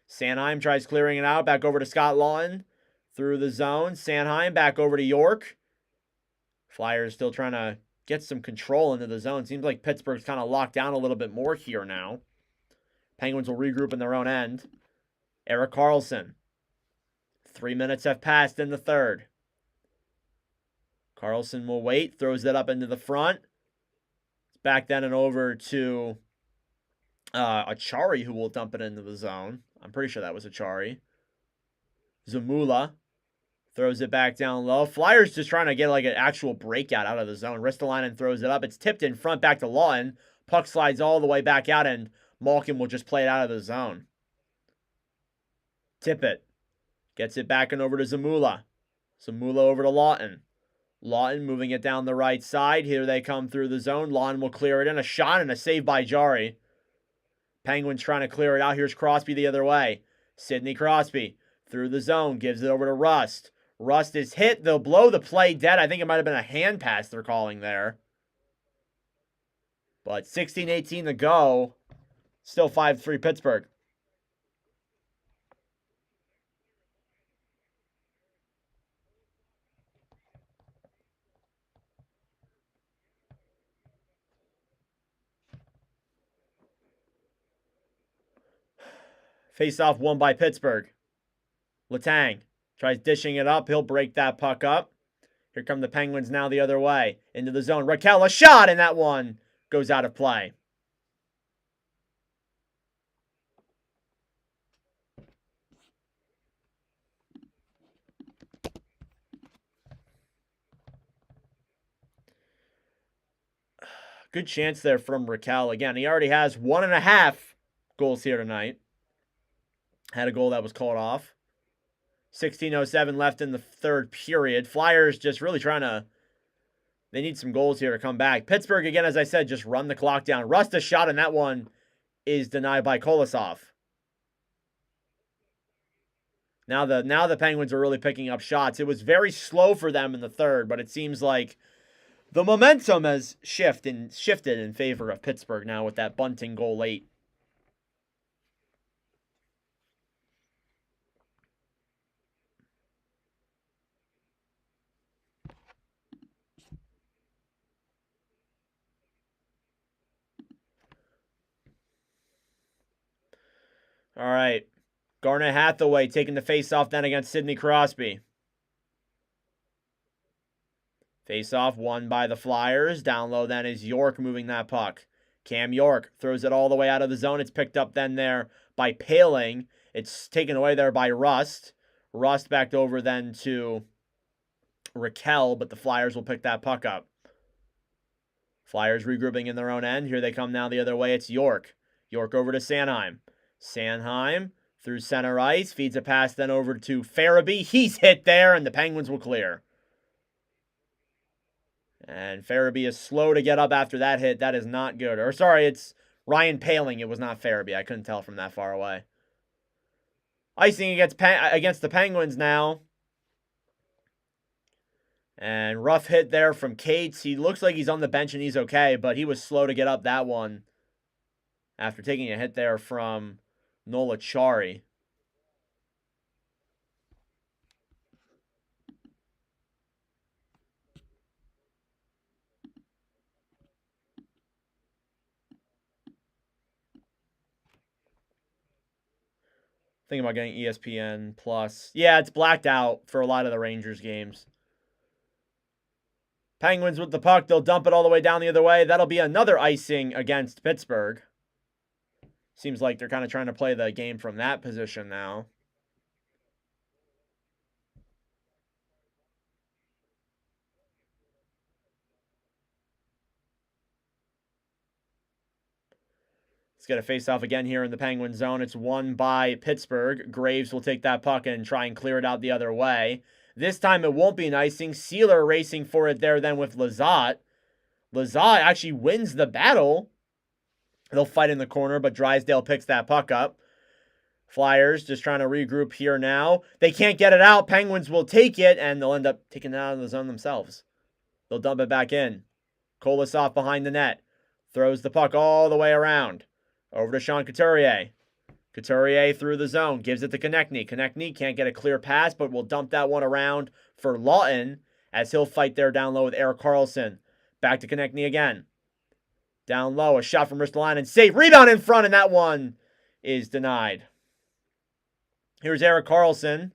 Sanheim tries clearing it out. Back over to Scott Lawton. Through the zone. Sanheim back over to York. Flyers still trying to get some control into the zone. Seems like Pittsburgh's kind of locked down a little bit more here now. Penguins will regroup in their own end. Erik Karlsson. 3 minutes have passed in the third. Karlsson will wait. Throws it up into the front. It's back then and over to Achari, who will dump it into the zone. I'm pretty sure that was Achari. Zamula throws it back down low. Flyers just trying to get like an actual breakout out of the zone. Ristolainen throws it up. It's tipped in front back to Lawton. Puck slides all the way back out, and Malkin will just play it out of the zone. Tippett gets it back and over to Zamula. Zamula over to Lawton. Lawton moving it down the right side. Here they come through the zone. Lawton will clear it in. A shot and a save by Jari. Penguins trying to clear it out. Here's Crosby the other way. Sidney Crosby through the zone. Gives it over to Rust. Rust is hit. They'll blow the play dead. I think it might have been a hand pass they're calling there. But 16-18 to go. Still 5-3 Pittsburgh. Face-off won by Pittsburgh. Letang tries dishing it up. He'll break that puck up. Here come the Penguins now the other way. Into the zone. Raquel, a shot, and that one goes out of play. Good chance there from Raquel. Again, he already has 1.5 goals here tonight. Had a goal that was called off. 16:07 left in the third period. Flyers just really trying to... They need some goals here to come back. Pittsburgh, again, as I said, just run the clock down. Rust a shot, and that one is denied by Kolosov. Now the Penguins are really picking up shots. It was very slow for them in the third, but it seems like the momentum has shifted in favor of Pittsburgh now with that Bunting goal late. All right. Garnet Hathaway taking the face-off then against Sidney Crosby. Face-off won by the Flyers. Down low then is York moving that puck. Cam York throws it all the way out of the zone. It's picked up then there by Poehling. It's taken away there by Rust. Rust backed over then to Raquel, but the Flyers will pick that puck up. Flyers regrouping in their own end. Here they come now the other way. It's York. York over to Sanheim. Sanheim through center ice. Feeds a pass then over to Farabee. He's hit there, and the Penguins will clear. And Farabee is slow to get up after that hit. That is not good. Or sorry, it's Ryan Poehling. It was not Farabee. I couldn't tell from that far away. Icing against the Penguins now. And rough hit there from Cates. He looks like he's on the bench and he's okay, but he was slow to get up that one after taking a hit there from Nola Chari. Thinking about getting ESPN Plus. Yeah, it's blacked out for a lot of the Rangers games. Penguins with the puck. They'll dump it all the way down the other way. That'll be another icing against Pittsburgh. Seems like they're kind of trying to play the game from that position now. Let's get a face-off again here in the Penguin zone. It's won by Pittsburgh. Graves will take that puck and try and clear it out the other way. This time it won't be an icing. Sealer racing for it there then with Lizotte. Lizotte actually wins the battle. They'll fight in the corner, but Drysdale picks that puck up. Flyers just trying to regroup here now. They can't get it out. Penguins will take it, and they'll end up taking it out of the zone themselves. They'll dump it back in. Kolosov behind the net. Throws the puck all the way around. Over to Sean Couturier. Couturier through the zone. Gives it to Konechny. Konechny can't get a clear pass, but will dump that one around for Lawton as he'll fight there down low with Erik Karlsson. Back to Konechny again. Down low. A shot from Ristolainen. Save. Rebound in front, and that one is denied. Here's Erik Karlsson.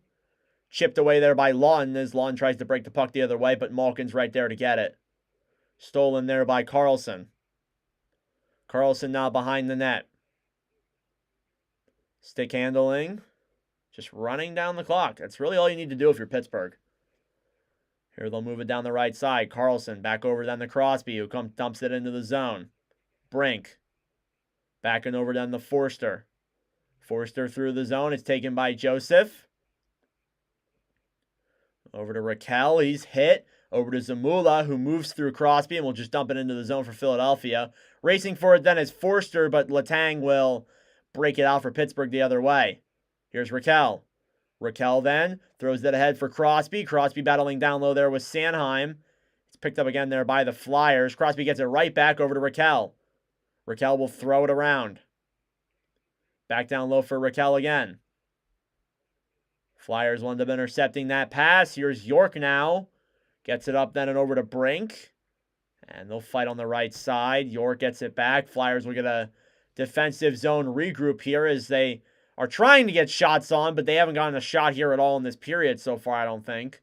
Chipped away there by Lawton as Lawton tries to break the puck the other way, but Malkin's right there to get it. Stolen there by Karlsson. Karlsson now behind the net. Stick handling. Just running down the clock. That's really all you need to do if you're Pittsburgh. Here they'll move it down the right side. Karlsson back over then to Crosby, who dumps it into the zone. Brink. Backing over then to Forster. Forster through the zone. It's taken by Joseph. Over to Raquel. He's hit. Over to Zamula, who moves through Crosby and will just dump it into the zone for Philadelphia. Racing for it then is Forster, but Letang will break it out for Pittsburgh the other way. Here's Raquel. Raquel then throws that ahead for Crosby. Crosby battling down low there with Sanheim. It's picked up again there by the Flyers. Crosby gets it right back over to Raquel. Raquel will throw it around. Back down low for Raquel again. Flyers will end up intercepting that pass. Here's York now. Gets it up then and over to Brink. And they'll fight on the right side. York gets it back. Flyers will get a defensive zone regroup here as they are trying to get shots on, but they haven't gotten a shot here at all in this period so far, I don't think.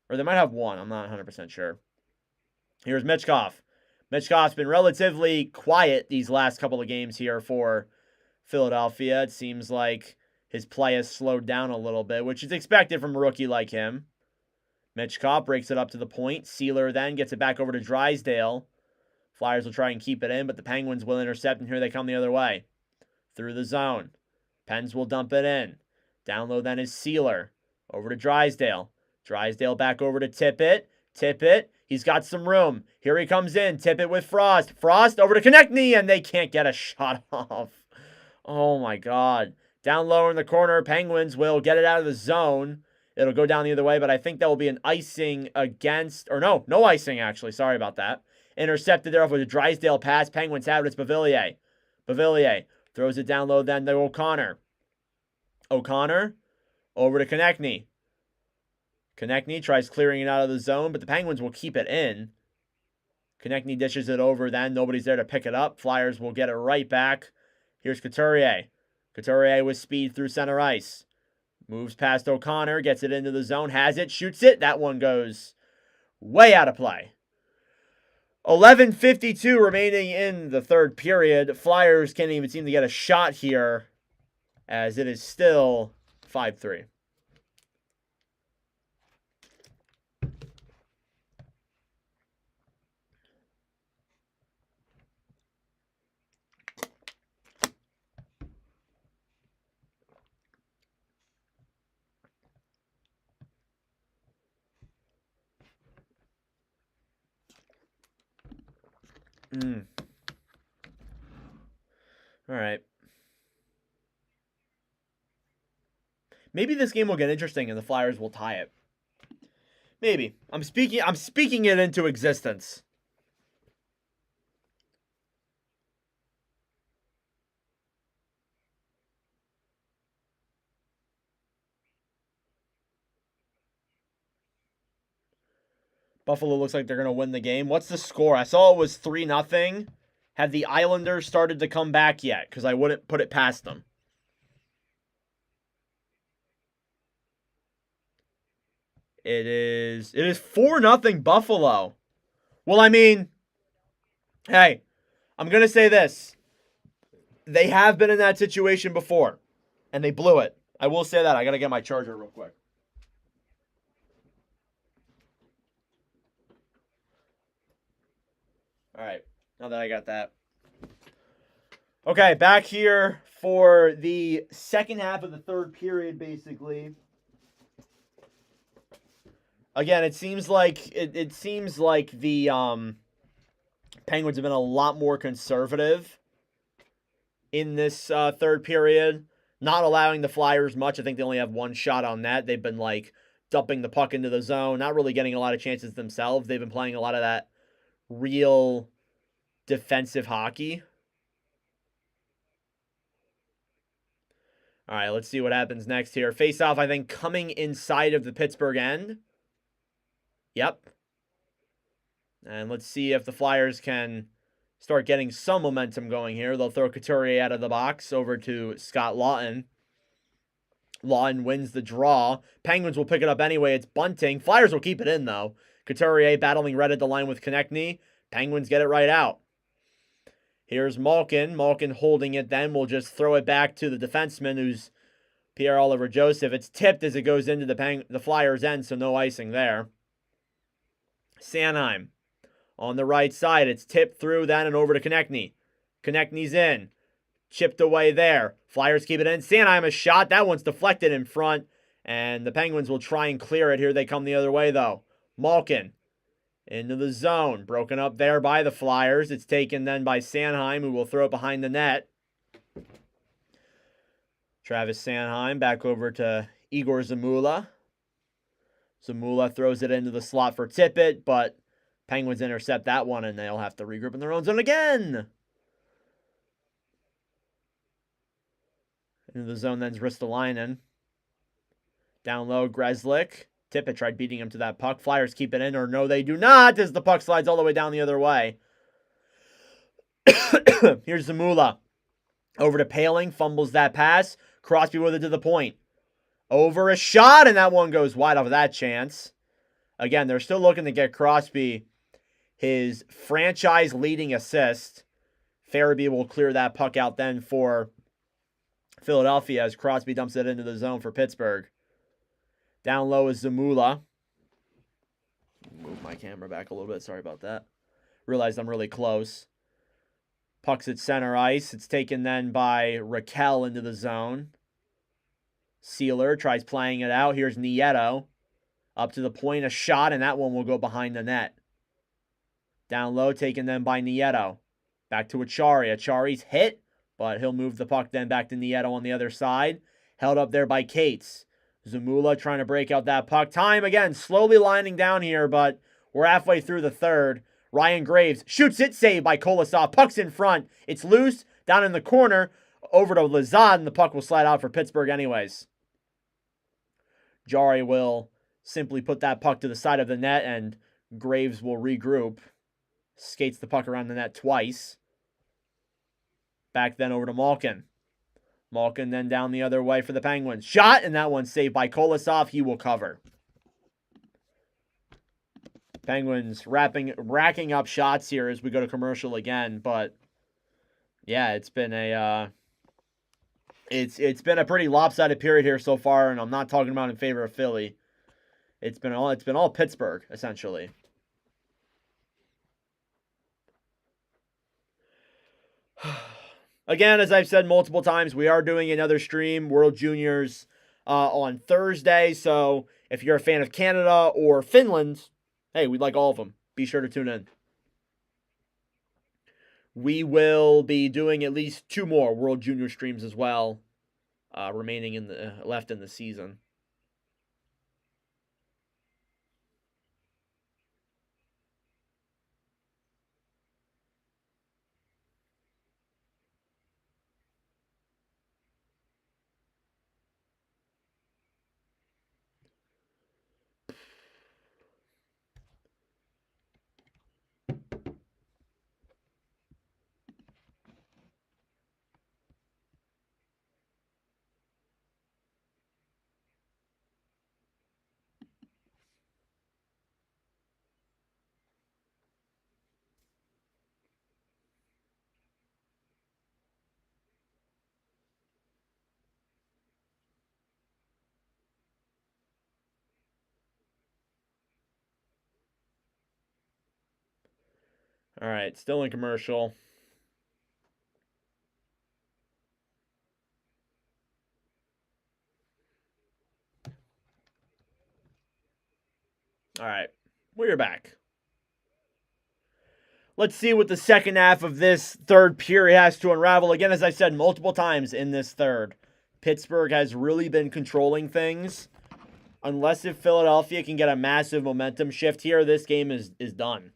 Or they might have one. I'm not 100% sure. Here's Michkov. Michkov's been relatively quiet these last couple of games here for Philadelphia. It seems like his play has slowed down a little bit, which is expected from a rookie like him. Michkov breaks it up to the point. Sealer then gets it back over to Drysdale. Flyers will try and keep it in, but the Penguins will intercept, and here they come the other way. Through the zone. Pens will dump it in. Down low then is Sealer. Over to Drysdale. Drysdale back over to Tippett. Tippett. He's got some room. Here he comes in. Tippett with Frost. Frost over to Konechny, and they can't get a shot off. Oh, my God. Down low in the corner, Penguins will get it out of the zone. It'll go down the other way, but I think that will be an icing against... Or no icing, actually. Sorry about that. Intercepted there off with a Drysdale pass. Penguins have it. It's Beauvillier. Beauvillier throws it down low then to O'Connor. O'Connor over to Konechny. Konechny tries clearing it out of the zone, but the Penguins will keep it in. Konechny dishes it over then. Nobody's there to pick it up. Flyers will get it right back. Here's Couturier. Couturier with speed through center ice. Moves past O'Connor, gets it into the zone, has it, shoots it. That one goes way out of play. 11:52 remaining in the third period. Flyers can't even seem to get a shot here as it is still 5-3. All right. Maybe this game will get interesting and the Flyers will tie it. Maybe. I'm speaking it into existence. Buffalo looks like they're going to win the game. What's the score? I saw it was 3-0. Have the Islanders started to come back yet? Because I wouldn't put it past them. It is 4-0 Buffalo. Well, I mean, hey, I'm going to say this. They have been in that situation before, and they blew it. I will say that. I got to get my charger real quick. All right, now that I got that. Okay, back here for the second half of the third period, basically. Again, it seems like the Penguins have been a lot more conservative in this third period, not allowing the Flyers much. I think they only have one shot on net. They've been like dumping the puck into the zone, not really getting a lot of chances themselves. They've been playing a lot of that real defensive hockey. All right, let's see what happens next here. Face-off, I think, coming inside of the Pittsburgh end. Yep. And let's see if the Flyers can start getting some momentum going here. They'll throw Couturier out of the box over to Scott Laughton. Laughton wins the draw. Penguins will pick it up anyway. It's bunting. Flyers will keep it in, though. Couturier battling red at the line with Konechny. Penguins get it right out. Here's Malkin. Malkin holding it then. We'll just throw it back to the defenseman, who's Pierre-Olivier Joseph. It's tipped as it goes into the Flyers' end, so no icing there. Sanheim on the right side. It's tipped through then and over to Konechny. Konechny's in. Chipped away there. Flyers keep it in. Sanheim a shot. That one's deflected in front, and the Penguins will try and clear it. Here they come the other way, though. Malkin into the zone. Broken up there by the Flyers. It's taken then by Sanheim, who will throw it behind the net. Travis Sanheim back over to Igor Zamula. Zamula throws it into the slot for Tippett, but Penguins intercept that one, and they'll have to regroup in their own zone again. Into the zone then's Ristolainen. Down low, Grzelcyk. Tippett tried beating him to that puck. Flyers keep it in, or no, they do not, as the puck slides all the way down the other way. Here's Zamula. Over to Paling, fumbles that pass. Crosby with it to the point. Over a shot, and that one goes wide off of that chance. Again, they're still looking to get Crosby his franchise-leading assist. Farabee will clear that puck out then for Philadelphia as Crosby dumps it into the zone for Pittsburgh. Down low is Zamula. Move my camera back a little bit. Sorry about that. Realized I'm really close. Puck's at center ice. It's taken then by Raquel into the zone. Sealer tries playing it out. Here's Nieto. Up to the point, a shot, and that one will go behind the net. Down low, taken then by Nieto. Back to Achari. Achari's hit, but he'll move the puck then back to Nieto on the other side. Held up there by Cates. Zamula trying to break out that puck. Time again, slowly lining down here, but we're halfway through the third. Ryan Graves shoots it, saved by Kolosov. Puck's in front. It's loose, down in the corner, over to Lazard, and the puck will slide out for Pittsburgh anyways. Jari will simply put that puck to the side of the net, and Graves will regroup. Skates the puck around the net twice. Back then over to Malkin. Malkin then down the other way for the Penguins. Shot, and that one's saved by Kolosov. He will cover. Penguins racking up shots here as we go to commercial again, but yeah, it's been a it's been a pretty lopsided period here so far, and I'm not talking about in favor of Philly. It's been all Pittsburgh essentially. Again, as I've said multiple times, we are doing another stream, World Juniors, on Thursday. So if you're a fan of Canada or Finland, hey, we'd like all of them. Be sure to tune in. We will be doing at least 2 more World Junior streams as well, remaining left in the season. All right, still in commercial. All right, we're back. Let's see what the second half of this third period has to unravel. Again, as I said multiple times in this third, Pittsburgh has really been controlling things. Unless if Philadelphia can get a massive momentum shift here, this game is done.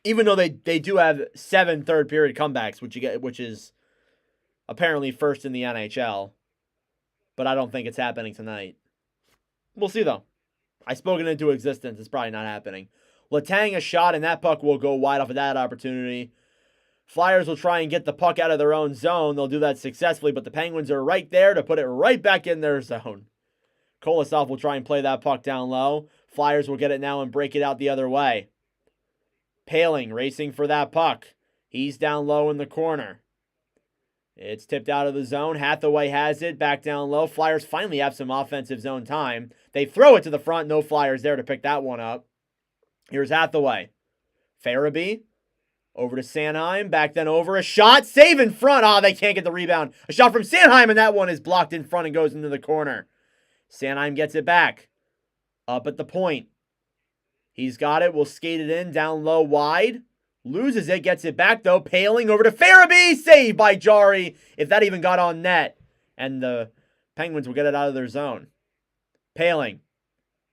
Even though they do have 7 third period comebacks, which is apparently first in the NHL. But I don't think it's happening tonight. We'll see though. I spoke it into existence. It's probably not happening. Letang a shot, and that puck will go wide off of that opportunity. Flyers will try and get the puck out of their own zone. They'll do that successfully, but the Penguins are right there to put it right back in their zone. Kolosov will try and play that puck down low. Flyers will get it now and break it out the other way. Paling racing for that puck. He's down low in the corner. It's tipped out of the zone. Hathaway has it. Back down low. Flyers finally have some offensive zone time. They throw it to the front. No Flyers there to pick that one up. Here's Hathaway. Farabee. Over to Sanheim. Back then over. A shot. Save in front. Oh, they can't get the rebound. A shot from Sanheim, and that one is blocked in front and goes into the corner. Sanheim gets it back. Up at the point. He's got it. Will skate it in. Down low wide. Loses it. Gets it back, though. Paling over to Farabee. Saved by Jari. If that even got on net. And the Penguins will get it out of their zone. Paling.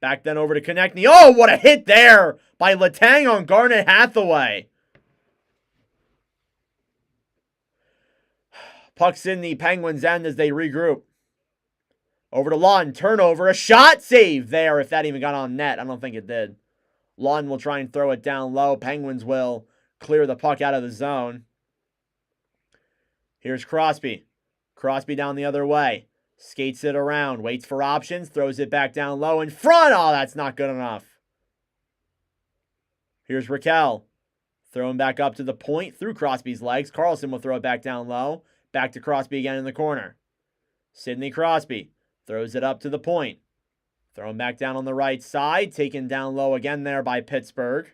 Back then over to Konechny. Oh, what a hit there by Letang on Garnet Hathaway. Puck's in the Penguins' end as they regroup. Over to Lawton. Turnover. A shot. Save there if that even got on net. I don't think it did. Lawton will try and throw it down low. Penguins will clear the puck out of the zone. Here's Crosby. Crosby down the other way. Skates it around. Waits for options. Throws it back down low in front. Oh, that's not good enough. Here's Raquel. Throwing back up to the point through Crosby's legs. Carlson will throw it back down low. Back to Crosby again in the corner. Sidney Crosby throws it up to the point. Thrown back down on the right side. Taken down low again there by Pittsburgh.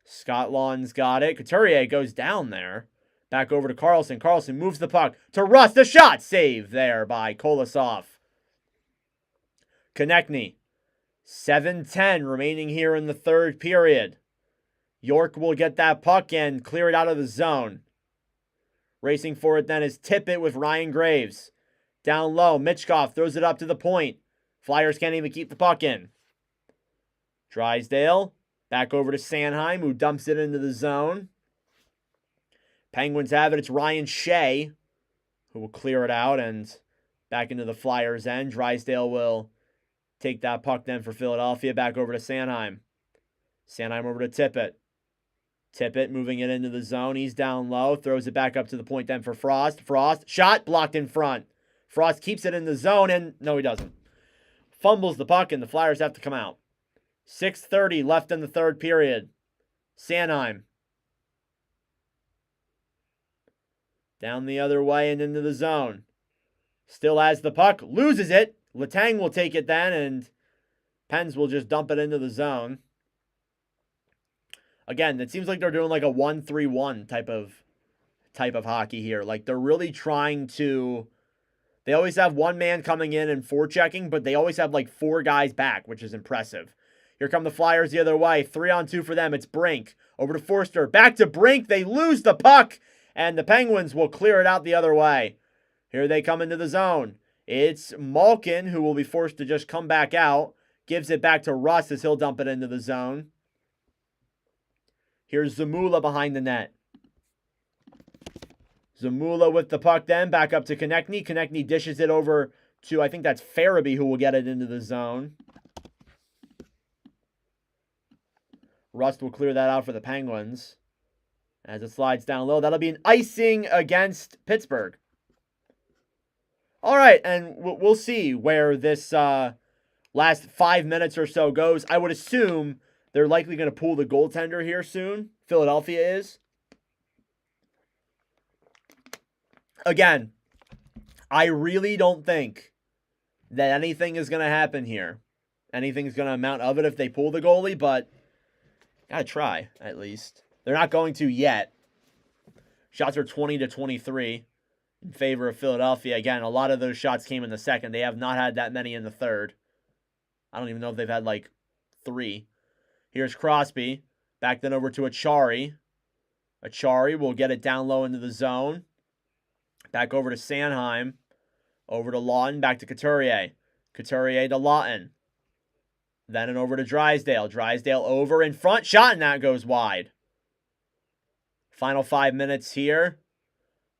Scott Lawn's got it. Couturier goes down there. Back over to Carlson. Carlson moves the puck to Rust. A shot. Save there by Kolosov. Konechny. 7:10 remaining here in the third period. York will get that puck and clear it out of the zone. Racing for it then is Tippett with Ryan Graves. Down low, Michkov throws it up to the point. Flyers can't even keep the puck in. Drysdale, back over to Sanheim, who dumps it into the zone. Penguins have it. It's Ryan Shea, who will clear it out and back into the Flyers' end. Drysdale will take that puck then for Philadelphia, back over to Sanheim. Sanheim over to Tippett. Tippett moving it into the zone. He's down low, throws it back up to the point then for Frost. Frost, shot blocked in front. Frost keeps it in the zone, and no, he doesn't. Fumbles the puck, and the Flyers have to come out. 6:30 left in the third period. Sanheim. Down the other way and into the zone. Still has the puck. Loses it. Letang will take it then, and Pens will just dump it into the zone. Again, it seems like they're doing like a 1-3-1 type of hockey here. Like they're really trying to... They always have one man coming in and forechecking, but they always have like 4 guys back, which is impressive. Here come the Flyers the other way. 3-on-2 for them. It's Brink. Over to Forster. Back to Brink. They lose the puck, and the Penguins will clear it out the other way. Here they come into the zone. It's Malkin who will be forced to just come back out. Gives it back to Russ as he'll dump it into the zone. Here's Zamula behind the net. Zamula with the puck then. Back up to Konechny. Konechny dishes it over to, I think that's Farabee who will get it into the zone. Rust will clear that out for the Penguins. As it slides down low. That'll be an icing against Pittsburgh. All right, and we'll see where this last 5 minutes or so goes. I would assume they're likely going to pull the goaltender here soon. Philadelphia is. Again, I really don't think that anything is going to happen here. Anything's going to amount of it if they pull the goalie, but Gotta try, at least. They're not going to yet. Shots are 20-23 in favor of Philadelphia. Again, a lot of those shots came in the second. They have not had that many in the third. I don't even know if they've had, like, 3. Here's Crosby. Back then over to Achari. Achari will get it down low into the zone. Back over to Sanheim. Over to Lawton. Back to Couturier. Couturier to Lawton. Then and over to Drysdale. Drysdale over in front. Shot, and that goes wide. Final 5 minutes here.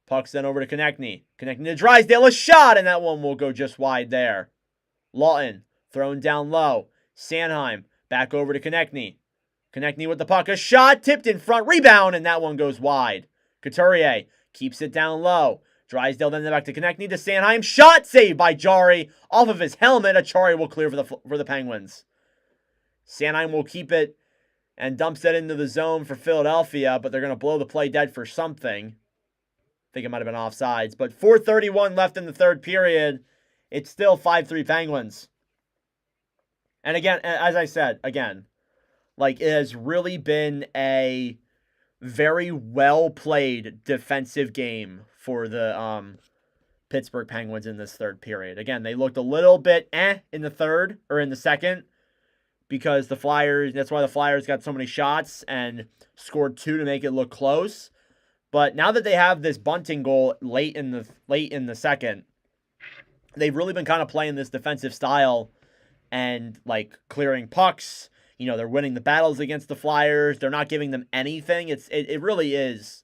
Puck's then over to Konechny. Konechny to Drysdale. A shot, and that one will go just wide there. Lawton thrown down low. Sanheim back over to Konechny. Konechny with the puck. A shot tipped in front. Rebound, and that one goes wide. Couturier keeps it down low. Drysdale then back to Konechny to Sanheim. Shot saved by Jari. Off of his helmet. Achari will clear for the Penguins. Sanheim will keep it and dumps it into the zone for Philadelphia, but they're going to blow the play dead for something. I think it might have been offsides. But 4:31 left in the third period. It's still 5-3 Penguins. And again, as I said, like, it has really been a very well-played defensive game for the Pittsburgh Penguins in this third period. Again, they looked a little bit in the third, or in the second, because the Flyers, that's why the Flyers got so many shots and scored 2 to make it look close. But now that they have this bunting goal late in the second, they've really been kind of playing this defensive style and, like, clearing pucks. You know, they're winning the battles against the Flyers. They're not giving them anything. It really is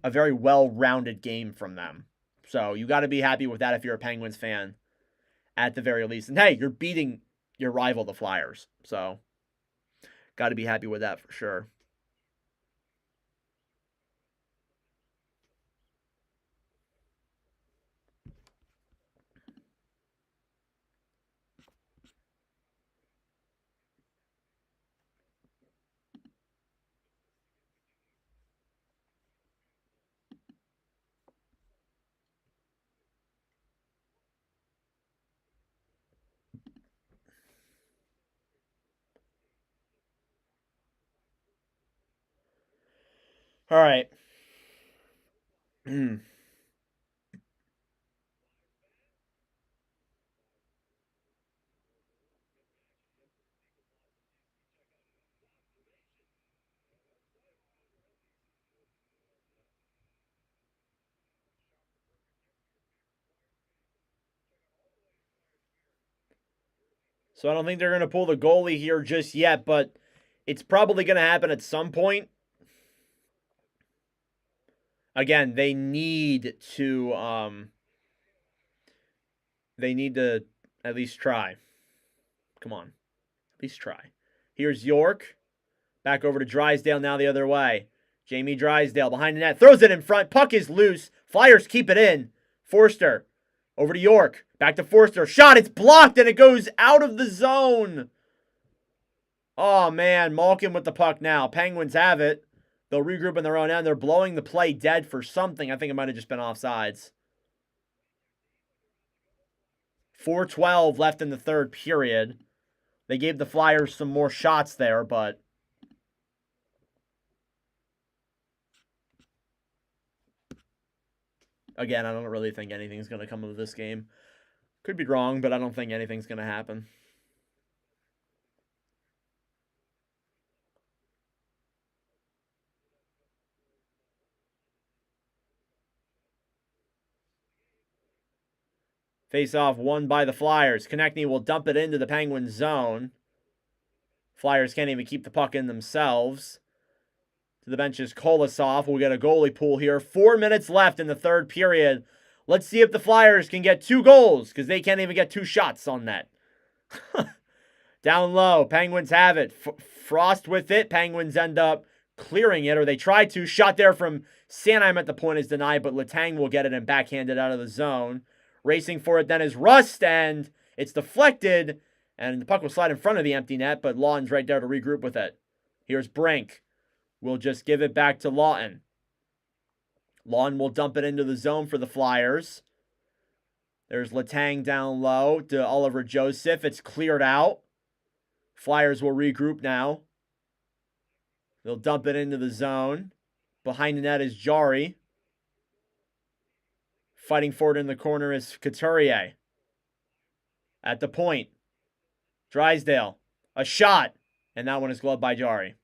a very well-rounded game from them. So you got to be happy with that if you're a Penguins fan, at the very least. And hey, you're beating your rival, the Flyers. So got to be happy with that for sure. All right. So I don't think they're going to pull the goalie here just yet, but it's probably going to happen at some point. Again, they need to at least try. Come on. At least try. Here's York. Back over to Drysdale now the other way. Jamie Drysdale behind the net. Throws it in front. Puck is loose. Flyers keep it in. Forster. Over to York. Back to Forster. Shot. It's blocked and it goes out of the zone. Oh, man. Malkin with the puck now. Penguins have it. They'll regroup in their own end. They're blowing the play dead for something. I think it might have just been offsides. 4:12 left in the third period. They gave the Flyers some more shots there, but again, I don't really think anything's going to come of this game. Could be wrong, but I don't think anything's going to happen. Face-off won by the Flyers. Konechny will dump it into the Penguins zone. Flyers can't even keep the puck in themselves. To the bench is Kolosov. We'll get a goalie pool here. 4 minutes left in the third period. Let's see if the Flyers can get 2 goals, because they can't even get 2 shots on net. Down low, Penguins have it. Frost with it. Penguins end up clearing it, or they try to. Shot there from Sanheim at the point is denied, but Letang will get it and backhand it out of the zone. Racing for it then is Rust, and it's deflected, and the puck will slide in front of the empty net, but Lawton's right there to regroup with it. Here's Brink. We'll just give it back to Lawton. Lawton will dump it into the zone for the Flyers. There's Letang down low to Oliver Joseph. It's cleared out. Flyers will regroup now. They'll dump it into the zone. Behind the net is Jari. Fighting for it in the corner is Couturier. At the point, Drysdale. A shot. And that one is gloved by Jari.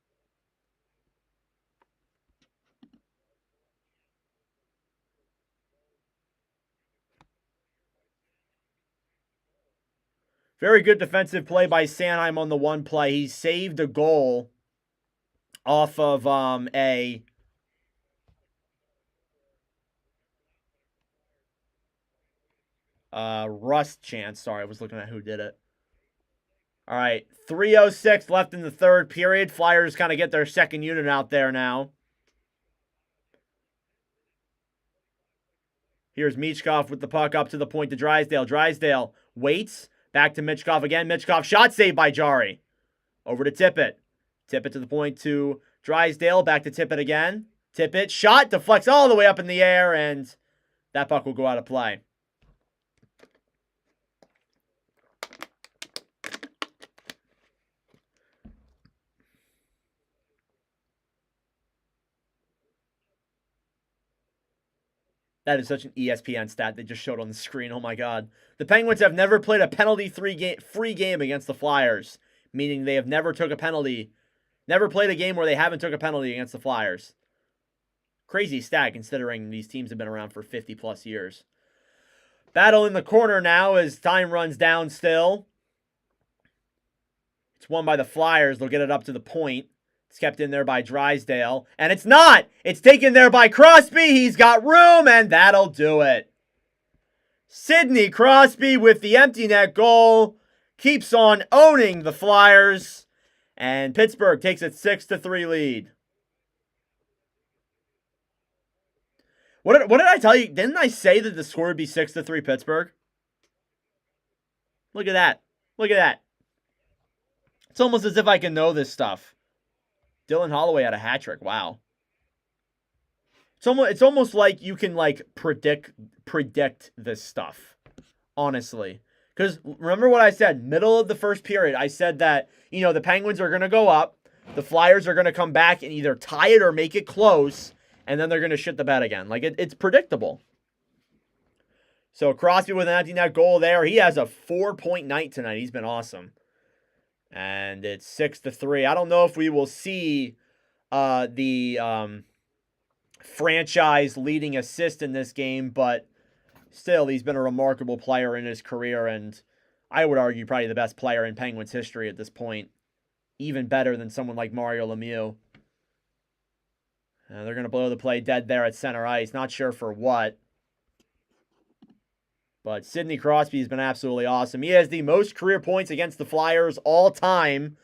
Very good defensive play by Sanheim on the one play. He saved a goal off of a rust chance. Sorry, I was looking at who did it. All right, 3:06 left in the third period. Flyers kind of get their second unit out there now. Here's Michkov with the puck up to the point to Drysdale. Drysdale waits. Back to Michkov again. Michkov shot saved by Jari. Over to Tippett. Tippett to the point to Drysdale. Back to Tippett again. Tippett shot. Deflects all the way up in the air. And that puck will go out of play. That is such an ESPN stat they just showed on the screen. Oh my God. The Penguins have never played a penalty-free game against the Flyers, meaning they have never took a penalty, never played a game where they haven't took a penalty against the Flyers. Crazy stat considering these teams have been around for 50 plus years. Battle in the corner now as time runs down still. It's won by the Flyers. They'll get it up to the point. It's kept in there by Drysdale. And it's not! It's taken there by Crosby. He's got room, and that'll do it. Sidney Crosby with the empty net goal. Keeps on owning the Flyers. And Pittsburgh takes a 6-3 lead. What did I tell you? Didn't I say that the score would be 6-3 Pittsburgh? Look at that. Look at that. It's almost as if I can know this stuff. Dylan Holloway had a hat trick. Wow. It's almost like you can predict this stuff. Honestly. Because remember what I said, middle of the first period, I said that, the Penguins are going to go up, the Flyers are going to come back and either tie it or make it close, and then they're going to shit the bed again. It's predictable. So Crosby with an empty net goal there. He has a 4-point night tonight. He's been awesome. And it's 6-3. I don't know if we will see the franchise leading assist in this game, but still, he's been a remarkable player in his career, and I would argue probably the best player in Penguins history at this point. Even better than someone like Mario Lemieux. They're going to blow the play dead there at center ice. Not sure for what. But Sidney Crosby has been absolutely awesome. He has the most career points against the Flyers all time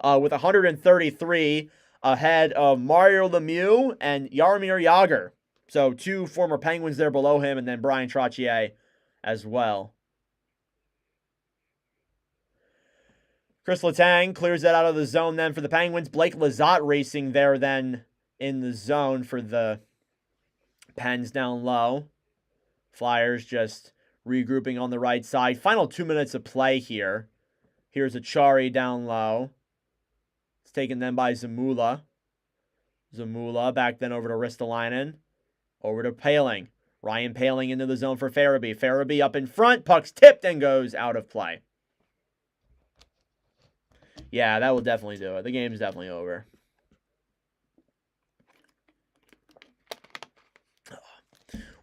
with 133 ahead of Mario Lemieux and Jaromir Jagr. So 2 former Penguins there below him, and then Brian Trottier as well. Chris Letang clears that out of the zone then for the Penguins. Blake Lizotte racing there then in the zone for the Pens down low. Flyers just regrouping on the right side. Final 2 minutes of play here. Here's Achari down low. It's taken then by Zamula. Zamula back then over to Ristolainen. Over to Paling. Ryan Paling into the zone for Farabee. Farabee up in front. Puck's tipped and goes out of play. Yeah, that will definitely do it. The game's definitely over.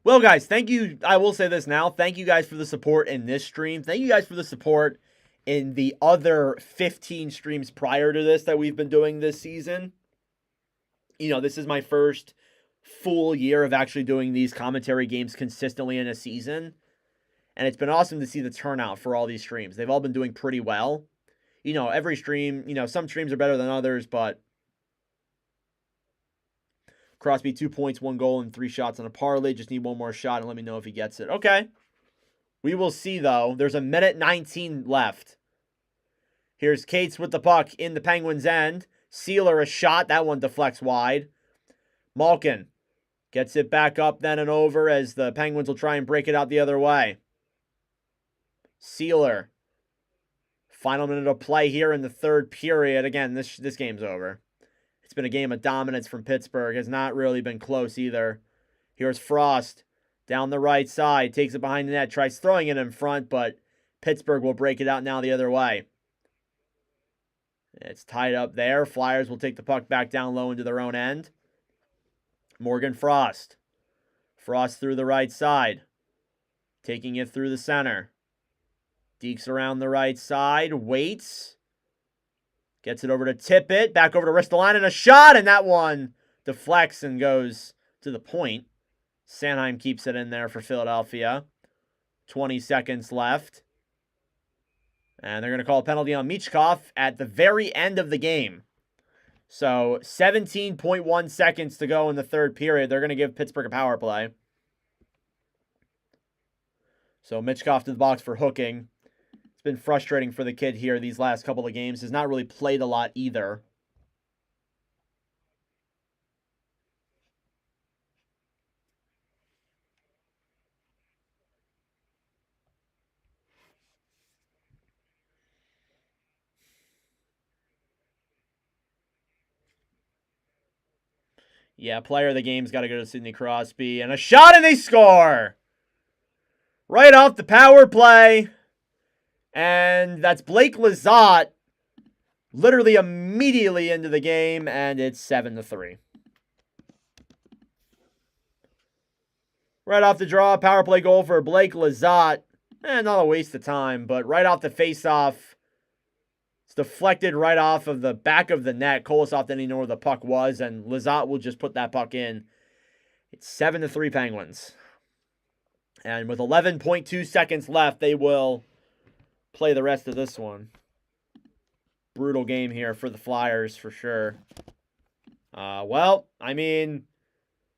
Well, guys, thank you. I will say this now. Thank you guys for the support in this stream. Thank you guys for the support in the other 15 streams prior to this that we've been doing this season. This is my first full year of actually doing these commentary games consistently in a season. And it's been awesome to see the turnout for all these streams. They've all been doing pretty well. Every stream, some streams are better than others, but Crosby, 2 points, 1 goal, and 3 shots on a parlay. Just need one more shot and let me know if he gets it. Okay. We will see, though. There's a minute 19 left. Here's Cates with the puck in the Penguins' end. Sealer, a shot. That one deflects wide. Malkin gets it back up then and over as the Penguins will try and break it out the other way. Sealer. Final minute of play here in the third period. Again, this game's over. It's been a game of dominance from Pittsburgh. Has not really been close either. Here's Frost down the right side. Takes it behind the net. Tries throwing it in front, but Pittsburgh will break it out now the other way. It's tied up there. Flyers will take the puck back down low into their own end. Morgan Frost. Frost through the right side. Taking it through the center. Deeks around the right side. Waits. Gets it over to Tippett. Back over to Ristolainen. A shot, and that one deflects and goes to the point. Sanheim keeps it in there for Philadelphia. 20 seconds left. And they're going to call a penalty on Michkov at the very end of the game. So 17.1 seconds to go in the third period. They're going to give Pittsburgh a power play. So Michkov to the box for hooking. It's been frustrating for the kid here these last couple of games. Has not really played a lot either. Yeah, player of the game's got to go to Sidney Crosby. And a shot, and they score! Right off the power play. And that's Blake Lizotte literally immediately into the game, and it's 7-3. Right off the draw, power play goal for Blake Lizotte. Not a waste of time, but right off the face-off, it's deflected right off of the back of the net. Kolosov didn't even know where the puck was, and Lizotte will just put that puck in. It's 7-3 Penguins. And with 11.2 seconds left, they will play the rest of this one. Brutal game here for the Flyers, for sure. Well, I mean,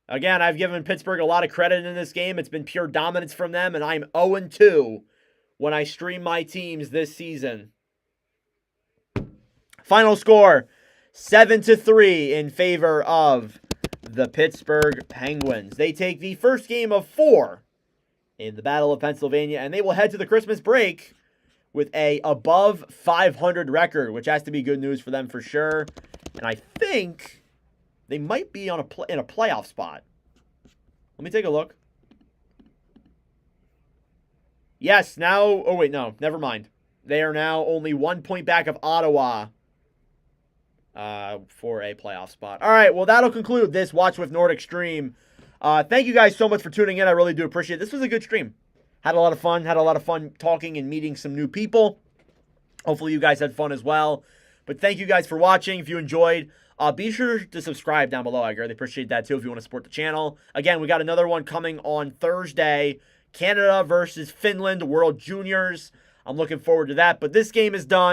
again, I've given Pittsburgh a lot of credit in this game. It's been pure dominance from them, and I'm 0-2 when I stream my teams this season. Final score, 7-3 in favor of the Pittsburgh Penguins. They take the first game of 4 in the Battle of Pennsylvania, and they will head to the Christmas break with a above 500 record, which has to be good news for them for sure. And I think they might be on in a playoff spot. Let me take a look. Yes, now... Oh, wait, no. Never mind. They are now only 1 point back of Ottawa for a playoff spot. All right, well, that'll conclude this Watch With Nordic stream. Thank you guys so much for tuning in. I really do appreciate it. This was a good stream. Had a lot of fun. Had a lot of fun talking and meeting some new people. Hopefully you guys had fun as well. But thank you guys for watching. If you enjoyed, be sure to subscribe down below. I greatly appreciate that too if you want to support the channel. Again, we got another one coming on Thursday. Canada versus Finland, World Juniors. I'm looking forward to that. But this game is done.